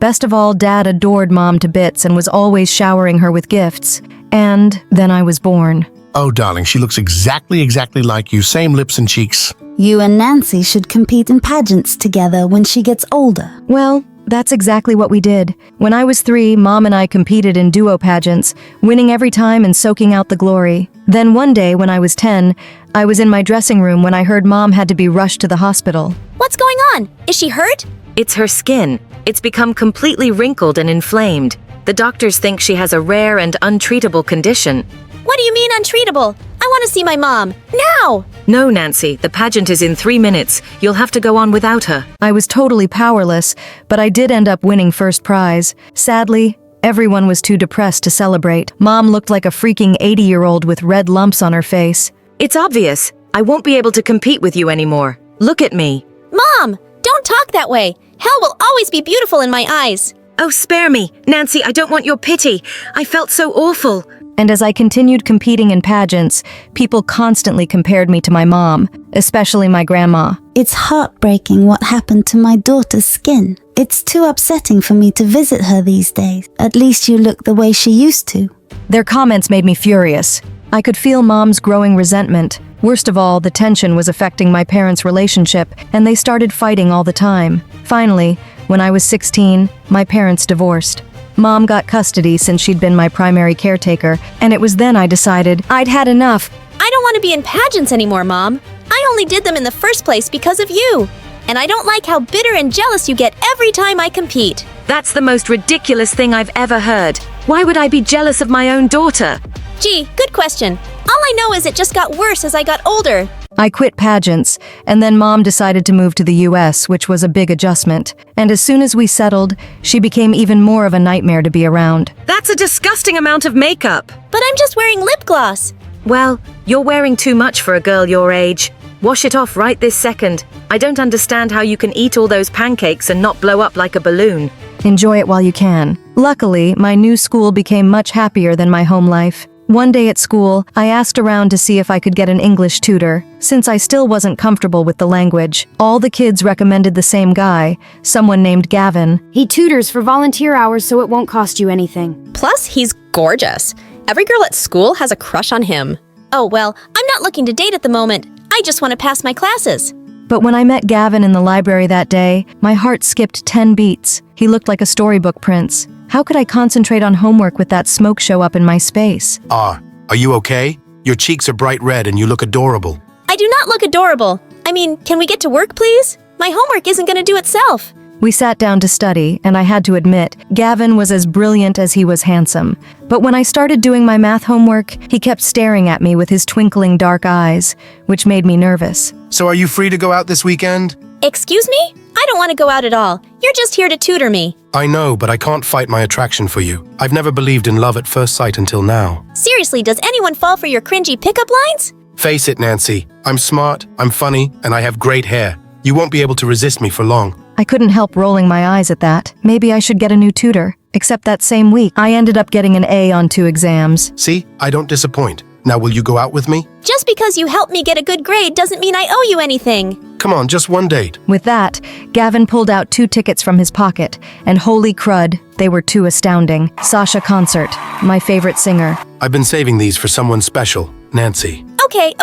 Speaker 18: Best of all, Dad adored Mom to bits and was always showering her with gifts. And then I was born.
Speaker 20: Oh, darling, she looks exactly like you. Same lips and cheeks.
Speaker 24: You and Nancy should compete in pageants together when she gets older.
Speaker 18: Well, That's exactly what we did. When I was 3, Mom and I competed in duo pageants, winning every time and soaking out the glory. Then one day, when I was 10, I was in my dressing room when I heard Mom had to be rushed to the hospital.
Speaker 14: What's going on? Is she hurt?
Speaker 7: It's her skin. It's become completely wrinkled and inflamed. The doctors think she has a rare and untreatable condition.
Speaker 14: What do you mean untreatable? I want to see my mom. Now!
Speaker 7: No, Nancy, the pageant is in 3 minutes. You'll have to go on without her.
Speaker 18: I was totally powerless, but I did end up winning first prize. Sadly, everyone was too depressed to celebrate. Mom looked like a freaking 80-year-old with red lumps on her face.
Speaker 7: It's obvious. I won't be able to compete with you anymore. Look at me.
Speaker 14: Mom! Don't talk that way. Hell will always be beautiful in my eyes.
Speaker 7: Oh, spare me. Nancy, I don't want your pity. I felt so awful.
Speaker 18: And as I continued competing in pageants, people constantly compared me to my mom, especially my grandma.
Speaker 4: It's heartbreaking what happened to my daughter's skin. It's too upsetting for me to visit her these days. At least you look the way she used to.
Speaker 18: Their comments made me furious. I could feel Mom's growing resentment. Worst of all, the tension was affecting my parents' relationship, and they started fighting all the time. Finally, when I was 16, my parents divorced. Mom got custody since she'd been my primary caretaker, and it was then I decided I'd had enough.
Speaker 14: I don't want to be in pageants anymore, Mom. I only did them in the first place because of you. And I don't like how bitter and jealous you get every time I compete.
Speaker 7: That's the most ridiculous thing I've ever heard. Why would I be jealous of my own daughter?
Speaker 14: Gee, good question. All I know is it just got worse as I got older.
Speaker 18: I quit pageants, and then Mom decided to move to the US, which was a big adjustment. And as soon as we settled, she became even more of a nightmare to be around.
Speaker 7: That's a disgusting amount of makeup.
Speaker 14: But I'm just wearing lip gloss.
Speaker 7: Well, you're wearing too much for a girl your age. Wash it off right this second. I don't understand how you can eat all those pancakes and not blow up like a balloon.
Speaker 18: Enjoy it while you can. Luckily, my new school became much happier than my home life. One day at school, I asked around to see if I could get an English tutor, since I still wasn't comfortable with the language. All the kids recommended the same guy, someone named Gavin.
Speaker 8: He tutors for volunteer hours so it won't cost you anything.
Speaker 19: Plus, he's gorgeous. Every girl at school has a crush on him.
Speaker 14: Oh, well, I'm not looking to date at the moment. I just want to pass my classes.
Speaker 18: But when I met Gavin in the library that day, my heart skipped 10 beats. He looked like a storybook prince. How could I concentrate on homework with that smoke show up in my space?
Speaker 20: Are you okay? Your cheeks are bright red and you look adorable.
Speaker 14: I do not look adorable. I mean, can we get to work, please? My homework isn't going to do itself.
Speaker 18: We sat down to study, and I had to admit, Gavin was as brilliant as he was handsome. But when I started doing my math homework, he kept staring at me with his twinkling dark eyes, which made me nervous.
Speaker 20: So are you free to go out this weekend?
Speaker 14: Excuse me? I don't want to go out at all. You're just here to tutor me.
Speaker 20: I know, but I can't fight my attraction for you. I've never believed in love at first sight until now.
Speaker 14: Seriously, does anyone fall for your cringy pickup lines?
Speaker 20: Face it, Nancy. I'm smart, I'm funny, and I have great hair. You won't be able to resist me for long.
Speaker 18: I couldn't help rolling my eyes at that. Maybe I should get a new tutor. Except that same week, I ended up getting an A on 2 exams.
Speaker 20: See, I don't disappoint. Now will you go out with me?
Speaker 14: Just because you helped me get a good grade doesn't mean I owe you anything.
Speaker 20: Come on, just one date.
Speaker 18: With that, Gavin pulled out 2 tickets from his pocket, and holy crud, they were too astounding. Sasha Concert, my favorite singer.
Speaker 20: I've been saving these for someone special, Nancy.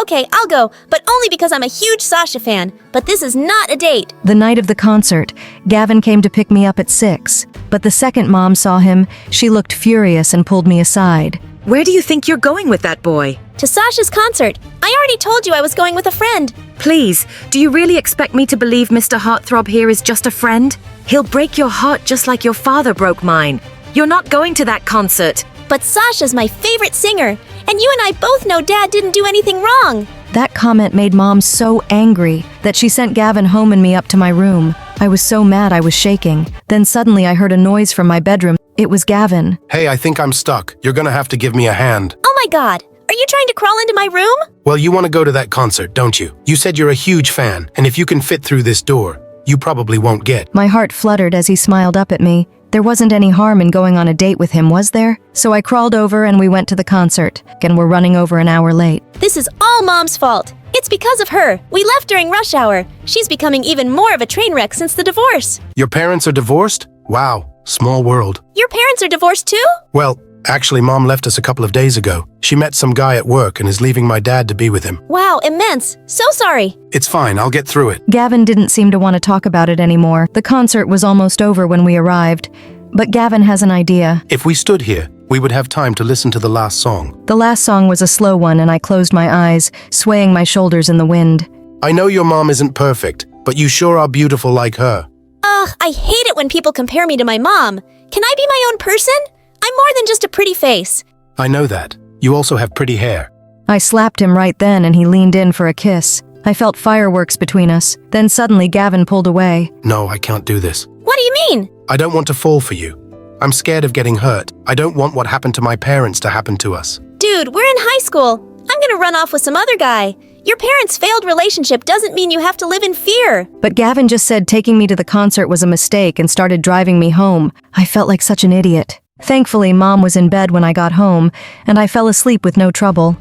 Speaker 14: Okay, I'll go, but only because I'm a huge Sasha fan. But this is not a date.
Speaker 18: The night of the concert, Gavin came to pick me up at 6. But the second Mom saw him, she looked furious and pulled me aside.
Speaker 7: Where do you think you're going with that boy?
Speaker 14: To Sasha's concert. I already told you I was going with a friend.
Speaker 7: Please, do you really expect me to believe Mr. Heartthrob here is just a friend? He'll break your heart just like your father broke mine. You're not going to that concert.
Speaker 14: But Sasha's my favorite singer, and you and I both know Dad didn't do anything wrong.
Speaker 18: That comment made Mom so angry that she sent Gavin home and me up to my room. I was so mad I was shaking. Then suddenly I heard a noise from my bedroom. It was Gavin.
Speaker 20: Hey, I think I'm stuck. You're gonna have to give me a hand.
Speaker 14: Oh my God, are you trying to crawl into my room?
Speaker 20: Well, you want to go to that concert, don't you? You said you're a huge fan, and if you can fit through this door, you probably won't get.
Speaker 18: My heart fluttered as he smiled up at me. There wasn't any harm in going on a date with him, was there? So I crawled over and we went to the concert, and we're running over an hour late.
Speaker 14: This is all Mom's fault. It's because of her. We left during rush hour. She's becoming even more of a train wreck since the divorce.
Speaker 20: Your parents are divorced? Wow, small world.
Speaker 14: Your parents are divorced too?
Speaker 20: Well, Actually, Mom left us a couple of days ago. She met some guy at work and is leaving my dad to be with him.
Speaker 14: Wow, immense. So sorry.
Speaker 20: It's fine, I'll get through it.
Speaker 18: Gavin didn't seem to want to talk about it anymore. The concert was almost over when we arrived. But Gavin has an idea.
Speaker 20: If we stood here, we would have time to listen to the last song.
Speaker 18: The last song was a slow one, and I closed my eyes, swaying my shoulders in the wind.
Speaker 20: I know your mom isn't perfect, but you sure are beautiful like her.
Speaker 14: Ugh, I hate it when people compare me to my mom. Can I be my own person? I'm more than just a pretty face.
Speaker 20: I know that. You also have pretty hair.
Speaker 18: I slapped him right then, and he leaned in for a kiss. I felt fireworks between us. Then suddenly Gavin pulled away.
Speaker 20: No, I can't do this.
Speaker 14: What do you mean?
Speaker 20: I don't want to fall for you. I'm scared of getting hurt. I don't want what happened to my parents to happen to us.
Speaker 14: Dude, we're in high school. I'm gonna run off with some other guy. Your parents' failed relationship doesn't mean you have to live in fear.
Speaker 18: But Gavin just said taking me to the concert was a mistake and started driving me home. I felt like such an idiot. Thankfully, Mom was in bed when I got home, and I fell asleep with no trouble.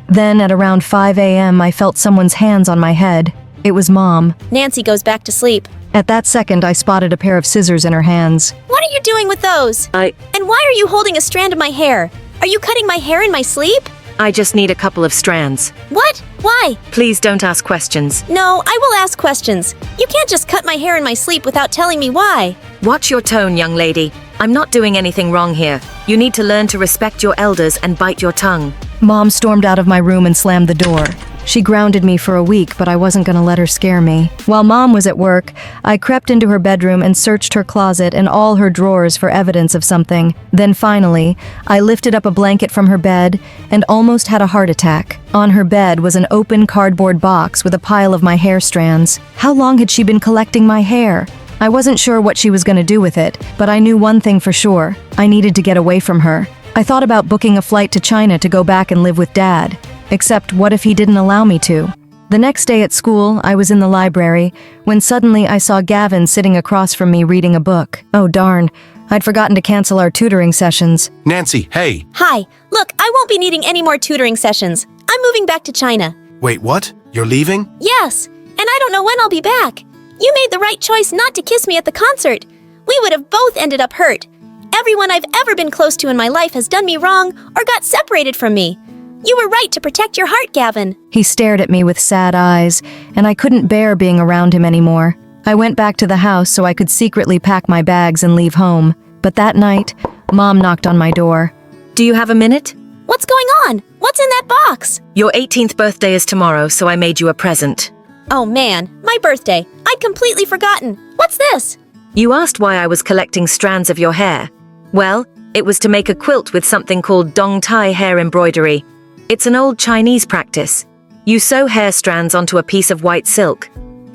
Speaker 18: Then, at around 5 a.m., I felt someone's hands on my head. It was Mom.
Speaker 14: Nancy goes back to sleep.
Speaker 18: At that second, I spotted a pair of scissors in her hands.
Speaker 14: What are you doing with those? And why are you holding a strand of my hair? Are you cutting my hair in my sleep?
Speaker 7: I just need a couple of strands.
Speaker 14: What? Why?
Speaker 7: Please don't ask questions.
Speaker 14: No, I will ask questions. You can't just cut my hair in my sleep without telling me why.
Speaker 7: Watch your tone, young lady. I'm not doing anything wrong here. You need to learn to respect your elders and bite your tongue.
Speaker 18: Mom stormed out of my room and slammed the door. She grounded me for a week, but I wasn't going to let her scare me. While Mom was at work, I crept into her bedroom and searched her closet and all her drawers for evidence of something. Then finally, I lifted up a blanket from her bed and almost had a heart attack. On her bed was an open cardboard box with a pile of my hair strands. How long had she been collecting my hair? I wasn't sure what she was going to do with it, but I knew one thing for sure. I needed to get away from her. I thought about booking a flight to China to go back and live with Dad. Except, what if he didn't allow me to? The next day at school, I was in the library, when suddenly I saw Gavin sitting across from me reading a book. Oh darn, I'd forgotten to cancel our tutoring sessions.
Speaker 20: Nancy, hey!
Speaker 14: Hi, look, I won't be needing any more tutoring sessions. I'm moving back to China.
Speaker 20: Wait, what? You're leaving?
Speaker 14: Yes, and I don't know when I'll be back. You made the right choice not to kiss me at the concert. We would have both ended up hurt. Everyone I've ever been close to in my life has done me wrong or got separated from me. You were right to protect your heart, Gavin.
Speaker 18: He stared at me with sad eyes, and I couldn't bear being around him anymore. I went back to the house so I could secretly pack my bags and leave home. But that night, Mom knocked on my door.
Speaker 7: Do you have a minute?
Speaker 14: What's going on? What's in that box?
Speaker 7: Your 18th birthday is tomorrow, so I made you a present.
Speaker 14: Oh man, my birthday. I'd completely forgotten. What's this?
Speaker 7: You asked why I was collecting strands of your hair. Well, it was to make a quilt with something called dong tai hair embroidery. It's an old Chinese practice. You sew hair strands onto a piece of white silk.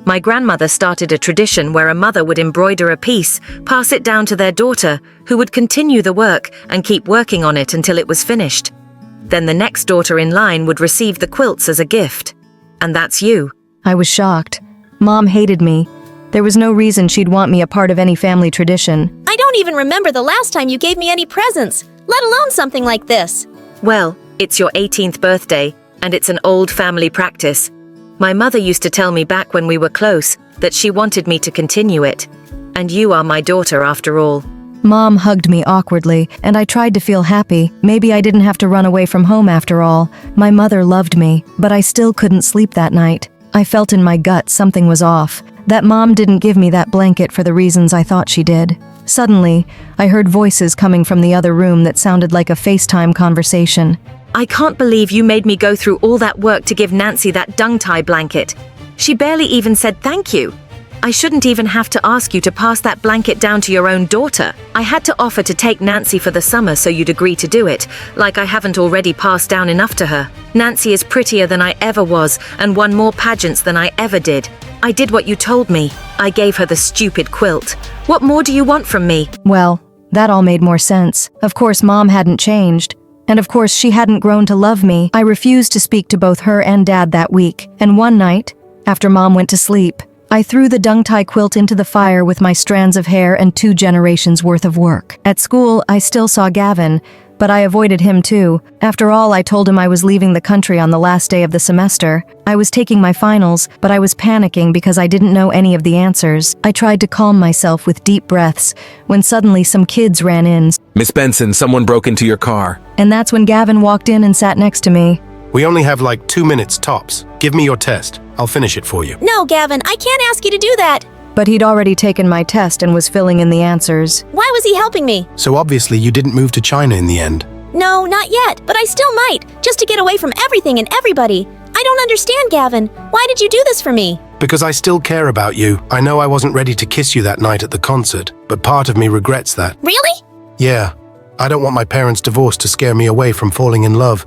Speaker 7: My grandmother started a tradition where a mother would embroider a piece, pass it down to their daughter, who would continue the work and keep working on it until it was finished. Then the next daughter in line would receive the quilts as a gift. And that's you.
Speaker 18: I was shocked. Mom hated me. There was no reason she'd want me a part of any family tradition.
Speaker 14: I don't even remember the last time you gave me any presents, let alone something like this.
Speaker 7: Well, it's your 18th birthday, and it's an old family practice. My mother used to tell me back when we were close that she wanted me to continue it. And you are my daughter after all.
Speaker 18: Mom hugged me awkwardly, and I tried to feel happy. Maybe I didn't have to run away from home after all. My mother loved me, but I still couldn't sleep that night. I felt in my gut something was off, that Mom didn't give me that blanket for the reasons I thought she did. Suddenly, I heard voices coming from the other room that sounded like a FaceTime conversation.
Speaker 7: I can't believe you made me go through all that work to give Nancy that dung tie blanket. She barely even said thank you. I shouldn't even have to ask you to pass that blanket down to your own daughter. I had to offer to take Nancy for the summer so you'd agree to do it, like I haven't already passed down enough to her. Nancy is prettier than I ever was and won more pageants than I ever did. I did what you told me. I gave her the stupid quilt. What more do you want from me?
Speaker 18: Well, that all made more sense. Of course, Mom hadn't changed. And of course, she hadn't grown to love me. I refused to speak to both her and Dad that week. And one night, after Mom went to sleep, I threw the dung tie quilt into the fire with my strands of hair and 2 generations worth of work. At school, I still saw Gavin, but I avoided him too. After all, I told him I was leaving the country on the last day of the semester. I was taking my finals, but I was panicking because I didn't know any of the answers. I tried to calm myself with deep breaths, when suddenly some kids ran in.
Speaker 2: Miss Benson, someone broke into your car.
Speaker 18: And that's when Gavin walked in and sat next to me.
Speaker 20: We only have like 2 minutes tops. Give me your test. I'll finish it for you.
Speaker 14: No, Gavin, I can't ask you to do that.
Speaker 18: But he'd already taken my test and was filling in the answers.
Speaker 14: Why was he helping me?
Speaker 20: So obviously you didn't move to China in the end.
Speaker 14: No, not yet, but I still might, just to get away from everything and everybody. I don't understand, Gavin. Why did you do this for me?
Speaker 20: Because I still care about you. I know I wasn't ready to kiss you that night at the concert, but part of me regrets that.
Speaker 14: Really?
Speaker 20: Yeah. I don't want my parents' divorce to scare me away from falling in love.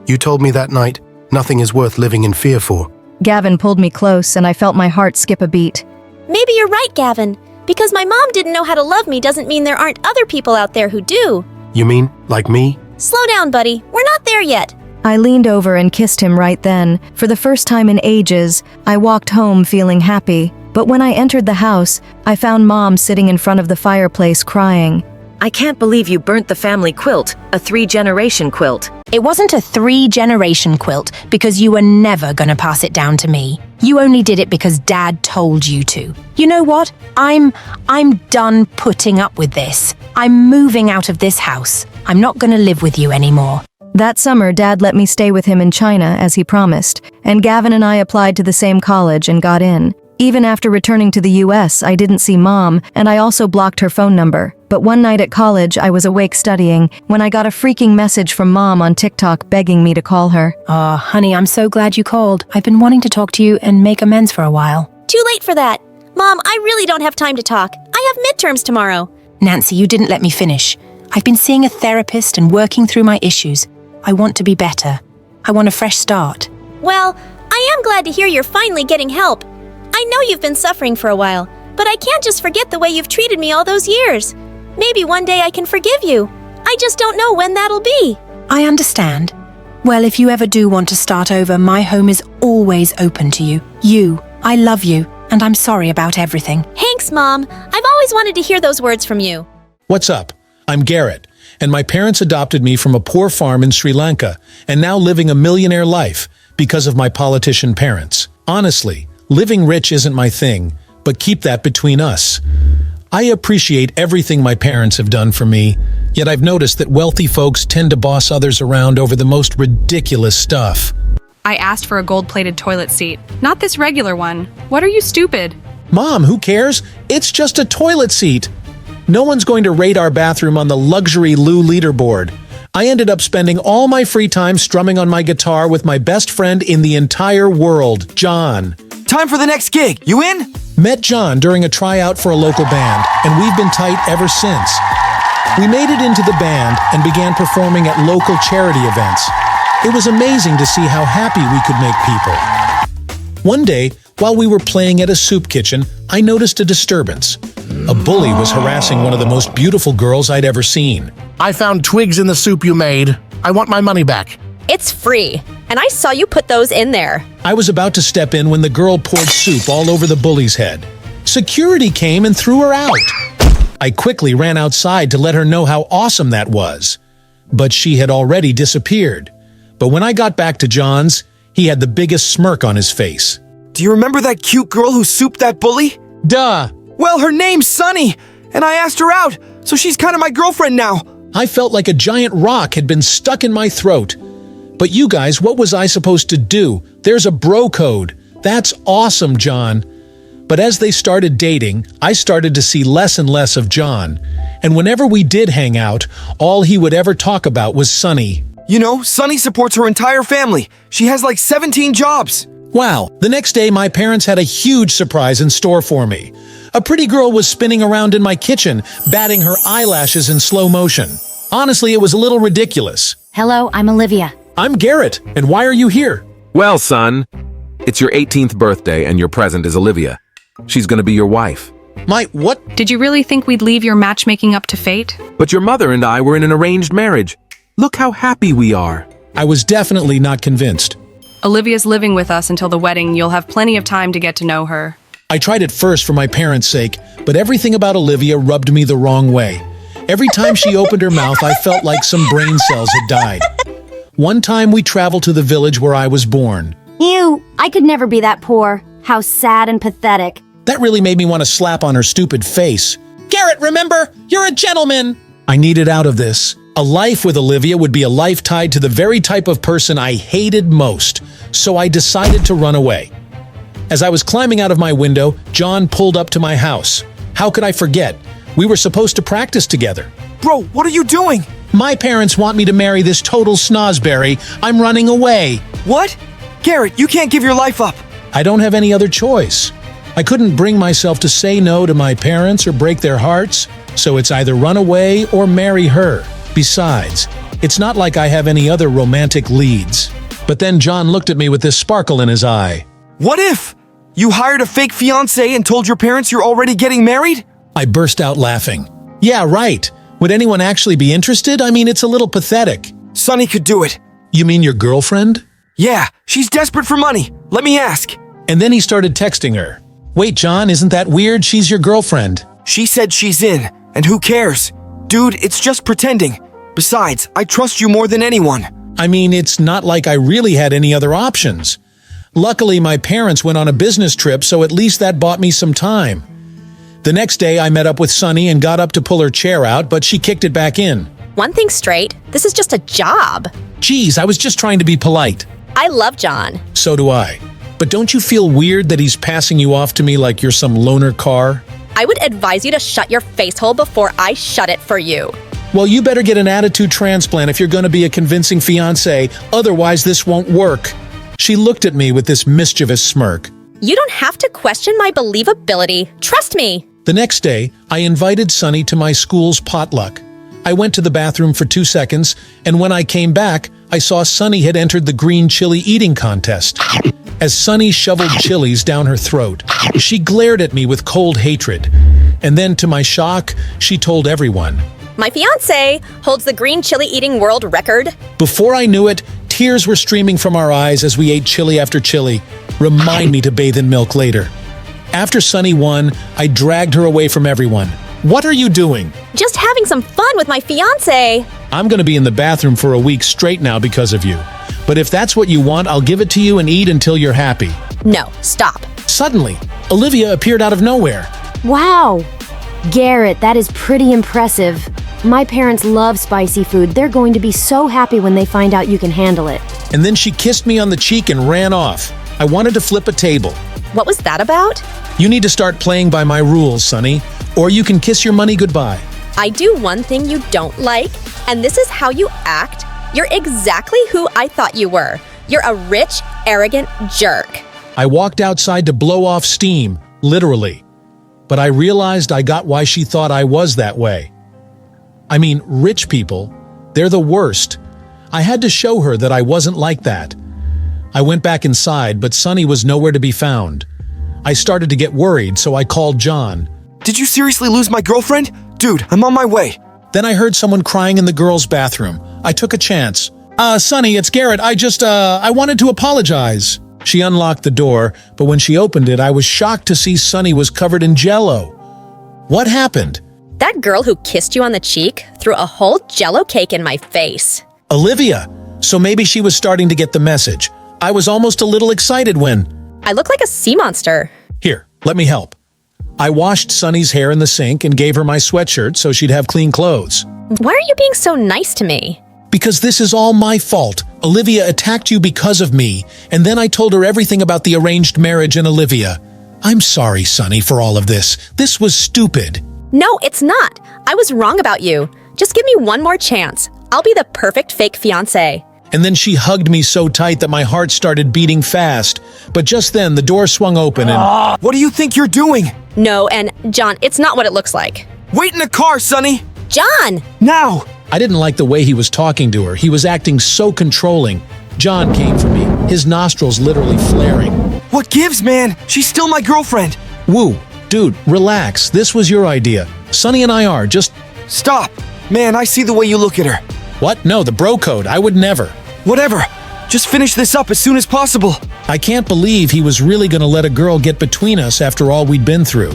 Speaker 20: You told me that night, nothing is worth living in fear for.
Speaker 18: Gavin pulled me close and I felt my heart skip a beat.
Speaker 14: Maybe you're right, Gavin. Because my mom didn't know how to love me doesn't mean there aren't other people out there who do.
Speaker 20: You mean, like me?
Speaker 14: Slow down, buddy. We're not there yet.
Speaker 18: I leaned over and kissed him right then. For the first time in ages, I walked home feeling happy. But when I entered the house, I found Mom sitting in front of the fireplace crying.
Speaker 7: I can't believe you burnt the family quilt, a 3-generation quilt.
Speaker 3: It wasn't a 3-generation quilt because you were never gonna pass it down to me. You only did it because Dad told you to. You know what? I'm done putting up with this. I'm moving out of this house. I'm not gonna live with you anymore.
Speaker 18: That summer, Dad let me stay with him in China, as he promised, and Gavin and I applied to the same college and got in. Even after returning to the US, I didn't see Mom, and I also blocked her phone number. But one night at college, I was awake studying when I got a freaking message from Mom on TikTok begging me to call her.
Speaker 3: Oh, honey, I'm so glad you called. I've been wanting to talk to you and make amends for a while.
Speaker 14: Too late for that. Mom, I really don't have time to talk. I have midterms tomorrow.
Speaker 3: Nancy, you didn't let me finish. I've been seeing a therapist and working through my issues. I want to be better. I want a fresh start.
Speaker 14: Well, I am glad to hear you're finally getting help. I know you've been suffering for a while, but I can't just forget the way you've treated me all those years. Maybe one day I can forgive you. I just don't know when that'll be.
Speaker 3: I understand. Well, if you ever do want to start over, my home is always open to you. I love you, and I'm sorry about everything.
Speaker 14: Thanks, Mom. I've always wanted to hear those words from you.
Speaker 21: What's up? I'm Garrett, and my parents adopted me from a poor farm in Sri Lanka, and now living a millionaire life because of my politician parents. Honestly, living rich isn't my thing, but keep that between us. I appreciate everything my parents have done for me, yet I've noticed that wealthy folks tend to boss others around over the most ridiculous stuff.
Speaker 22: I asked for a gold-plated toilet seat, not this regular one. What are you, stupid?
Speaker 21: Mom, who cares? It's just a toilet seat. No one's going to rate our bathroom on the luxury loo leaderboard. I ended up spending all my free time strumming on my guitar with my best friend in the entire world, John.
Speaker 25: Time for the next gig. You in?
Speaker 21: Met John during a tryout for a local band, and we've been tight ever since. We made it into the band and began performing at local charity events. It was amazing to see how happy we could make people. One day, while we were playing at a soup kitchen, I noticed a disturbance. A bully was harassing one of the most beautiful girls I'd ever seen.
Speaker 26: I found twigs in the soup you made. I want my money back.
Speaker 19: It's free, and I saw you put those in there.
Speaker 21: I was about to step in when the girl poured soup all over the bully's head. Security came and threw her out. I quickly ran outside to let her know how awesome that was. But she had already disappeared. But when I got back to John's, he had the biggest smirk on his face.
Speaker 25: Do you remember that cute girl who souped that bully?
Speaker 21: Duh!
Speaker 25: Well, her name's Sunny, and I asked her out, so she's kind of my girlfriend now.
Speaker 21: I felt like a giant rock had been stuck in my throat. But you guys, what was I supposed to do? There's a bro code. That's awesome, John. But as they started dating, I started to see less and less of John. And whenever we did hang out, all he would ever talk about was Sunny.
Speaker 25: You know, Sunny supports her entire family. She has like 17 jobs.
Speaker 21: Wow, the next day my parents had a huge surprise in store for me. A pretty girl was spinning around in my kitchen, batting her eyelashes in slow motion. Honestly, it was a little ridiculous.
Speaker 24: Hello, I'm Olivia.
Speaker 21: I'm Garrett, and why are you here?
Speaker 2: Well, son, it's your 18th birthday and your present is Olivia. She's gonna be your wife.
Speaker 21: My what?
Speaker 22: Did you really think we'd leave your matchmaking up to fate?
Speaker 2: But your mother and I were in an arranged marriage. Look how happy we are.
Speaker 21: I was definitely not convinced.
Speaker 22: Olivia's living with us until the wedding. You'll have plenty of time to get to know her.
Speaker 21: I tried it first for my parents' sake, but everything about Olivia rubbed me the wrong way. Every time she opened her mouth, I felt like some brain cells had died. One time we traveled to the village where I was born.
Speaker 8: Ew, I could never be that poor. How sad and pathetic.
Speaker 21: That really made me want to slap on her stupid face. Garrett, remember? You're a gentleman! I needed out of this. A life with Olivia would be a life tied to the very type of person I hated most, so I decided to run away. As I was climbing out of my window, John pulled up to my house. How could I forget? We were supposed to practice together.
Speaker 25: Bro, what are you doing?
Speaker 21: My parents want me to marry this total snozberry. I'm running away.
Speaker 25: What? Garrett, you can't give your life up.
Speaker 21: I don't have any other choice. I couldn't bring myself to say no to my parents or break their hearts, so it's either run away or marry her. Besides, it's not like I have any other romantic leads. But then John looked at me with this sparkle in his eye.
Speaker 25: What if? You hired a fake fiancé and told your parents you're already getting married?
Speaker 21: I burst out laughing. Yeah, right. Would anyone actually be interested? I mean, it's a little pathetic.
Speaker 25: Sunny could do it.
Speaker 21: You mean your girlfriend?
Speaker 25: Yeah, she's desperate for money. Let me ask.
Speaker 21: And then he started texting her. Wait, John, isn't that weird? She's your girlfriend.
Speaker 25: She said she's in, and who cares? Dude, it's just pretending. Besides, I trust you more than anyone.
Speaker 21: I mean, it's not like I really had any other options. Luckily, my parents went on a business trip, so at least that bought me some time. The next day, I met up with Sunny and got up to pull her chair out, but she kicked it back in.
Speaker 19: One thing straight, this is just a job.
Speaker 21: Geez, I was just trying to be polite.
Speaker 19: I love John.
Speaker 21: So do I. But don't you feel weird that he's passing you off to me like you're some loaner car?
Speaker 19: I would advise you to shut your face hole before I shut it for you.
Speaker 21: Well, you better get an attitude transplant if you're going to be a convincing fiancé, otherwise this won't work. She looked at me with this mischievous smirk.
Speaker 19: You don't have to question my believability. Trust me.
Speaker 21: The next day, I invited Sunny to my school's potluck. I went to the bathroom for 2 seconds, and when I came back, I saw Sunny had entered the green chili eating contest. As Sunny shoveled chilies down her throat, she glared at me with cold hatred. And then, to my shock, she told everyone.
Speaker 19: My fiancé holds the green chili eating world record.
Speaker 21: Before I knew it, tears were streaming from our eyes as we ate chili after chili. Remind me to bathe in milk later. After Sunny won, I dragged her away from everyone. What are you doing?
Speaker 19: Just having some fun with my fiancé.
Speaker 21: I'm going to be in the bathroom for a week straight now because of you. But if that's what you want, I'll give it to you and eat until you're happy.
Speaker 19: No, stop.
Speaker 21: Suddenly, Olivia appeared out of nowhere.
Speaker 8: Wow. Garrett, that is pretty impressive. My parents love spicy food. They're going to be so happy when they find out you can handle it.
Speaker 21: And then she kissed me on the cheek and ran off. I wanted to flip a table.
Speaker 19: What was that about?
Speaker 21: You need to start playing by my rules, Sunny, or you can kiss your money goodbye.
Speaker 19: I do one thing you don't like, and this is how you act. You're exactly who I thought you were. You're a rich, arrogant jerk.
Speaker 21: I walked outside to blow off steam, literally. But I realized I got why she thought I was that way. I mean, rich people, they're the worst. I had to show her that I wasn't like that. I went back inside, but Sunny was nowhere to be found. I started to get worried, so I called John.
Speaker 25: Did you seriously lose my girlfriend? Dude, I'm on my way.
Speaker 21: Then I heard someone crying in the girls' bathroom. I took a chance. Sunny, it's Garrett. I wanted to apologize. She unlocked the door, but when she opened it, I was shocked to see Sunny was covered in Jell-O. What happened?
Speaker 19: That girl who kissed you on the cheek threw a whole Jell-O cake in my face.
Speaker 21: Olivia. So maybe she was starting to get the message. I was almost a little excited when...
Speaker 19: I look like a sea monster.
Speaker 21: Here, let me help. I washed Sunny's hair in the sink and gave her my sweatshirt so she'd have clean clothes.
Speaker 19: Why are you being so nice to me?
Speaker 21: Because this is all my fault. Olivia attacked you because of me, and then I told her everything about the arranged marriage and Olivia. I'm sorry, Sunny, for all of this. This was stupid.
Speaker 19: No, it's not. I was wrong about you. Just give me one more chance. I'll be the perfect fake fiancé.
Speaker 21: And then she hugged me so tight that my heart started beating fast. But just then, the door swung open and...
Speaker 25: What do you think you're doing?
Speaker 19: No, and John, it's not what it looks like.
Speaker 25: Wait in the car, Sunny!
Speaker 19: John!
Speaker 25: Now!
Speaker 21: I didn't like the way he was talking to her. He was acting so controlling. John came for me, his nostrils literally flaring.
Speaker 25: What gives, man? She's still my girlfriend.
Speaker 21: Woo, dude, relax. This was your idea. Sunny and I are just...
Speaker 25: Stop! Man, I see the way you look at her.
Speaker 21: What? No, the bro code. I would never.
Speaker 25: Whatever. Just finish this up as soon as possible.
Speaker 21: I can't believe he was really going to let a girl get between us after all we'd been through.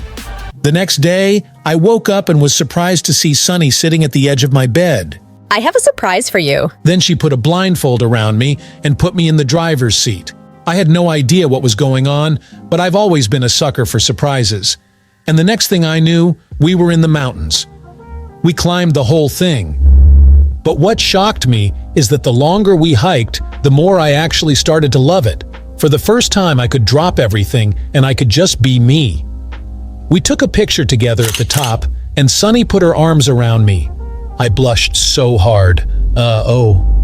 Speaker 21: The next day, I woke up and was surprised to see Sunny sitting at the edge of my bed.
Speaker 19: I have a surprise for you.
Speaker 21: Then she put a blindfold around me and put me in the driver's seat. I had no idea what was going on, but I've always been a sucker for surprises. And the next thing I knew, we were in the mountains. We climbed the whole thing. But what shocked me is that the longer we hiked, the more I actually started to love it. For the first time, I could drop everything and I could just be me. We took a picture together at the top, and Sunny put her arms around me. I blushed so hard.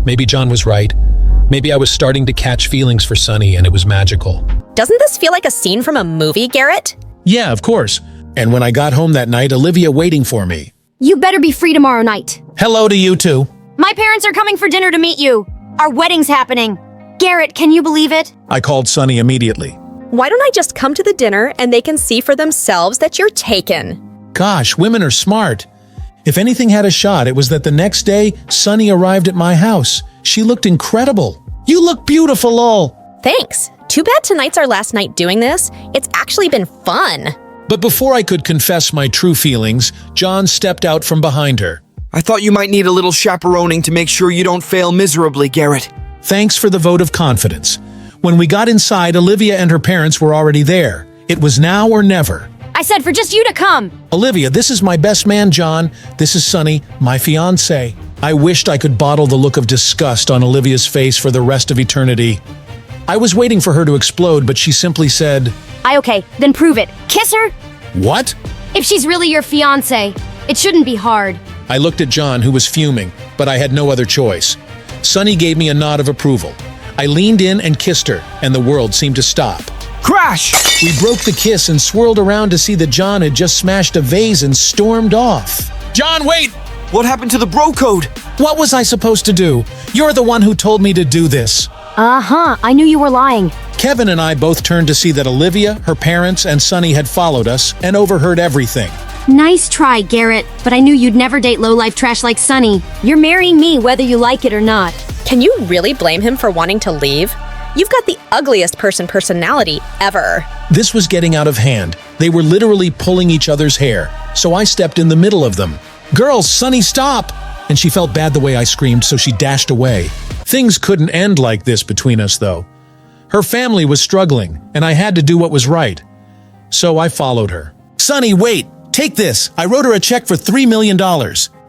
Speaker 21: Maybe John was right. Maybe I was starting to catch feelings for Sunny, and it was magical.
Speaker 19: Doesn't this feel like a scene from a movie, Garrett?
Speaker 21: Yeah, of course. And when I got home that night, Olivia waiting for me.
Speaker 8: You better be free tomorrow night.
Speaker 21: Hello to you too.
Speaker 8: My parents are coming for dinner to meet you. Our wedding's happening. Garrett, can you believe it?
Speaker 21: I called Sunny immediately.
Speaker 19: Why don't I just come to the dinner and they can see for themselves that you're taken?
Speaker 21: Gosh, women are smart. If anything had a shot, it was that the next day, Sunny arrived at my house. She looked incredible. You look beautiful, lol.
Speaker 19: Thanks. Too bad tonight's our last night doing this. It's actually been fun.
Speaker 21: But before I could confess my true feelings, John stepped out from behind her.
Speaker 25: I thought you might need a little chaperoning to make sure you don't fail miserably, Garrett.
Speaker 21: Thanks for the vote of confidence. When we got inside, Olivia and her parents were already there. It was now or never.
Speaker 8: I said for just you to come.
Speaker 21: Olivia, this is my best man, John. This is Sunny, my fiancé. I wished I could bottle the look of disgust on Olivia's face for the rest of eternity. I was waiting for her to explode, but she simply said,
Speaker 8: Okay, then prove it. Kiss her?
Speaker 21: What?
Speaker 8: If she's really your fiancé, it shouldn't be hard.
Speaker 21: I looked at John, who was fuming, but I had no other choice. Sunny gave me a nod of approval. I leaned in and kissed her, and the world seemed to stop.
Speaker 25: Crash!
Speaker 21: We broke the kiss and swirled around to see that John had just smashed a vase and stormed off. John, wait!
Speaker 25: What happened to the bro code?
Speaker 21: What was I supposed to do? You're the one who told me to do this.
Speaker 8: I knew you were lying.
Speaker 21: Kevin and I both turned to see that Olivia, her parents, and Sunny had followed us and overheard everything.
Speaker 8: Nice try, Garrett, but I knew you'd never date low-life trash like Sunny. You're marrying me whether you like it or not.
Speaker 19: Can you really blame him for wanting to leave? You've got the ugliest personality ever.
Speaker 21: This was getting out of hand. They were literally pulling each other's hair, so I stepped in the middle of them. Girls, Sunny, stop! And she felt bad the way I screamed, so she dashed away. Things couldn't end like this between us, though. Her family was struggling, and I had to do what was right. So I followed her. Sunny, wait! Take this! I wrote her a check for $3 million.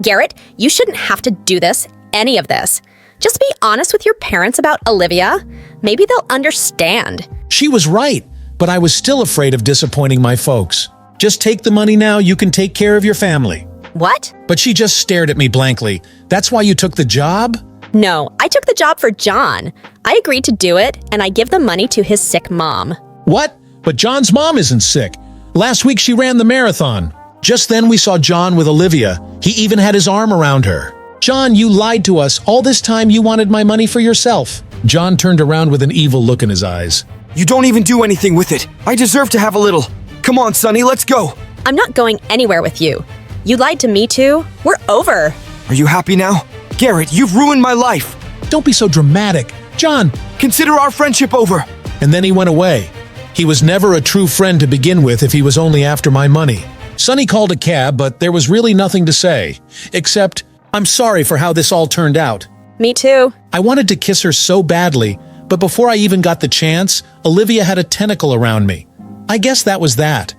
Speaker 19: Garrett, you shouldn't have to do this, any of this. Just be honest with your parents about Olivia. Maybe they'll understand.
Speaker 21: She was right, but I was still afraid of disappointing my folks. Just take the money now, you can take care of your family.
Speaker 19: What?
Speaker 21: But she just stared at me blankly. That's why you took the job?
Speaker 19: No, I took the job for John. I agreed to do it, and I give the money to his sick mom.
Speaker 21: What? But John's mom isn't sick. Last week she ran the marathon. Just then we saw John with Olivia. He even had his arm around her. John, you lied to us. All this time you wanted my money for yourself. John turned around with an evil look in his eyes.
Speaker 25: You don't even do anything with it. I deserve to have a little. Come on, Sunny, let's go.
Speaker 19: I'm not going anywhere with you. You lied to me too. We're over.
Speaker 25: Are you happy now? Garrett, you've ruined my life.
Speaker 21: Don't be so dramatic. John,
Speaker 25: consider our friendship over.
Speaker 21: And then he went away. He was never a true friend to begin with if he was only after my money. Sunny called a cab, but there was really nothing to say. Except, I'm sorry for how this all turned out.
Speaker 19: Me too.
Speaker 21: I wanted to kiss her so badly, but before I even got the chance, Olivia had a tentacle around me. I guess that was that.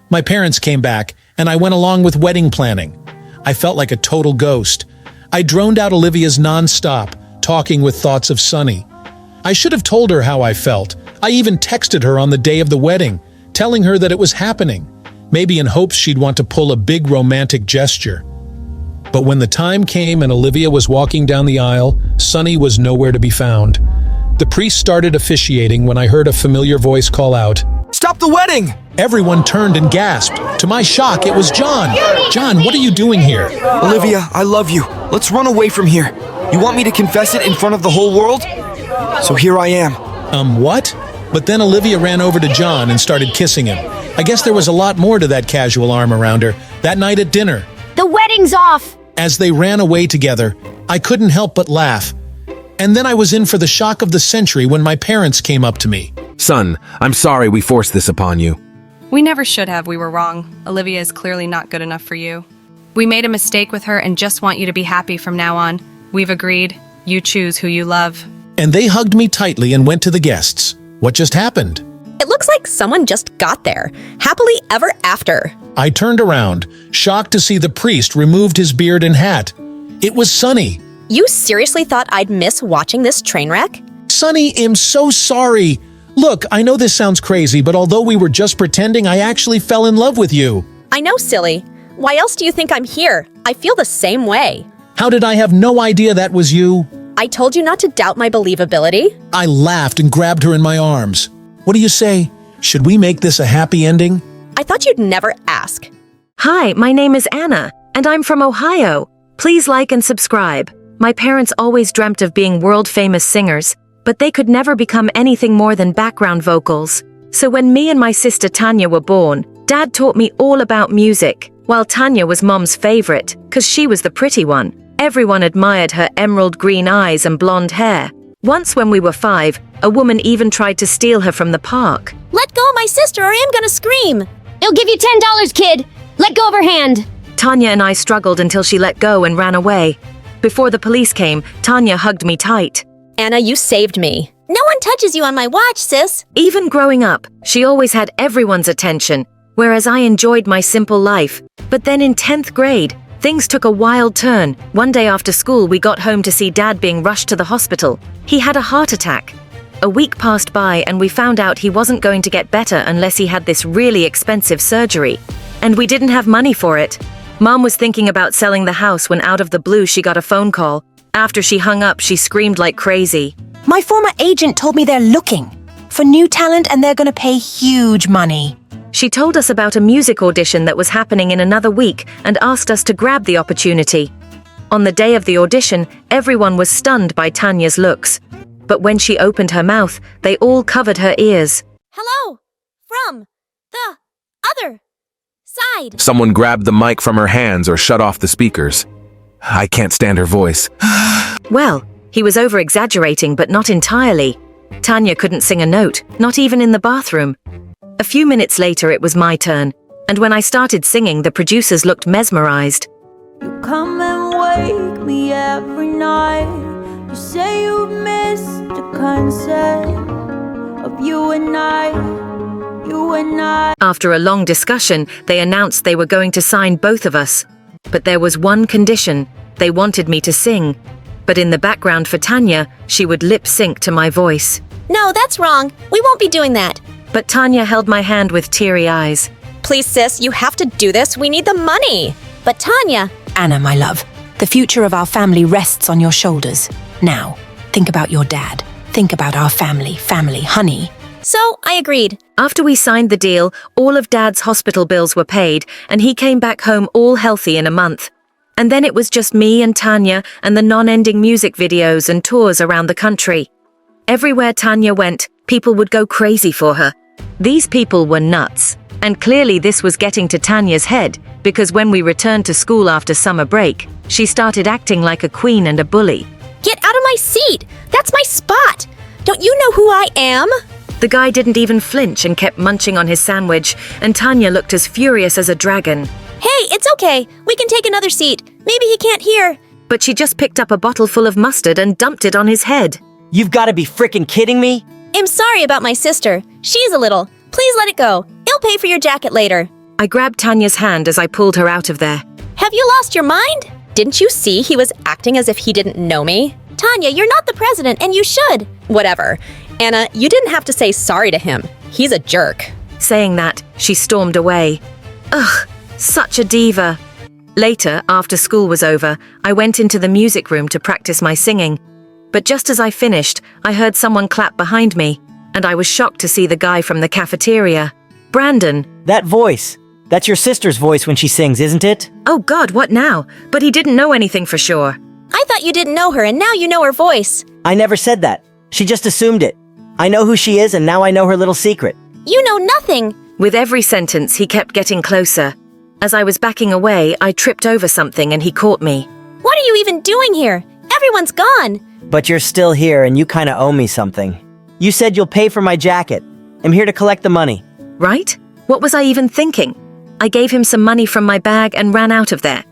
Speaker 21: My parents came back, and I went along with wedding planning. I felt like a total ghost. I droned out Olivia's non-stop, talking with thoughts of Sunny. I should have told her how I felt. I even texted her on the day of the wedding, telling her that it was happening, maybe in hopes she'd want to pull a big romantic gesture. But when the time came and Olivia was walking down the aisle, Sunny was nowhere to be found. The priest started officiating when I heard a familiar voice call out,
Speaker 25: "Stop the wedding!"
Speaker 21: Everyone turned and gasped. To my shock, it was John. John, what are you doing here?
Speaker 25: Olivia, I love you. Let's run away from here. You want me to confess it in front of the whole world? So here I am.
Speaker 21: What? But then Olivia ran over to John and started kissing him. I guess there was a lot more to that casual arm around her that night at dinner.
Speaker 8: The wedding's off!
Speaker 21: As they ran away together, I couldn't help but laugh. And then I was in for the shock of the century when my parents came up to me.
Speaker 2: Son, I'm sorry we forced this upon you.
Speaker 22: We never should have, we were wrong. Olivia is clearly not good enough for you. We made a mistake with her and just want you to be happy from now on. We've agreed. You choose who you love.
Speaker 21: And they hugged me tightly and went to the guests. What just happened?
Speaker 19: It looks like someone just got there. Happily ever after.
Speaker 21: I turned around, shocked to see the priest removed his beard and hat. It was Sonny.
Speaker 19: You seriously thought I'd miss watching this train wreck?
Speaker 21: Sonny, I'm so sorry. Look, I know this sounds crazy, but although we were just pretending, I actually fell in love with you.
Speaker 19: I know, silly. Why else do you think I'm here? I feel the same way.
Speaker 21: How did I have no idea that was you?
Speaker 19: I told you not to doubt my believability.
Speaker 21: I laughed and grabbed her in my arms. What do you say? Should we make this a happy ending?
Speaker 19: I thought you'd never ask.
Speaker 7: Hi, my name is Anna, and I'm from Ohio. Please like and subscribe. My parents always dreamt of being world-famous singers, but they could never become anything more than background vocals. So when me and my sister Tanya were born, Dad taught me all about music, while Tanya was Mom's favorite, 'cause she was the pretty one. Everyone admired her emerald green eyes and blonde hair. Once when we were 5, a woman even tried to steal her from the park.
Speaker 14: Let go of my sister or I'm gonna scream.
Speaker 8: It'll give you $10, kid. Let go of her hand.
Speaker 7: Tanya and I struggled until she let go and ran away. Before the police came, Tanya hugged me tight.
Speaker 19: Anna, you saved me.
Speaker 14: No one touches you on my watch, sis.
Speaker 7: Even growing up, she always had everyone's attention, whereas I enjoyed my simple life. But then in 10th grade, things took a wild turn. One day after school, we got home to see Dad being rushed to the hospital. He had a heart attack. A week passed by and we found out he wasn't going to get better unless he had this really expensive surgery. And we didn't have money for it. Mom was thinking about selling the house when out of the blue she got a phone call. After she hung up, she screamed like crazy.
Speaker 3: My former agent told me they're looking for new talent and they're gonna pay huge money.
Speaker 7: She told us about a music audition that was happening in another week and asked us to grab the opportunity. On the day of the audition, everyone was stunned by Tanya's looks. But when she opened her mouth, they all covered her ears.
Speaker 14: Hello, from the other side.
Speaker 2: Someone grabbed the mic from her hands or shut off the speakers. I can't stand her voice.
Speaker 7: Well, he was over-exaggerating, but not entirely. Tanya couldn't sing a note, not even in the bathroom. A few minutes later, it was my turn, and when I started singing, the producers looked mesmerized.
Speaker 1: You come and wake me every night. You say you missed the concept of you and I.
Speaker 7: After a long discussion, they announced they were going to sign both of us. But there was one condition. They wanted me to sing. But in the background for Tanya, she would lip sync to my voice.
Speaker 14: No, that's wrong. We won't be doing that.
Speaker 7: But Tanya held my hand with teary eyes.
Speaker 19: Please, sis, you have to do this. We need the money.
Speaker 14: But Tanya...
Speaker 3: Anna, my love, the future of our family rests on your shoulders. Now, think about your dad. Think about our family, honey.
Speaker 14: So, I agreed.
Speaker 7: After we signed the deal, all of Dad's hospital bills were paid, and he came back home all healthy in a month. And then it was just me and Tanya and the non-ending music videos and tours around the country. Everywhere Tanya went, people would go crazy for her. These people were nuts. And clearly this was getting to Tanya's head, because when we returned to school after summer break, she started acting like a queen and a bully.
Speaker 14: Get out of my seat! That's my spot! Don't you know who I am?
Speaker 7: The guy didn't even flinch and kept munching on his sandwich, and Tanya looked as furious as a dragon.
Speaker 14: Hey, it's okay. We can take another seat. Maybe he can't hear.
Speaker 7: But she just picked up a bottle full of mustard and dumped it on his head.
Speaker 5: You've got to be frickin' kidding me?
Speaker 14: I'm sorry about my sister. She's a little. Please let it go. I'll pay for your jacket later.
Speaker 7: I grabbed Tanya's hand as I pulled her out of there.
Speaker 14: Have you lost your mind?
Speaker 19: Didn't you see he was acting as if he didn't know me?
Speaker 14: Tanya, you're not the president, and you should.
Speaker 19: Whatever. Anna, you didn't have to say sorry to him. He's a jerk.
Speaker 7: Saying that, she stormed away. Ugh, such a diva. Later, after school was over, I went into the music room to practice my singing. But just as I finished, I heard someone clap behind me, and I was shocked to see the guy from the cafeteria. Brandon.
Speaker 5: That voice. That's your sister's voice when she sings, isn't it?
Speaker 7: Oh God, what now? But he didn't know anything for sure.
Speaker 14: I thought you didn't know her, and now you know her voice.
Speaker 5: I never said that. She just assumed it. I know who she is, and now I know her little secret.
Speaker 14: You know nothing.
Speaker 7: With every sentence, he kept getting closer. As I was backing away, I tripped over something and he caught me.
Speaker 14: What are you even doing here? Everyone's gone.
Speaker 5: But you're still here, and you kinda owe me something. You said you'll pay for my jacket. I'm here to collect the money.
Speaker 7: Right? What was I even thinking? I gave him some money from my bag and ran out of there.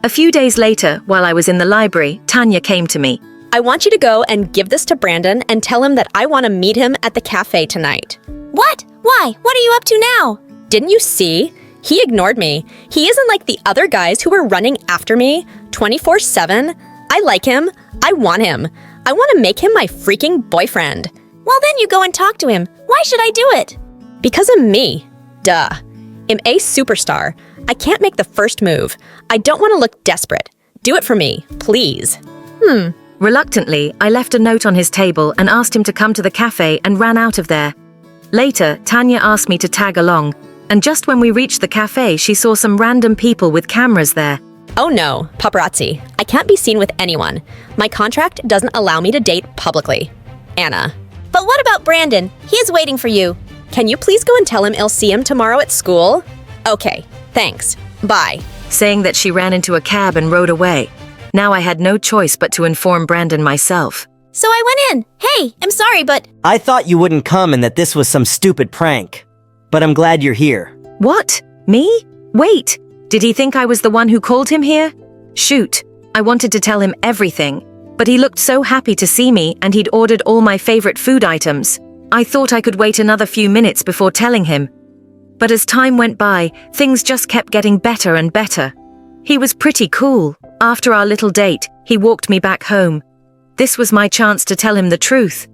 Speaker 7: A few days later, while I was in the library, Tanya came to me.
Speaker 19: I want you to go and give this to Brandon and tell him that I want to meet him at the cafe tonight.
Speaker 14: What? Why? What are you up to now?
Speaker 19: Didn't you see? He ignored me. He isn't like the other guys who were running after me 24/7. I like him. I want him. I want to make him my freaking boyfriend.
Speaker 14: Well, then you go and talk to him. Why should I do it?
Speaker 19: Because of me. Duh. I'm a superstar. I can't make the first move. I don't want to look desperate. Do it for me, please.
Speaker 7: Reluctantly, I left a note on his table and asked him to come to the cafe and ran out of there. Later, Tanya asked me to tag along, and just when we reached the cafe, she saw some random people with cameras there.
Speaker 19: Oh no, paparazzi. I can't be seen with anyone. My contract doesn't allow me to date publicly. Anna.
Speaker 14: But what about Brandon? He is waiting for you.
Speaker 19: Can you please go and tell him I'll see him tomorrow at school? Okay, thanks. Bye.
Speaker 7: Saying that she ran into a cab and rode away. Now I had no choice but to inform Brandon myself.
Speaker 14: So I went in. Hey, I'm sorry, but...
Speaker 5: I thought you wouldn't come and that this was some stupid prank. But I'm glad you're here.
Speaker 7: What? Me? Wait, did he think I was the one who called him here? Shoot, I wanted to tell him everything. But he looked so happy to see me and he'd ordered all my favorite food items. I thought I could wait another few minutes before telling him. But as time went by, things just kept getting better and better. He was pretty cool. After our little date, he walked me back home. This was my chance to tell him the truth.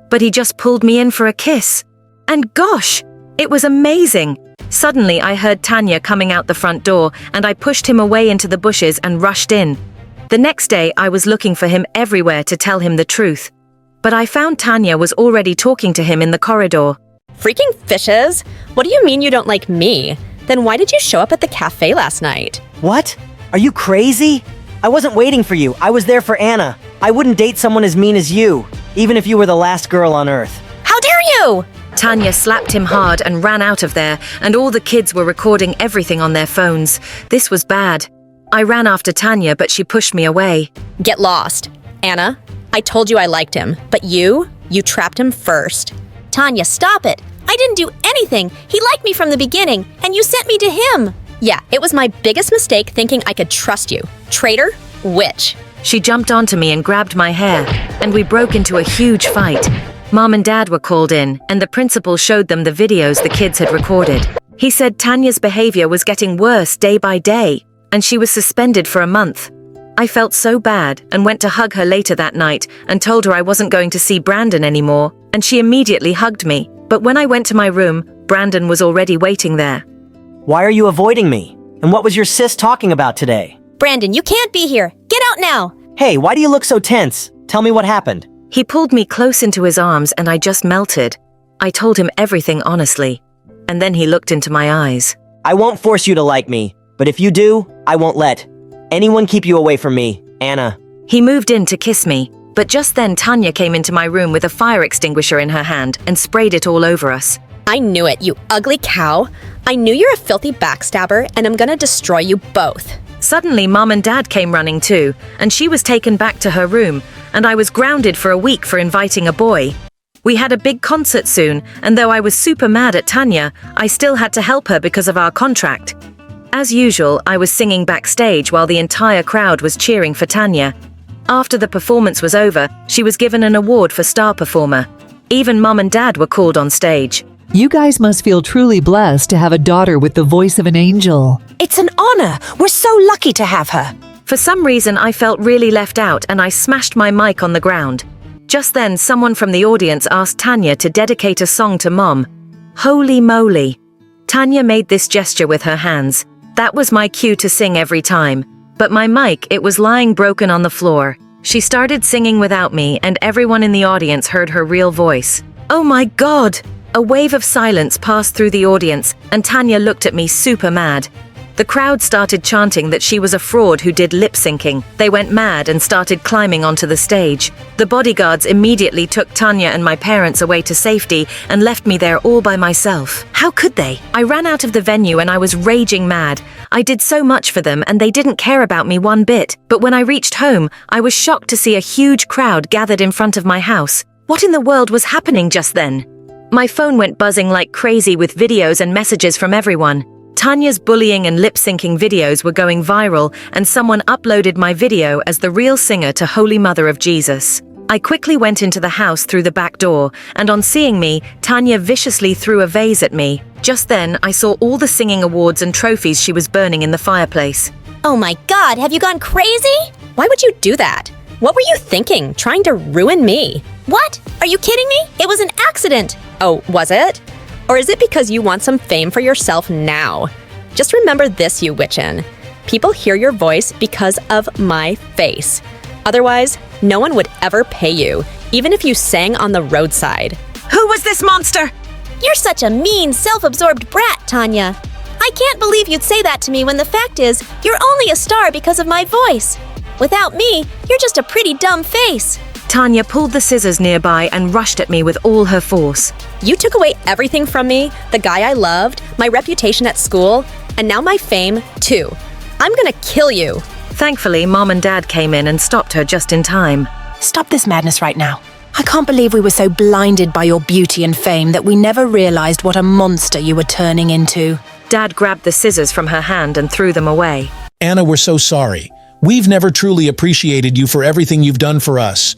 Speaker 7: But he just pulled me in for a kiss. And gosh, it was amazing. Suddenly, I heard Tanya coming out the front door, and I pushed him away into the bushes and rushed in. The next day, I was looking for him everywhere to tell him the truth. But I found Tanya was already talking to him in the corridor.
Speaker 19: Freaking fishes! What do you mean you don't like me? Then why did you show up at the cafe last night?
Speaker 5: What? Are you crazy? I wasn't waiting for you. I was there for Anna. I wouldn't date someone as mean as you, even if you were the last girl on Earth.
Speaker 14: How dare you!
Speaker 7: Tanya slapped him hard and ran out of there, and all the kids were recording everything on their phones. This was bad. I ran after Tanya, but she pushed me away.
Speaker 19: Get lost. Anna, I told you I liked him, but you trapped him first.
Speaker 14: Tanya, stop it. I didn't do anything. He liked me from the beginning, and you sent me to him.
Speaker 19: Yeah, it was my biggest mistake thinking I could trust you. Traitor? Witch.
Speaker 7: She jumped onto me and grabbed my hair, and we broke into a huge fight. Mom and Dad were called in, and the principal showed them the videos the kids had recorded. He said Tanya's behavior was getting worse day by day, and she was suspended for a month. I felt so bad and went to hug her later that night and told her I wasn't going to see Brandon anymore, and she immediately hugged me. But when I went to my room, Brandon was already waiting there.
Speaker 5: Why are you avoiding me? And what was your sis talking about today?
Speaker 14: Brandon, you can't be here. Get out now.
Speaker 5: Hey, why do you look so tense? Tell me what happened.
Speaker 7: He pulled me close into his arms and I just melted. I told him everything honestly, and then he looked into my eyes.
Speaker 5: I won't force you to like me, but if you do, I won't let anyone keep you away from me, Anna.
Speaker 7: He moved in to kiss me, but just then Tanya came into my room with a fire extinguisher in her hand and sprayed it all over us.
Speaker 19: I knew it, you ugly cow. I knew you're a filthy backstabber, and I'm gonna destroy you both.
Speaker 7: Suddenly, Mom and Dad came running too, and she was taken back to her room, and I was grounded for a week for inviting a boy. We had a big concert soon, and though I was super mad at Tanya, I still had to help her because of our contract. As usual, I was singing backstage while the entire crowd was cheering for Tanya. After the performance was over, she was given an award for star performer. Even Mom and Dad were called on stage.
Speaker 6: You guys must feel truly blessed to have a daughter with the voice of an angel.
Speaker 3: It's an honor. We're so lucky to have her.
Speaker 7: For some reason, I felt really left out and I smashed my mic on the ground. Just then, someone from the audience asked Tanya to dedicate a song to Mom. Holy moly. Tanya made this gesture with her hands. That was my cue to sing every time. But my mic, it was lying broken on the floor. She started singing without me and everyone in the audience heard her real voice. Oh my God! A wave of silence passed through the audience, and Tanya looked at me super mad. The crowd started chanting that she was a fraud who did lip syncing. They went mad and started climbing onto the stage. The bodyguards immediately took Tanya and my parents away to safety and left me there all by myself. How could they? I ran out of the venue and I was raging mad. I did so much for them and they didn't care about me one bit. But when I reached home, I was shocked to see a huge crowd gathered in front of my house. What in the world was happening just then? My phone went buzzing like crazy with videos and messages from everyone. Tanya's bullying and lip-syncing videos were going viral, and someone uploaded my video as the real singer to Holy Mother of Jesus. I quickly went into the house through the back door, and on seeing me, Tanya viciously threw a vase at me. Just then, I saw all the singing awards and trophies she was burning in the fireplace.
Speaker 14: Oh my god, have you gone crazy?
Speaker 19: Why would you do that? What were you thinking, trying to ruin me?
Speaker 14: What? Are you kidding me? It was an accident.
Speaker 19: Oh, was it? Or is it because you want some fame for yourself now? Just remember this, you witchin. People hear your voice because of my face. Otherwise, no one would ever pay you, even if you sang on the roadside.
Speaker 7: Who was this monster?
Speaker 14: You're such a mean, self-absorbed brat, Tanya. I can't believe you'd say that to me when the fact is, you're only a star because of my voice. Without me, you're just a pretty dumb face.
Speaker 7: Tanya pulled the scissors nearby and rushed at me with all her force.
Speaker 19: You took away everything from me, the guy I loved, my reputation at school, and now my fame, too. I'm gonna kill you.
Speaker 7: Thankfully, Mom and Dad came in and stopped her just in time.
Speaker 3: Stop this madness right now. I can't believe we were so blinded by your beauty and fame that we never realized what a monster you were turning into.
Speaker 7: Dad grabbed the scissors from her hand and threw them away.
Speaker 21: Anna, we're so sorry. We've never truly appreciated you for everything you've done for us.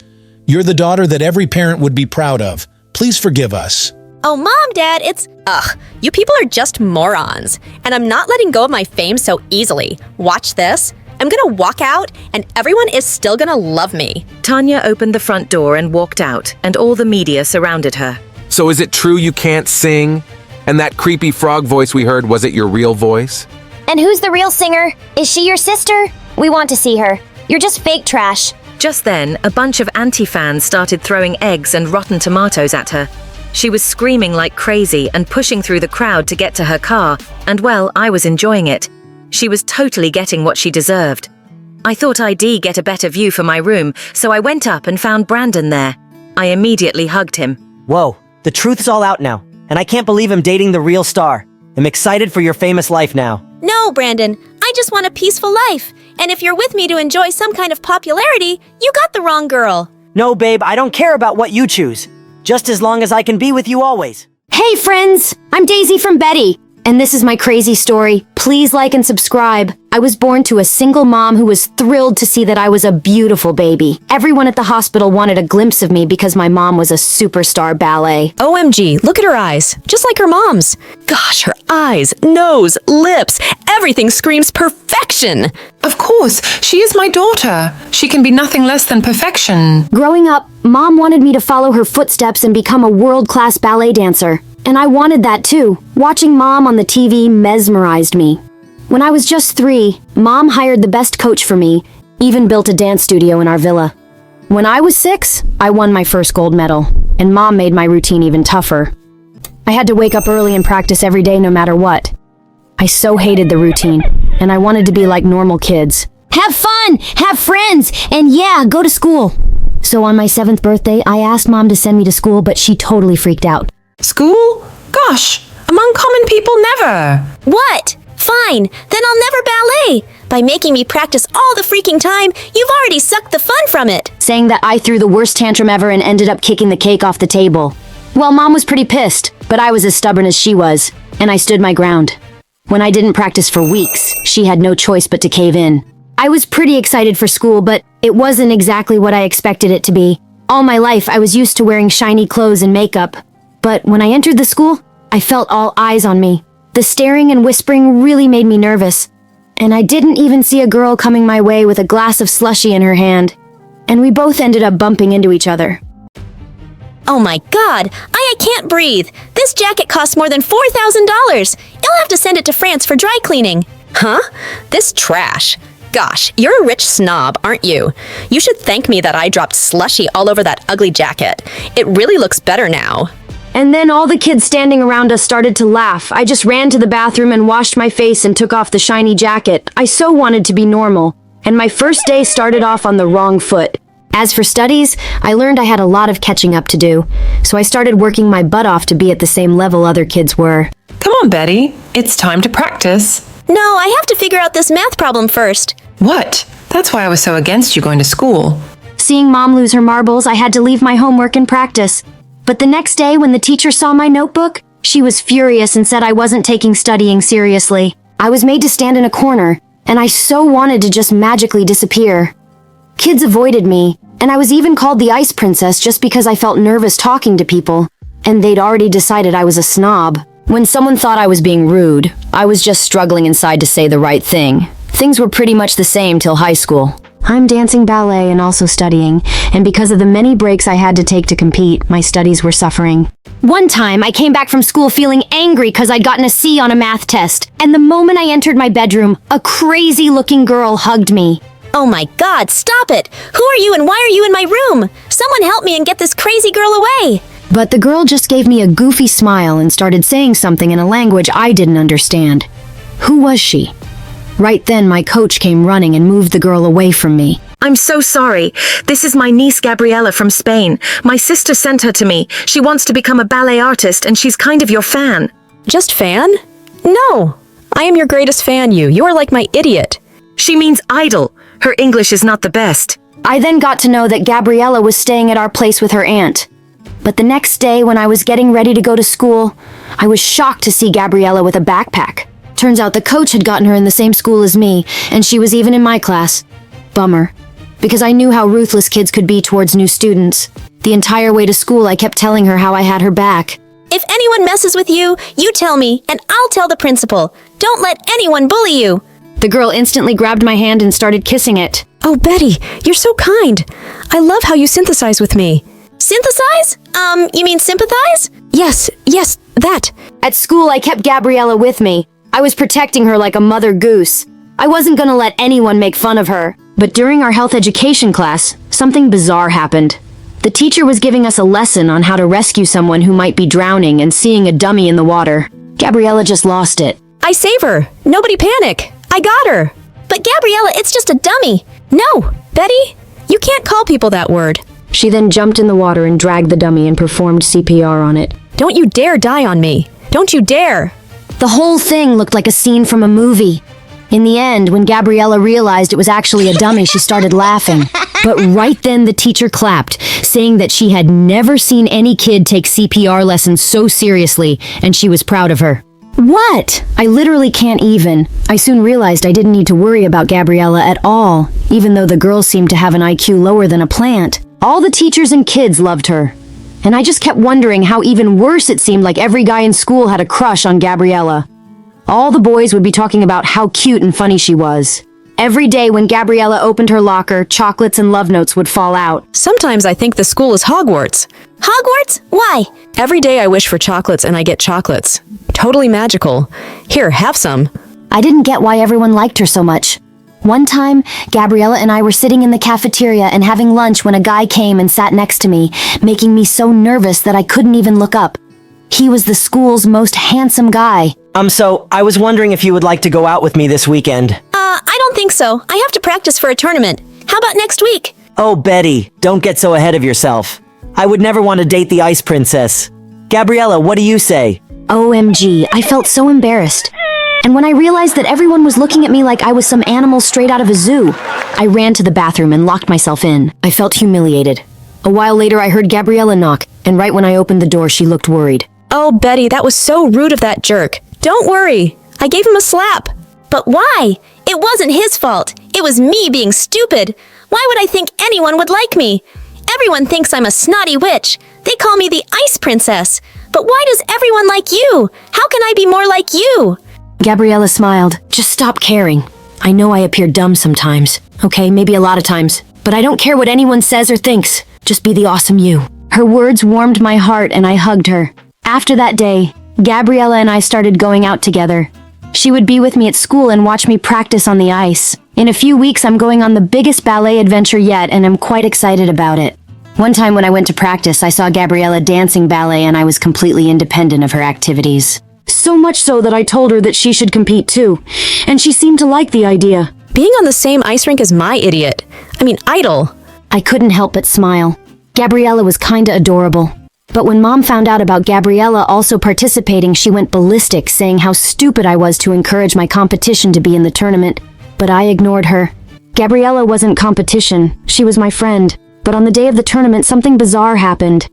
Speaker 21: You're the daughter that every parent would be proud of. Please forgive us.
Speaker 14: Oh, Mom, Dad, it's...
Speaker 19: Ugh, you people are just morons. And I'm not letting go of my fame so easily. Watch this. I'm gonna walk out, and everyone is still gonna love me.
Speaker 7: Tanya opened the front door and walked out, and all the media surrounded her.
Speaker 2: So is it true you can't sing? And that creepy frog voice we heard, was it your real voice?
Speaker 11: And who's the real singer? Is she your sister? We want to see her. You're just fake trash.
Speaker 7: Just then, a bunch of anti-fans started throwing eggs and rotten tomatoes at her. She was screaming like crazy and pushing through the crowd to get to her car, and well, I was enjoying it. She was totally getting what she deserved. I thought I'd get a better view for my room, so I went up and found Brandon there. I immediately hugged him.
Speaker 5: Whoa, the truth's all out now, and I can't believe I'm dating the real star. I'm excited for your famous life now.
Speaker 14: No, Brandon, I just want a peaceful life. And if you're with me to enjoy some kind of popularity, you got the wrong girl.
Speaker 5: No, babe, I don't care about what you choose. Just as long as I can be with you always.
Speaker 8: Hey friends, I'm Daisy from Betty, and this is my crazy story. Please like and subscribe. I was born to a single mom who was thrilled to see that I was a beautiful baby. Everyone at the hospital wanted a glimpse of me because my mom was a superstar ballet.
Speaker 19: OMG, look at her eyes, just like her mom's. Gosh, her eyes, nose, lips, everything screams perfection.
Speaker 9: Of course, she is my daughter. She can be nothing less than perfection.
Speaker 8: Growing up, Mom wanted me to follow her footsteps and become a world-class ballet dancer. And I wanted that too. Watching Mom on the TV mesmerized me. When I was just 3, Mom hired the best coach for me, even built a dance studio in our villa. When I was 6, I won my first gold medal, and Mom made my routine even tougher. I had to wake up early and practice every day no matter what. I so hated the routine, and I wanted to be like normal kids. Have fun, have friends, and yeah, go to school. So on my 7th birthday, I asked Mom to send me to school, but she totally freaked out.
Speaker 9: School? Gosh, among common people, never.
Speaker 14: What? Fine, then I'll never ballet. By making me practice all the freaking time, you've already sucked the fun from it.
Speaker 8: Saying that I threw the worst tantrum ever and ended up kicking the cake off the table. Well, Mom was pretty pissed, but I was as stubborn as she was, and I stood my ground. When I didn't practice for weeks, she had no choice but to cave in. I was pretty excited for school, but it wasn't exactly what I expected it to be. All my life, I was used to wearing shiny clothes and makeup. But when I entered the school, I felt all eyes on me. The staring and whispering really made me nervous. And I didn't even see a girl coming my way with a glass of slushie in her hand. And we both ended up bumping into each other.
Speaker 14: Oh my god, I can't breathe. This jacket costs more than $4,000. You'll have to send it to France for dry cleaning.
Speaker 19: Huh? This trash. Gosh, you're a rich snob, aren't you? You should thank me that I dropped slushy all over that ugly jacket. It really looks better now.
Speaker 8: And then all the kids standing around us started to laugh. I just ran to the bathroom and washed my face and took off the shiny jacket. I so wanted to be normal. And my first day started off on the wrong foot. As for studies, I learned I had a lot of catching up to do. So I started working my butt off to be at the same level other kids were.
Speaker 9: Come on, Betty. It's time to practice.
Speaker 14: No, I have to figure out this math problem first.
Speaker 9: What? That's why I was so against you going to school.
Speaker 8: Seeing Mom lose her marbles, I had to leave my homework and practice. But the next day when the teacher saw my notebook, she was furious and said I wasn't taking studying seriously. I was made to stand in a corner, and I so wanted to just magically disappear. Kids avoided me, and I was even called the Ice Princess just because I felt nervous talking to people, and they'd already decided I was a snob. When someone thought I was being rude, I was just struggling inside to say the right thing. Things were pretty much the same till high school. I'm dancing ballet and also studying, and because of the many breaks I had to take to compete, my studies were suffering. One time, I came back from school feeling angry because I'd gotten a C on a math test, and the moment I entered my bedroom, a crazy-looking girl hugged me.
Speaker 14: Oh my God, stop it! Who are you and why are you in my room? Someone help me and get this crazy girl away!
Speaker 8: But the girl just gave me a goofy smile and started saying something in a language I didn't understand. Who was she? Right then, my coach came running and moved the girl away from me.
Speaker 7: I'm so sorry. This is my niece Gabriella from Spain. My sister sent her to me. She wants to become a ballet artist and she's kind of your fan.
Speaker 19: Just fan? No. I am your greatest fan, you. You are like my idiot.
Speaker 7: She means idol. Her English is not the best.
Speaker 8: I then got to know that Gabriella was staying at our place with her aunt. But the next day, when I was getting ready to go to school, I was shocked to see Gabriella with a backpack. Turns out the coach had gotten her in the same school as me, and she was even in my class. Bummer. Because I knew how ruthless kids could be towards new students. The entire way to school, I kept telling her how I had her back.
Speaker 14: If anyone messes with you, you tell me, and I'll tell the principal. Don't let anyone bully you.
Speaker 8: The girl instantly grabbed my hand and started kissing it.
Speaker 19: Oh, Betty, you're so kind. I love how you synthesize with me.
Speaker 14: Synthesize? You mean sympathize?
Speaker 19: Yes, that.
Speaker 8: At school, I kept Gabriella with me. I was protecting her like a mother goose. I wasn't gonna let anyone make fun of her. But during our health education class, something bizarre happened. The teacher was giving us a lesson on how to rescue someone who might be drowning and seeing a dummy in the water. Gabriella just lost it.
Speaker 19: I save her. Nobody panic. I got her.
Speaker 14: But Gabriella, it's just a dummy.
Speaker 19: No, Betty, you can't call people that word.
Speaker 8: She then jumped in the water and dragged the dummy and performed CPR on it.
Speaker 19: Don't you dare die on me. Don't you dare.
Speaker 8: The whole thing looked like a scene from a movie. In the end, when Gabriella realized it was actually a dummy, she started laughing. But right then the teacher clapped, saying that she had never seen any kid take CPR lessons so seriously, and she was proud of her. What? I literally can't even. I soon realized I didn't need to worry about Gabriella at all, even though the girl seemed to have an IQ lower than a plant. All the teachers and kids loved her. And I just kept wondering how even worse it seemed like every guy in school had a crush on Gabriella. All the boys would be talking about how cute and funny she was. Every day when Gabriella opened her locker, chocolates and love notes would fall out.
Speaker 19: Sometimes I think the school is Hogwarts.
Speaker 14: Hogwarts? Why?
Speaker 19: Every day I wish for chocolates and I get chocolates. Totally magical. Here, have some.
Speaker 8: I didn't get why everyone liked her so much. One time, Gabriella and I were sitting in the cafeteria and having lunch when a guy came and sat next to me, making me so nervous that I couldn't even look up. He was the school's most handsome guy.
Speaker 5: So I was wondering if you would like to go out with me this weekend.
Speaker 14: I don't think so. I have to practice for a tournament. How about next week?
Speaker 5: Oh, Betty, don't get so ahead of yourself. I would never want to date the Ice Princess. Gabriella, what do you say?
Speaker 8: OMG, I felt so embarrassed. And when I realized that everyone was looking at me like I was some animal straight out of a zoo, I ran to the bathroom and locked myself in. I felt humiliated. A while later, I heard Gabriella knock, and right when I opened the door, she looked worried.
Speaker 19: Oh, Betty, that was so rude of that jerk. Don't worry. I gave him a slap.
Speaker 14: But why? It wasn't his fault. It was me being stupid. Why would I think anyone would like me? Everyone thinks I'm a snotty witch. They call me the Ice Princess. But why does everyone like you? How can I be more like you?
Speaker 8: Gabriella smiled. Just stop caring. I know I appear dumb sometimes. Okay, maybe a lot of times. But I don't care what anyone says or thinks. Just be the awesome you. Her words warmed my heart and I hugged her. After that day, Gabriella and I started going out together. She would be with me at school and watch me practice on the ice. In a few weeks, I'm going on the biggest ballet adventure yet, and I'm quite excited about it. One time when I went to practice, I saw Gabriella dancing ballet and I was completely independent of her activities. So much so that I told her that she should compete too, and she seemed to like the idea.
Speaker 19: Being on the same ice rink as my idiot. Idol.
Speaker 8: I couldn't help but smile. Gabriella was kinda adorable. But when Mom found out about Gabriella also participating, she went ballistic, saying how stupid I was to encourage my competition to be in the tournament. But I ignored her. Gabriella wasn't competition, she was my friend. But on the day of the tournament, something bizarre happened.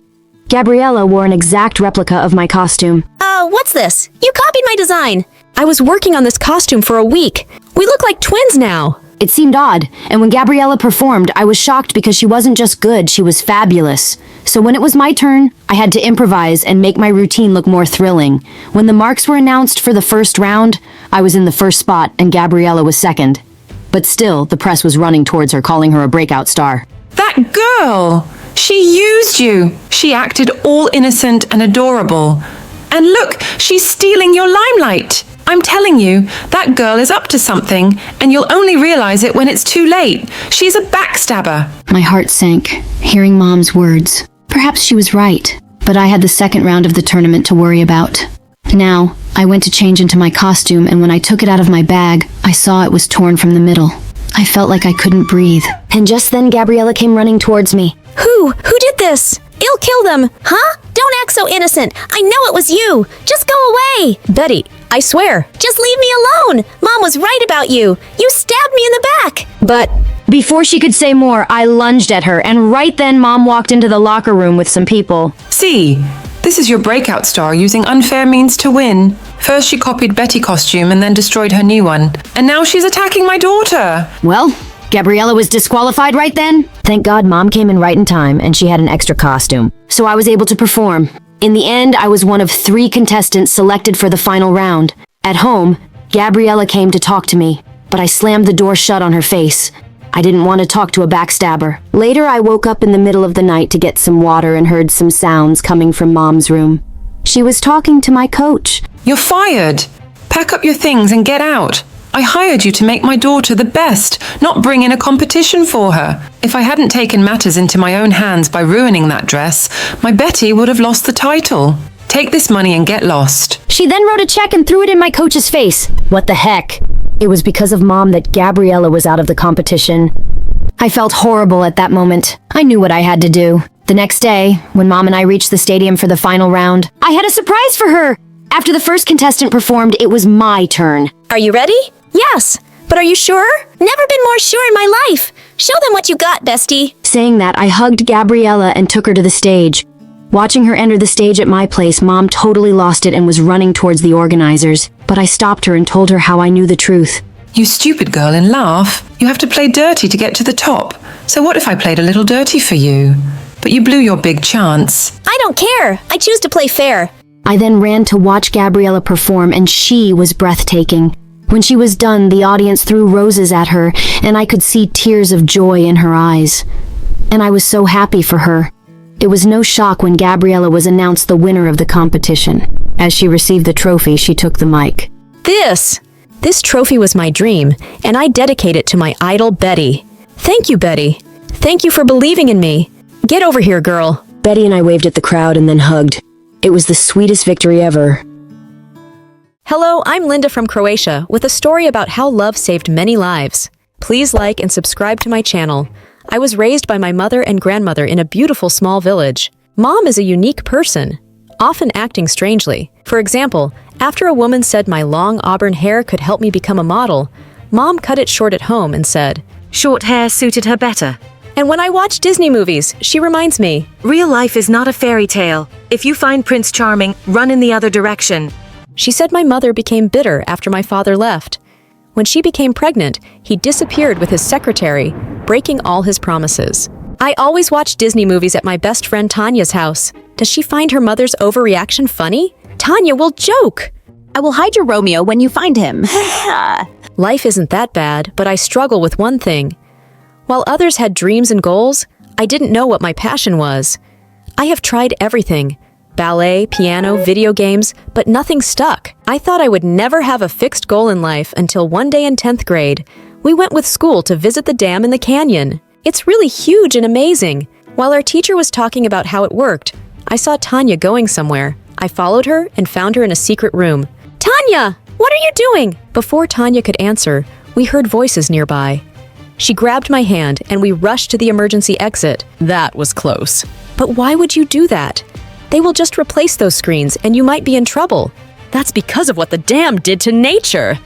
Speaker 8: Gabriella wore an exact replica of my costume.
Speaker 19: What's this? You copied my design. I was working on this costume for a week. We look like twins now.
Speaker 8: It seemed odd, and when Gabriella performed, I was shocked because she wasn't just good, she was fabulous. So when it was my turn, I had to improvise and make my routine look more thrilling. When the marks were announced for the first round, I was in the first spot and Gabriella was second. But still, the press was running towards her, calling her a breakout star.
Speaker 9: That girl! She used you. She acted all innocent and adorable. And look, she's stealing your limelight. I'm telling you, that girl is up to something, and you'll only realize it when it's too late. She's a backstabber.
Speaker 8: My heart sank, hearing Mom's words. Perhaps she was right, but I had the second round of the tournament to worry about. Now, I went to change into my costume, and when I took it out of my bag, I saw it was torn from the middle. I felt like I couldn't breathe. And just then Gabriella came running towards me.
Speaker 14: Who did this? I'll kill them. Huh? Don't act so innocent. I know it was you. Just go away.
Speaker 19: Betty, I swear.
Speaker 14: Just leave me alone. Mom was right about you. You stabbed me in the back.
Speaker 8: But before she could say more, I lunged at her, and right then Mom walked into the locker room with some people.
Speaker 9: See, this is your breakout star using unfair means to win. First she copied Betty's costume and then destroyed her new one. And now she's attacking my daughter.
Speaker 8: Well, Gabriella was disqualified right then. Thank God Mom came in right in time and she had an extra costume. So I was able to perform. In the end, I was one of 3 contestants selected for the final round. At home, Gabriella came to talk to me, but I slammed the door shut on her face. I didn't want to talk to a backstabber. Later, I woke up in the middle of the night to get some water and heard some sounds coming from Mom's room. She was talking to my coach.
Speaker 9: You're fired. Pack up your things and get out. I hired you to make my daughter the best, not bring in a competition for her. If I hadn't taken matters into my own hands by ruining that dress, my Betty would have lost the title. Take this money and get lost.
Speaker 8: She then wrote a check and threw it in my coach's face. What the heck? It was because of Mom that Gabriella was out of the competition. I felt horrible at that moment. I knew what I had to do. The next day, when Mom and I reached the stadium for the final round, I had a surprise for her! After the first contestant performed, it was my turn.
Speaker 14: Are you ready? Yes. But are you sure? Never been more sure in my life. Show them what you got, bestie.
Speaker 8: Saying that, I hugged Gabriella and took her to the stage. Watching her enter the stage at my place, Mom totally lost it and was running towards the organizers. But I stopped her and told her how I knew the truth.
Speaker 9: You stupid girl, and laugh. You have to play dirty to get to the top. So what if I played a little dirty for you? But you blew your big chance.
Speaker 14: I don't care. I choose to play fair.
Speaker 8: I then ran to watch Gabriella perform, and she was breathtaking. When she was done, the audience threw roses at her, and I could see tears of joy in her eyes. And I was so happy for her. It was no shock when Gabriella was announced the winner of the competition. As she received the trophy, she took the mic.
Speaker 19: This trophy was my dream, and I dedicate it to my idol, Betty. Thank you, Betty. Thank you for believing in me. Get over here, girl.
Speaker 8: Betty and I waved at the crowd and then hugged. It was the sweetest victory ever.
Speaker 19: Hello, I'm Linda from Croatia with a story about how love saved many lives. Please like and subscribe to my channel. I was raised by my mother and grandmother in a beautiful small village. Mom is a unique person, often acting strangely. For example, after a woman said my long auburn hair could help me become a model, Mom cut it short at home and said,
Speaker 7: "Short hair suited her better."
Speaker 19: And when I watch Disney movies, she reminds me,
Speaker 7: "Real life is not a fairy tale. If you find Prince Charming, run in the other direction."
Speaker 19: She said my mother became bitter after my father left. When she became pregnant, he disappeared with his secretary, breaking all his promises. I always watch Disney movies at my best friend Tanya's house. Does she find her mother's overreaction funny? Tanya will joke.
Speaker 10: I will hide your Romeo when you find him.
Speaker 19: Life isn't that bad, but I struggle with one thing. While others had dreams and goals, I didn't know what my passion was. I have tried everything. Ballet, piano, video games, but nothing stuck. I thought I would never have a fixed goal in life until one day in 10th grade, we went with school to visit the dam in the canyon. It's really huge and amazing. While our teacher was talking about how it worked, I saw Tanya going somewhere. I followed her and found her in a secret room. Tanya, what are you doing? Before Tanya could answer, we heard voices nearby. She grabbed my hand and we rushed to the emergency exit. That was close. But why would you do that? They will just replace those screens and you might be in trouble. That's because of what the dam did to nature.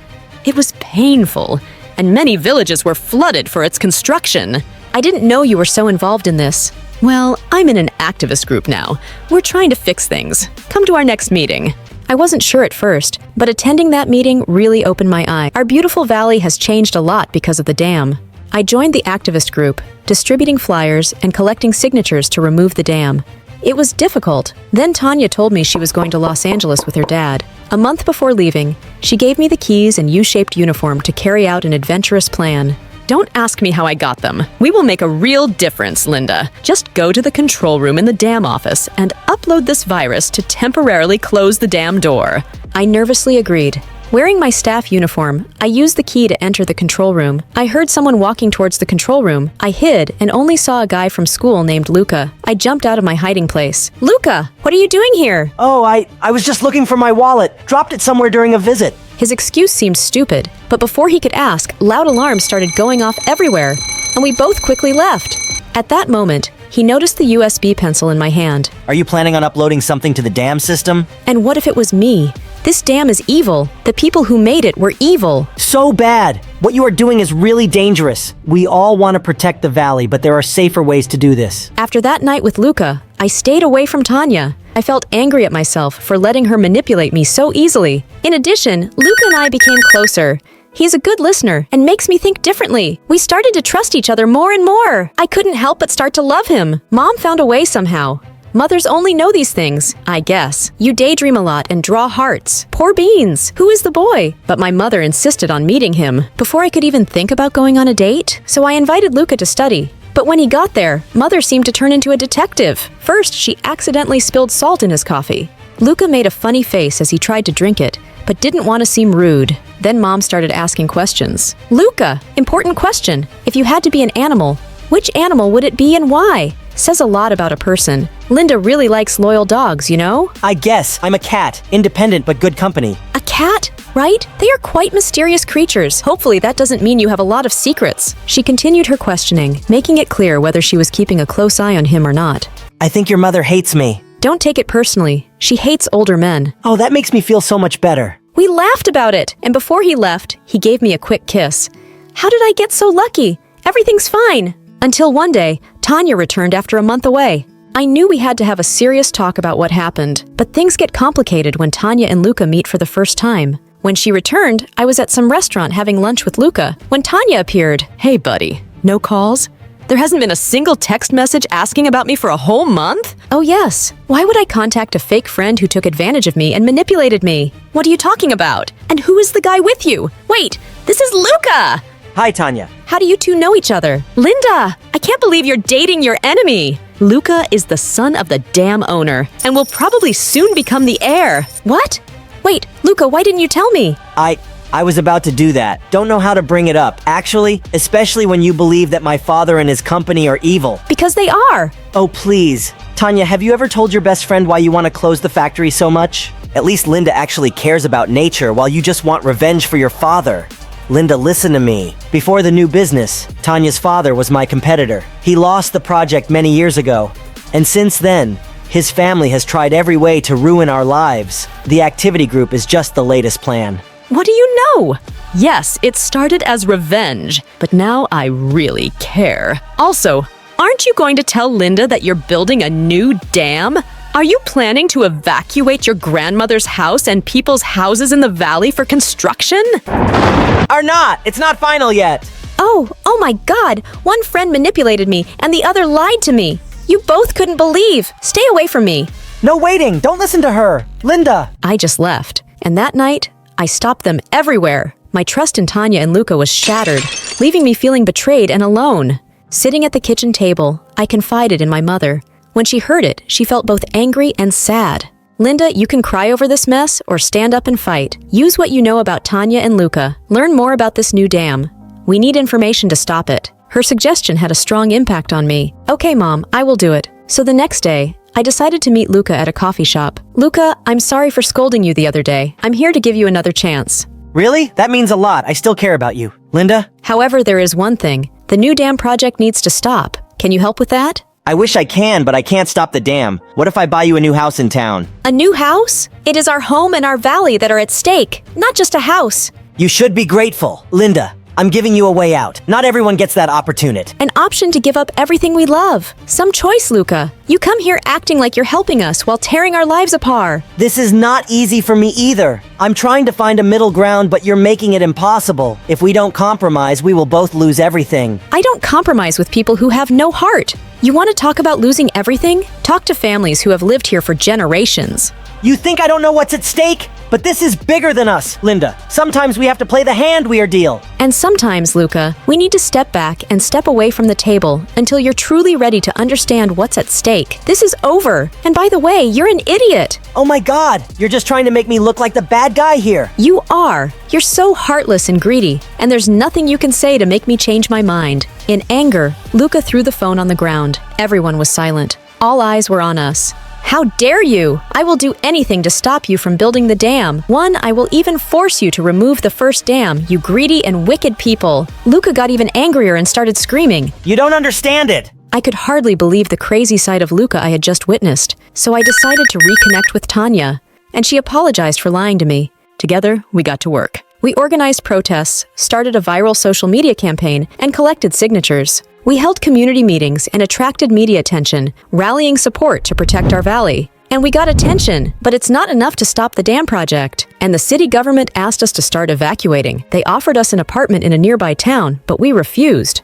Speaker 19: It was painful, and many villages were flooded for its construction. I didn't know you were so involved in this. Well, I'm in an activist group now. We're trying to fix things. Come to our next meeting. I wasn't sure at first, but attending that meeting really opened my eye. Our beautiful valley has changed a lot because of the dam. I joined the activist group, distributing flyers and collecting signatures to remove the dam. It was difficult. Then Tanya told me she was going to Los Angeles with her dad. A month before leaving, she gave me the keys and U-shaped uniform to carry out an adventurous plan. Don't ask me how I got them. We will make a real difference, Linda. Just go to the control room in the dam office and upload this virus to temporarily close the dam door. I nervously agreed. Wearing my staff uniform, I used the key to enter the control room. I heard someone walking towards the control room. I hid and only saw a guy from school named Luca. I jumped out of my hiding place. Luca, what are you doing here?
Speaker 5: Oh, I was just looking for my wallet. Dropped it somewhere during a visit.
Speaker 19: His excuse seemed stupid, but before he could ask, loud alarms started going off everywhere, and we both quickly left. At that moment, he noticed the USB pencil in my hand.
Speaker 5: Are you planning on uploading something to the dam system?
Speaker 19: And what if it was me? This dam is evil. The people who made it were evil.
Speaker 5: So bad. What you are doing is really dangerous. We all want to protect the valley, but there are safer ways to do this.
Speaker 19: After that night with Luca, I stayed away from Tanya. I felt angry at myself for letting her manipulate me so easily. In addition, Luca and I became closer. He's a good listener and makes me think differently. We started to trust each other more and more. I couldn't help but start to love him. Mom found a way somehow. Mothers only know these things, I guess. You daydream a lot and draw hearts. Poor beans. Who is the boy? But my mother insisted on meeting him before I could even think about going on a date. So I invited Luca to study. But when he got there, Mother seemed to turn into a detective. First, she accidentally spilled salt in his coffee. Luca made a funny face as he tried to drink it, but didn't want to seem rude. Then Mom started asking questions. Luca, important question. If you had to be an animal, which animal would it be and why? Says a lot about a person. Linda really likes loyal dogs, you know?
Speaker 5: I guess. I'm a cat. Independent but good company.
Speaker 19: A cat, right? They are quite mysterious creatures. Hopefully that doesn't mean you have a lot of secrets. She continued her questioning, making it clear whether she was keeping a close eye on him or not.
Speaker 5: I think your mother hates me.
Speaker 19: Don't take it personally. She hates older men.
Speaker 5: Oh, that makes me feel so much better.
Speaker 19: We laughed about it, and before he left, he gave me a quick kiss. How did I get so lucky? Everything's fine. Until one day, Tanya returned after a month away. I knew we had to have a serious talk about what happened, but things get complicated when Tanya and Luca meet for the first time. When she returned, I was at some restaurant having lunch with Luca when Tanya appeared. Hey, buddy. No calls? There hasn't been a single text message asking about me for a whole month? Oh, yes. Why would I contact a fake friend who took advantage of me and manipulated me? What are you talking about? And who is the guy with you? Wait, this is Luca!
Speaker 5: Hi, Tanya.
Speaker 19: How do you two know each other? Linda, I can't believe you're dating your enemy. Luca is the son of the dam owner and will probably soon become the heir. What? Wait, Luca, why didn't you tell me?
Speaker 5: I was about to do that. Don't know how to bring it up. Actually, especially when you believe that my father and his company are evil.
Speaker 19: Because they are.
Speaker 5: Oh, please. Tanya, have you ever told your best friend why you want to close the factory so much? At least Linda actually cares about nature while you just want revenge for your father. Linda, listen to me. Before the new business, Tanya's father was my competitor. He lost the project many years ago. And since then, his family has tried every way to ruin our lives. The activity group is just the latest plan.
Speaker 19: What do you know? Yes, it started as revenge, but now I really care. Also, aren't you going to tell Linda that you're building a new dam? Are you planning to evacuate your grandmother's house and people's houses in the valley for construction?
Speaker 5: Are not! It's not final yet!
Speaker 19: Oh my God! One friend manipulated me and the other lied to me. You both couldn't believe. Stay away from me.
Speaker 5: No waiting! Don't listen to her! Linda!
Speaker 19: I just left. And that night, I stopped them everywhere. My trust in Tanya and Luca was shattered, leaving me feeling betrayed and alone. Sitting at the kitchen table, I confided in my mother. When she heard it, she felt both angry and sad. Linda, you can cry over this mess or stand up and fight. Use what you know about Tanya and Luca. Learn more about this new dam. We need information to stop it. Her suggestion had a strong impact on me. Okay, Mom, I will do it. So the next day, I decided to meet Luca at a coffee shop. Luca, I'm sorry for scolding you the other day. I'm here to give you another chance.
Speaker 5: Really? That means a lot. I still care about you. Linda?
Speaker 19: However, there is one thing. The new dam project needs to stop. Can you help with that?
Speaker 5: I wish I can, but I can't stop the dam. What if I buy you a new house in town?
Speaker 19: A new house? It is our home and our valley that are at stake, not just a house.
Speaker 5: You should be grateful. Linda, I'm giving you a way out. Not everyone gets that opportunity.
Speaker 19: An option to give up everything we love. Some choice, Luca. You come here acting like you're helping us while tearing our lives apart.
Speaker 5: This is not easy for me either. I'm trying to find a middle ground, but you're making it impossible. If we don't compromise, we will both lose everything.
Speaker 19: I don't compromise with people who have no heart. You want to talk about losing everything? Talk to families who have lived here for generations.
Speaker 5: You think I don't know what's at stake? But this is bigger than us, Linda. Sometimes we have to play the hand we are dealt.
Speaker 19: And sometimes, Luca, we need to step back and step away from the table until you're truly ready to understand what's at stake. This is over. And by the way, you're an idiot.
Speaker 5: Oh my God, you're just trying to make me look like the bad guy here.
Speaker 19: You are. You're so heartless and greedy, and there's nothing you can say to make me change my mind. In anger, Luca threw the phone on the ground. Everyone was silent. All eyes were on us. How dare you! I will do anything to stop you from building the dam. I will even force you to remove the first dam, you greedy and wicked people. Luca got even angrier and started screaming.
Speaker 5: You don't understand it!
Speaker 19: I could hardly believe the crazy side of Luca I had just witnessed, so I decided to reconnect with Tanya, and she apologized for lying to me. Together, we got to work. We organized protests, started a viral social media campaign, and collected signatures. We held community meetings and attracted media attention, rallying support to protect our valley. And we got attention, but it's not enough to stop the dam project. And the city government asked us to start evacuating. They offered us an apartment in a nearby town, but we refused.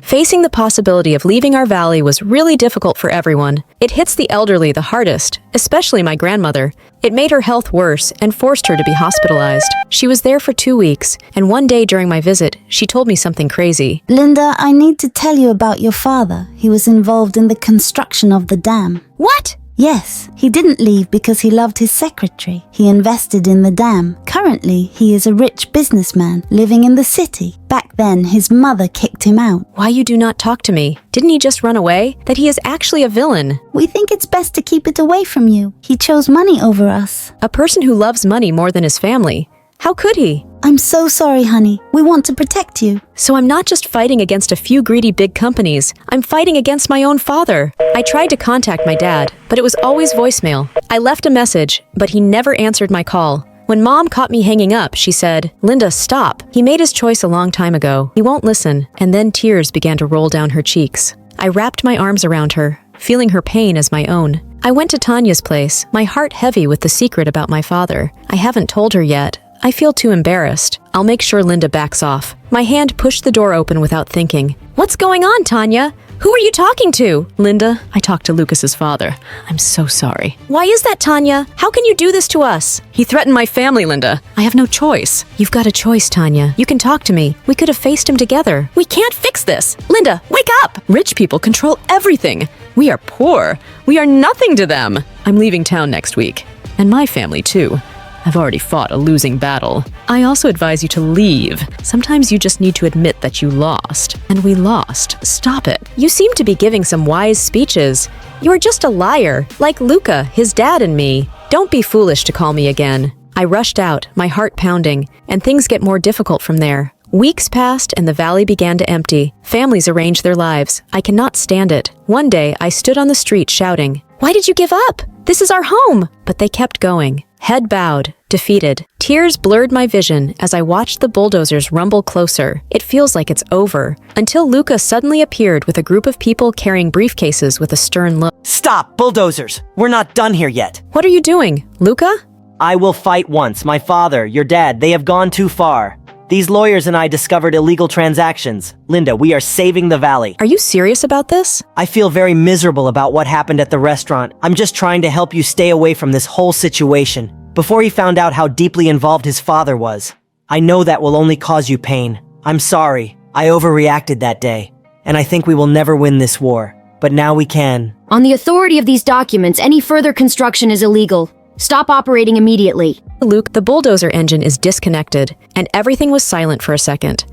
Speaker 19: Facing the possibility of leaving our valley was really difficult for everyone. It hits the elderly the hardest, especially my grandmother. It made her health worse and forced her to be hospitalized. She was there for 2 weeks, and one day during my visit, she told me something crazy.
Speaker 4: Linda, I need to tell you about your father. He was involved in the construction of the dam.
Speaker 19: What?
Speaker 4: Yes, he didn't leave because he loved his secretary. He invested in the dam. Currently, he is a rich businessman living in the city. Back then, his mother kicked him out.
Speaker 19: Why you do not talk to me? Didn't he just run away? That he is actually a villain.
Speaker 4: We think it's best to keep it away from you. He chose money over us.
Speaker 19: A person who loves money more than his family. How could he?
Speaker 4: I'm so sorry, honey. We want to protect you.
Speaker 19: So I'm not just fighting against a few greedy big companies. I'm fighting against my own father. I tried to contact my dad, but it was always voicemail. I left a message, but he never answered my call. When Mom caught me hanging up, she said, "Linda, stop. He made his choice a long time ago. He won't listen." And then tears began to roll down her cheeks. I wrapped my arms around her, feeling her pain as my own. I went to Tanya's place, my heart heavy with the secret about my father. I haven't told her yet. I feel too embarrassed. I'll make sure Linda backs off. My hand pushed the door open without thinking. What's going on, Tanya? Who are you talking to? Linda, I talked to Lucas's father. I'm so sorry. Why is that, Tanya? How can you do this to us? He threatened my family, Linda. I have no choice. You've got a choice, Tanya. You can talk to me. We could have faced him together. We can't fix this. Linda, wake up! Rich people control everything. We are poor. We are nothing to them. I'm leaving town next week. And my family, too. I've already fought a losing battle. I also advise you to leave. Sometimes you just need to admit that you lost. And we lost. Stop it. You seem to be giving some wise speeches. You are just a liar, like Luca, his dad, and me. Don't be foolish to call me again. I rushed out, my heart pounding, and things get more difficult from there. Weeks passed and the valley began to empty. Families arranged their lives. I cannot stand it. One day, I stood on the street shouting, "Why did you give up? This is our home!" But they kept going. Head bowed, defeated. Tears blurred my vision as I watched the bulldozers rumble closer. It feels like it's over. Until Luca suddenly appeared with a group of people carrying briefcases with a stern look.
Speaker 5: Stop, bulldozers! We're not done here yet.
Speaker 19: What are you doing, Luca?
Speaker 5: I will fight once. My father, your dad, they have gone too far. These lawyers and I discovered illegal transactions. Linda, we are saving the valley.
Speaker 19: Are you serious about this?
Speaker 5: I feel very miserable about what happened at the restaurant. I'm just trying to help you stay away from this whole situation. Before he found out how deeply involved his father was. I know that will only cause you pain. I'm sorry. I overreacted that day. And I think we will never win this war. But now we can.
Speaker 8: On the authority of these documents, any further construction is illegal. Stop operating immediately.
Speaker 19: Luke, the bulldozer engine is disconnected, and everything was silent for a second.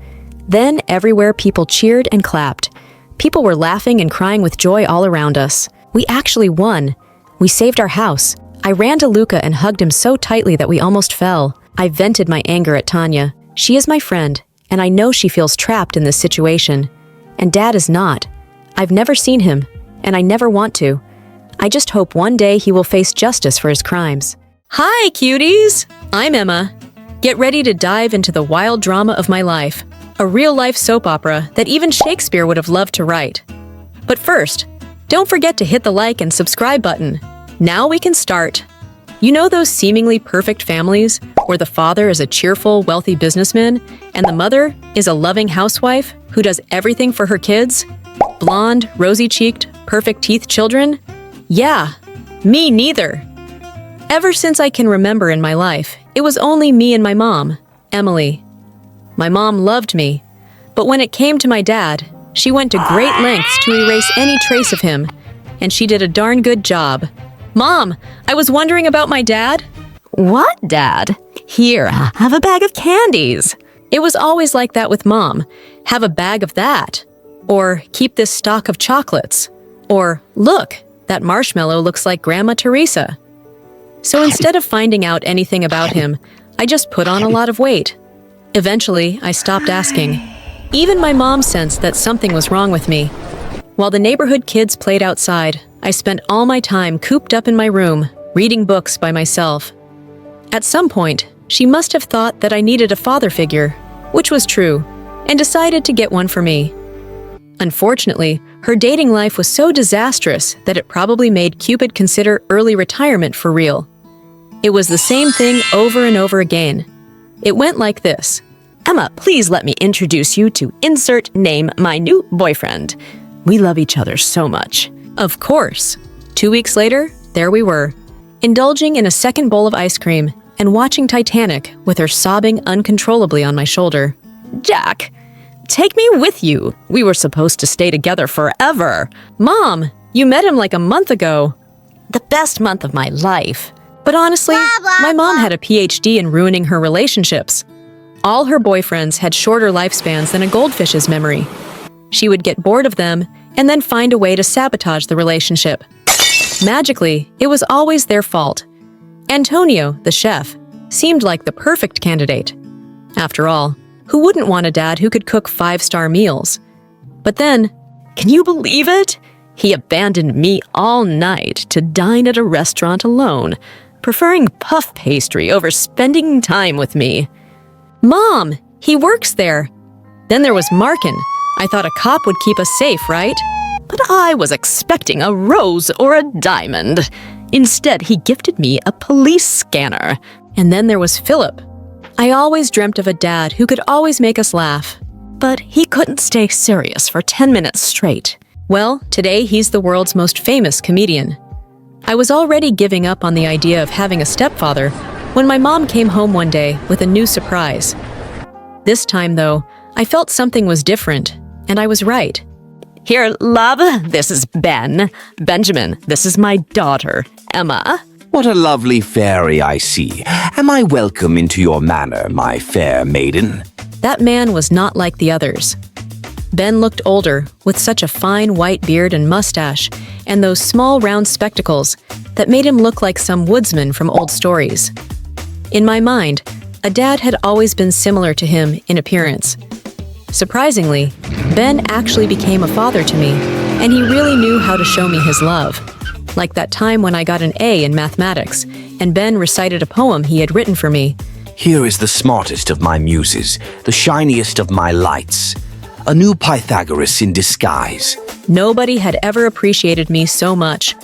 Speaker 19: Then, everywhere, people cheered and clapped. People were laughing and crying with joy all around us. We actually won. We saved our house. I ran to Luca and hugged him so tightly that we almost fell. I vented my anger at Tanya. She is my friend, and I know she feels trapped in this situation. And Dad is not. I've never seen him, and I never want to. I just hope one day he will face justice for his crimes.
Speaker 12: Hi, cuties! I'm Emma. Get ready to dive into the wild drama of my life, a real-life soap opera that even Shakespeare would have loved to write. But first, don't forget to hit the like and subscribe button. Now we can start. You know those seemingly perfect families where the father is a cheerful, wealthy businessman and the mother is a loving housewife who does everything for her kids? Blonde, rosy-cheeked, perfect teeth children? Yeah, me neither. Ever since I can remember in my life, it was only me and my mom, Emily. My mom loved me, but when it came to my dad, she went to great lengths to erase any trace of him, and she did a darn good job. Mom, I was wondering about my dad. What, Dad? Here, have a bag of candies. It was always like that with Mom. Have a bag of that. Or keep this stock of chocolates. Or look, that marshmallow looks like Grandma Teresa. So instead of finding out anything about him, I just put on a lot of weight. Eventually, I stopped asking. Even my mom sensed that something was wrong with me. While the neighborhood kids played outside, I spent all my time cooped up in my room, reading books by myself. At some point, she must have thought that I needed a father figure, which was true, and decided to get one for me. Unfortunately, her dating life was so disastrous that it probably made Cupid consider early retirement for real. It was the same thing over and over again. It went like this. Emma, please let me introduce you to insert name my new boyfriend. We love each other so much. Of course. 2 weeks later, there we were, indulging in a second bowl of ice cream and watching Titanic with her sobbing uncontrollably on my shoulder. Jack, take me with you. We were supposed to stay together forever. Mom, you met him like a month ago. The best month of my life. But honestly, my mom had a PhD in ruining her relationships. All her boyfriends had shorter lifespans than a goldfish's memory. She would get bored of them and then find a way to sabotage the relationship. Magically, it was always their fault. Antonio, the chef, seemed like the perfect candidate. After all, who wouldn't want a dad who could cook 5-star meals? But then, can you believe it? He abandoned me all night to dine at a restaurant alone, preferring puff pastry over spending time with me. Mom, he works there. Then there was Markin. I thought a cop would keep us safe, right? But I was expecting a rose or a diamond. Instead, he gifted me a police scanner. And then there was Philip. I always dreamt of a dad who could always make us laugh. But he couldn't stay serious for 10 minutes straight. Well, today he's the world's most famous comedian. I was already giving up on the idea of having a stepfather when my mom came home one day with a new surprise. This time, though, I felt something was different, and I was right. Here, love, this is Ben. Benjamin, this is my daughter, Emma.
Speaker 13: What a lovely fairy I see. Am I welcome into your manor, my fair maiden?
Speaker 12: That man was not like the others. Ben looked older, with such a fine white beard and mustache, and those small round spectacles that made him look like some woodsman from old stories. In my mind, a dad had always been similar to him in appearance. Surprisingly, Ben actually became a father to me, and he really knew how to show me his love. Like that time when I got an A in mathematics, and Ben recited a poem he had written for me.
Speaker 13: Here is the smartest of my muses, the shiniest of my lights. A new Pythagoras in disguise.
Speaker 12: Nobody had ever appreciated me so much.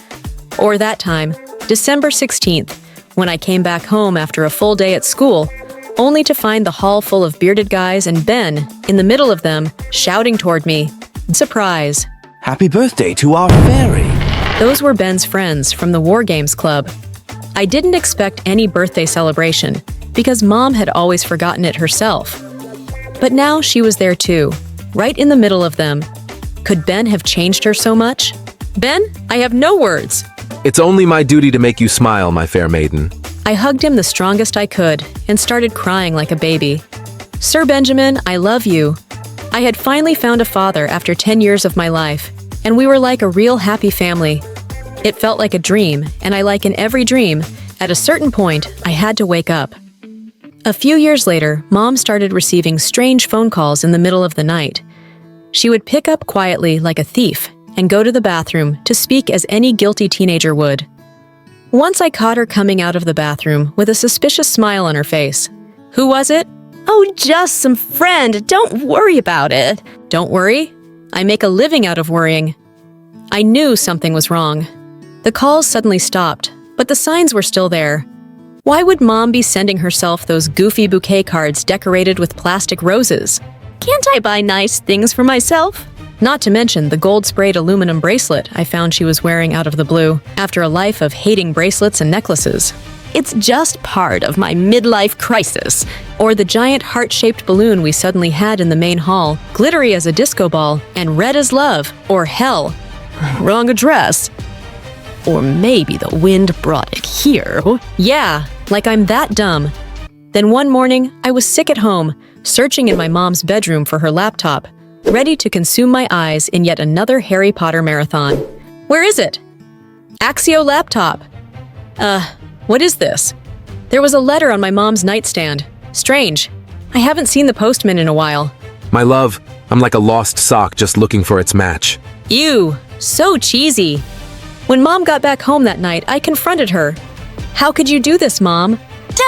Speaker 12: Or that time, December 16th, when I came back home after a full day at school, only to find the hall full of bearded guys and Ben, in the middle of them, shouting toward me. Surprise.
Speaker 13: Happy birthday to our fairy.
Speaker 12: Those were Ben's friends from the War Games Club. I didn't expect any birthday celebration, because Mom had always forgotten it herself. But now she was there too, right in the middle of them. Could Ben have changed her so much? Ben, I have no words.
Speaker 2: It's only my duty to make you smile, my fair maiden.
Speaker 12: I hugged him the strongest I could and started crying like a baby. Sir Benjamin, I love you. I had finally found a father after 10 years of my life, and we were like a real happy family. It felt like a dream, and like in every dream, at a certain point, I had to wake up. A few years later, Mom started receiving strange phone calls in the middle of the night. She would pick up quietly like a thief and go to the bathroom to speak as any guilty teenager would. Once I caught her coming out of the bathroom with a suspicious smile on her face. Who was it?
Speaker 19: Oh, just some friend. Don't worry about it.
Speaker 12: Don't worry. I make a living out of worrying. I knew something was wrong. The calls suddenly stopped, but the signs were still there. Why would Mom be sending herself those goofy bouquet cards decorated with plastic roses?
Speaker 19: Can't I buy nice things for myself?
Speaker 12: Not to mention the gold-sprayed aluminum bracelet I found she was wearing out of the blue after a life of hating bracelets and necklaces.
Speaker 19: It's just part of my midlife crisis.
Speaker 12: Or the giant heart-shaped balloon we suddenly had in the main hall, glittery as a disco ball and red as love or hell.
Speaker 19: Wrong address. Or maybe the wind brought it here.
Speaker 12: Yeah, like I'm that dumb. Then one morning, I was sick at home, searching in my mom's bedroom for her laptop, ready to consume my eyes in yet another Harry Potter marathon. Where is it? Axio laptop. What is this? There was a letter on my mom's nightstand. Strange. I haven't seen the postman in a while.
Speaker 2: My love, I'm like a lost sock just looking for its match.
Speaker 12: Ew, so cheesy. When Mom got back home that night, I confronted her. How could you do this, Mom?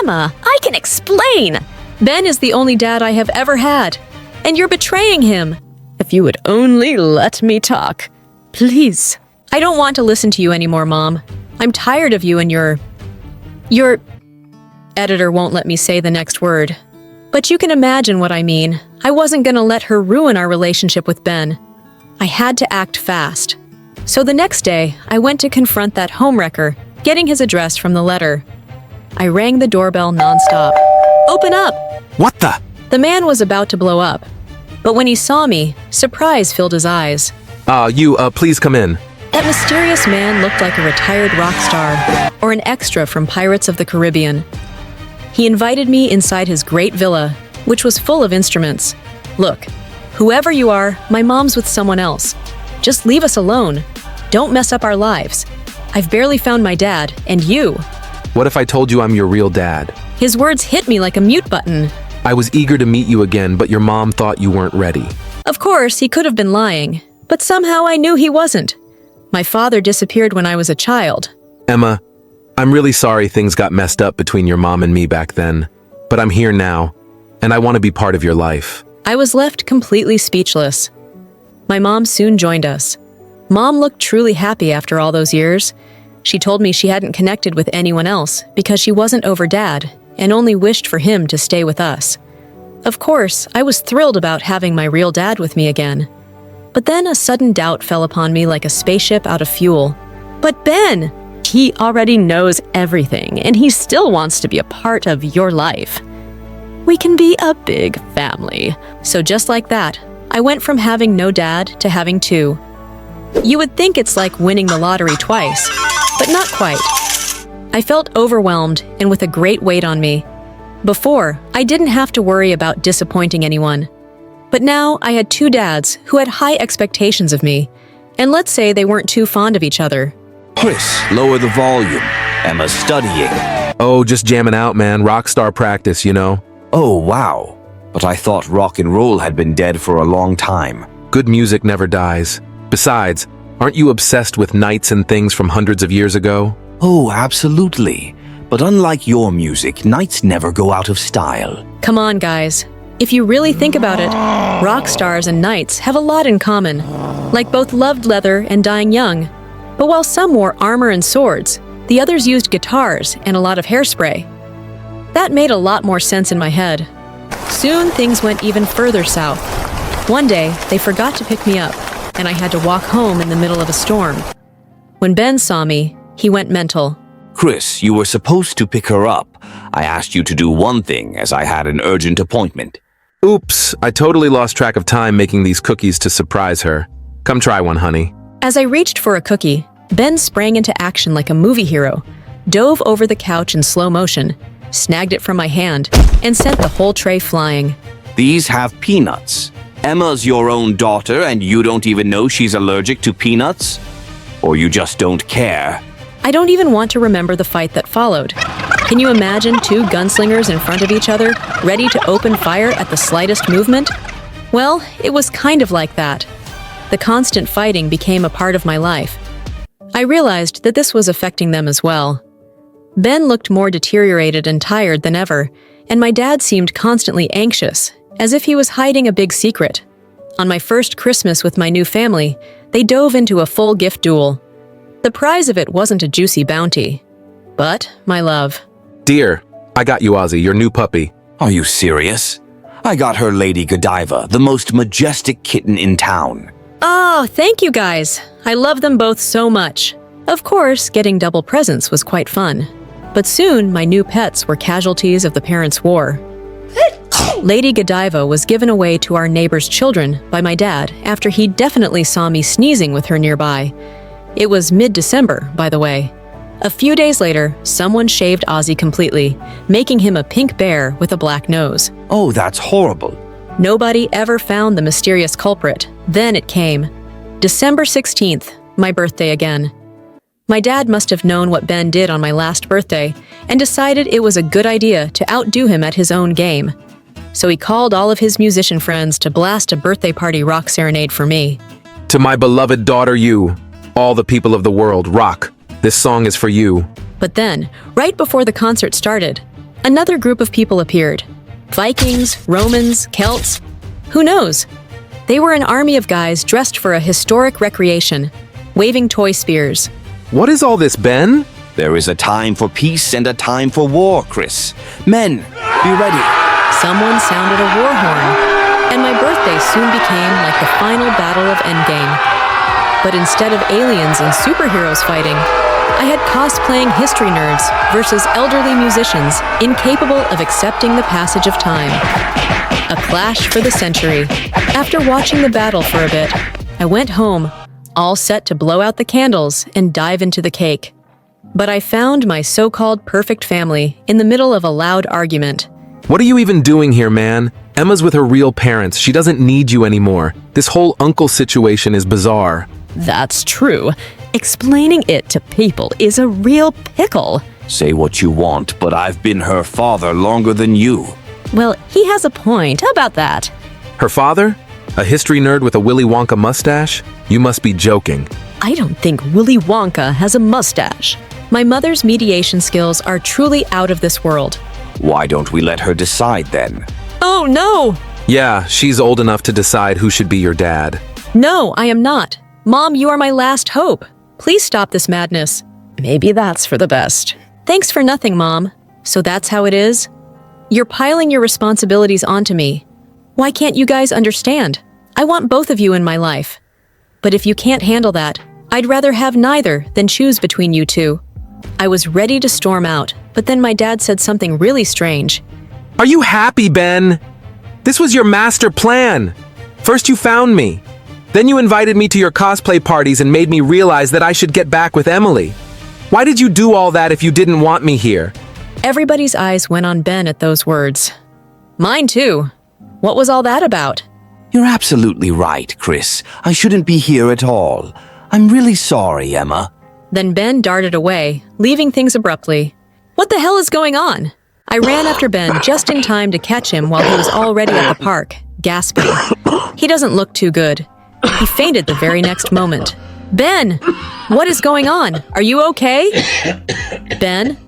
Speaker 19: Emma, I can explain.
Speaker 12: Ben is the only dad I have ever had, and you're betraying him.
Speaker 19: If you would only let me talk. Please.
Speaker 12: I don't want to listen to you anymore, Mom. I'm tired of you and your... Editor won't let me say the next word. But you can imagine what I mean. I wasn't gonna let her ruin our relationship with Ben. I had to act fast. So the next day, I went to confront that homewrecker, getting his address from the letter. I rang the doorbell nonstop. Open up!
Speaker 2: What the?
Speaker 12: The man was about to blow up. But when he saw me, surprise filled his eyes.
Speaker 2: Please come in.
Speaker 12: That mysterious man looked like a retired rock star, or an extra from Pirates of the Caribbean. He invited me inside his great villa, which was full of instruments. Look, whoever you are, my mom's with someone else. Just leave us alone. Don't mess up our lives. I've barely found my dad, and you.
Speaker 2: What if I told you I'm your real dad?
Speaker 12: His words hit me like a mute button.
Speaker 2: I was eager to meet you again, but your mom thought you weren't ready.
Speaker 12: Of course, he could have been lying, but somehow I knew he wasn't. My father disappeared when I was a child.
Speaker 2: Emma, I'm really sorry things got messed up between your mom and me back then, but I'm here now, and I want to be part of your life.
Speaker 12: I was left completely speechless. My mom soon joined us. Mom looked truly happy after all those years. She told me she hadn't connected with anyone else because she wasn't over Dad and only wished for him to stay with us. Of course, I was thrilled about having my real dad with me again. But then a sudden doubt fell upon me like a spaceship out of fuel.
Speaker 19: But Ben, he already knows everything and he still wants to be a part of your life. We can be a big family.
Speaker 12: So just like that, I went from having no dad to having two. You would think it's like winning the lottery twice, but not quite. I felt overwhelmed and with a great weight on me. Before, I didn't have to worry about disappointing anyone. But now I had two dads who had high expectations of me, and let's say they weren't too fond of each other.
Speaker 13: Chris, lower the volume. Emma's studying.
Speaker 2: Oh, just jamming out, man. Rockstar practice, you know.
Speaker 13: Oh, wow. But I thought rock and roll had been dead for a long time.
Speaker 2: Good music never dies. Besides, aren't you obsessed with knights and things from hundreds of years ago?
Speaker 13: Oh, absolutely. But unlike your music, knights never go out of style.
Speaker 12: Come on, guys. If you really think about it, rock stars and knights have a lot in common, like both loved leather and dying young. But while some wore armor and swords, the others used guitars and a lot of hairspray. That made a lot more sense in my head. Soon things went even further south. One day, they forgot to pick me up, and I had to walk home in the middle of a storm. When Ben saw me, he went mental.
Speaker 13: Chris, you were supposed to pick her up. I asked you to do one thing as I had an urgent appointment.
Speaker 2: Oops, I totally lost track of time making these cookies to surprise her. Come try one, honey.
Speaker 12: As I reached for a cookie, Ben sprang into action like a movie hero, dove over the couch in slow motion, snagged it from my hand, and sent the whole tray flying.
Speaker 13: These have peanuts. Emma's your own daughter and you don't even know she's allergic to peanuts? Or you just don't care?
Speaker 12: I don't even want to remember the fight that followed. Can you imagine two gunslingers in front of each other, ready to open fire at the slightest movement? Well, it was kind of like that. The constant fighting became a part of my life. I realized that this was affecting them as well. Ben looked more deteriorated and tired than ever, and my dad seemed constantly anxious, as if he was hiding a big secret. On my first Christmas with my new family, they dove into a full gift duel. The prize of it wasn't a juicy bounty, but my love.
Speaker 2: Dear, I got you Ozzy, your new puppy.
Speaker 13: Are you serious? I got her Lady Godiva, the most majestic kitten in town.
Speaker 12: Oh, thank you guys. I love them both so much. Of course, getting double presents was quite fun. But soon, my new pets were casualties of the parents' war. Lady Godiva was given away to our neighbor's children by my dad after he definitely saw me sneezing with her nearby. It was mid-December, by the way. A few days later, someone shaved Ozzy completely, making him a pink bear with a black nose.
Speaker 13: Oh, that's horrible.
Speaker 12: Nobody ever found the mysterious culprit. Then it came. December 16th, my birthday again. My dad must have known what Ben did on my last birthday and decided it was a good idea to outdo him at his own game. So he called all of his musician friends to blast a birthday party rock serenade for me.
Speaker 2: To my beloved daughter, you, all the people of the world, rock. This song is for you.
Speaker 12: But then, right before the concert started, another group of people appeared. Vikings, Romans, Celts. Who knows? They were an army of guys dressed for a historic recreation, waving toy spears.
Speaker 2: What is all this, Ben?
Speaker 13: There is a time for peace and a time for war, Chris. Men, be ready.
Speaker 12: Someone sounded a war horn, and my birthday soon became like the final battle of Endgame. But instead of aliens and superheroes fighting, I had cosplaying history nerds versus elderly musicians incapable of accepting the passage of time. A clash for the century. After watching the battle for a bit, I went home, all set to blow out the candles and dive into the cake. But I found my so-called perfect family in the middle of a loud argument.
Speaker 2: What are you even doing here, man? Emma's with her real parents. She doesn't need you anymore. This whole uncle situation is bizarre.
Speaker 12: That's true. Explaining it to people is a real pickle.
Speaker 13: Say what you want, but I've been her father longer than you.
Speaker 12: Well, he has a point. How about that?
Speaker 2: Her father? A history nerd with a Willy Wonka mustache? You must be joking.
Speaker 12: I don't think Willy Wonka has a mustache. My mother's mediation skills are truly out of this world.
Speaker 13: Why don't we let her decide then?
Speaker 12: Oh, no!
Speaker 2: Yeah, she's old enough to decide who should be your dad.
Speaker 12: No, I am not. Mom, you are my last hope. Please stop this madness. Maybe that's for the best. Thanks for nothing, Mom. So that's how it is? You're piling your responsibilities onto me. Why can't you guys understand? I want both of you in my life. But if you can't handle that, I'd rather have neither than choose between you two. I was ready to storm out, but then my dad said something really strange.
Speaker 2: Are you happy, Ben? This was your master plan. First you found me. Then you invited me to your cosplay parties and made me realize that I should get back with Emily. Why did you do all that if you didn't want me here?
Speaker 12: Everybody's eyes went on Ben at those words. Mine too. What was all that about?
Speaker 13: You're absolutely right, Chris. I shouldn't be here at all. I'm really sorry, Emma.
Speaker 12: Then Ben darted away, leaving things abruptly. What the hell is going on? I ran after Ben just in time to catch him while he was already at the park, gasping. He doesn't look too good. He fainted the very next moment. Ben! What is going on? Are you okay? Ben?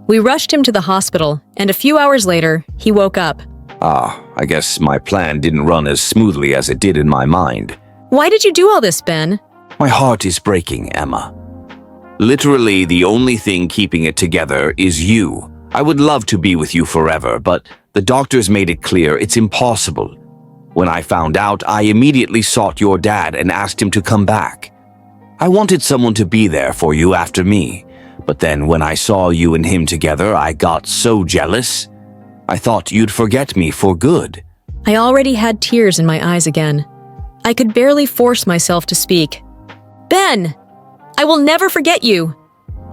Speaker 12: We rushed him to the hospital, and a few hours later, he woke up.
Speaker 13: I guess my plan didn't run as smoothly as it did in my mind.
Speaker 12: Why did you do all this, Ben?
Speaker 13: My heart is breaking, Emma. Literally, the only thing keeping it together is you. I would love to be with you forever, but the doctors made it clear it's impossible. When I found out, I immediately sought your dad and asked him to come back. I wanted someone to be there for you after me, but then when I saw you and him together, I got so jealous. I thought you'd forget me for good.
Speaker 12: I already had tears in my eyes again. I could barely force myself to speak. Ben! I will never forget you!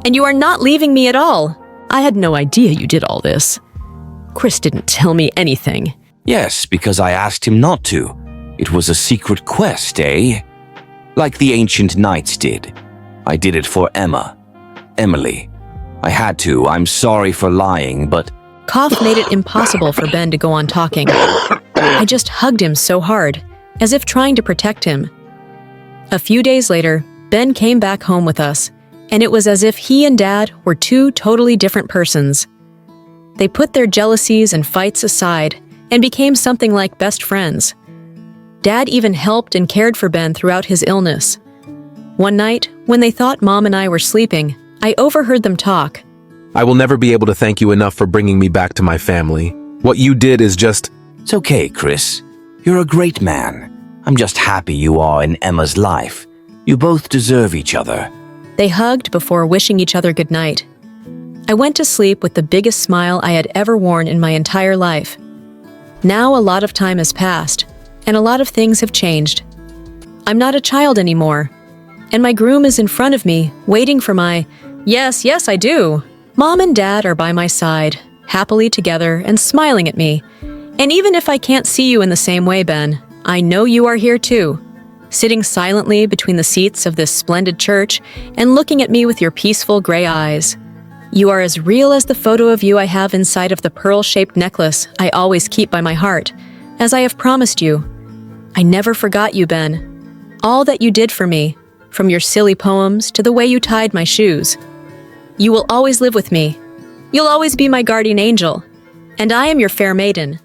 Speaker 12: And you are not leaving me at all. I had no idea you did all this. Chris didn't tell me anything.
Speaker 13: Yes, because I asked him not to. It was a secret quest, eh? Like the ancient knights did. I did it for Emma. Emily. I had to. I'm sorry for lying, but...
Speaker 12: Cough made it impossible for Ben to go on talking. I just hugged him so hard, as if trying to protect him. A few days later, Ben came back home with us, and it was as if he and Dad were two totally different persons. They put their jealousies and fights aside and became something like best friends. Dad even helped and cared for Ben throughout his illness. One night, when they thought Mom and I were sleeping, I overheard them talk.
Speaker 2: I will never be able to thank you enough for bringing me back to my family. What you did is just...
Speaker 13: It's okay, Chris. You're a great man. I'm just happy you are in Emma's life. You both deserve each other.
Speaker 12: They hugged before wishing each other goodnight. I went to sleep with the biggest smile I had ever worn in my entire life. Now a lot of time has passed, and a lot of things have changed. I'm not a child anymore, and my groom is in front of me, waiting for my, yes, yes, I do. Mom and Dad are by my side, happily together and smiling at me. And even if I can't see you in the same way, Ben, I know you are here too, sitting silently between the seats of this splendid church and looking at me with your peaceful gray eyes. You are as real as the photo of you I have inside of the pearl-shaped necklace I always keep by my heart, as I have promised you. I never forgot you, Ben. All that you did for me, from your silly poems to the way you tied my shoes. You will always live with me. You'll always be my guardian angel, and I am your fair maiden.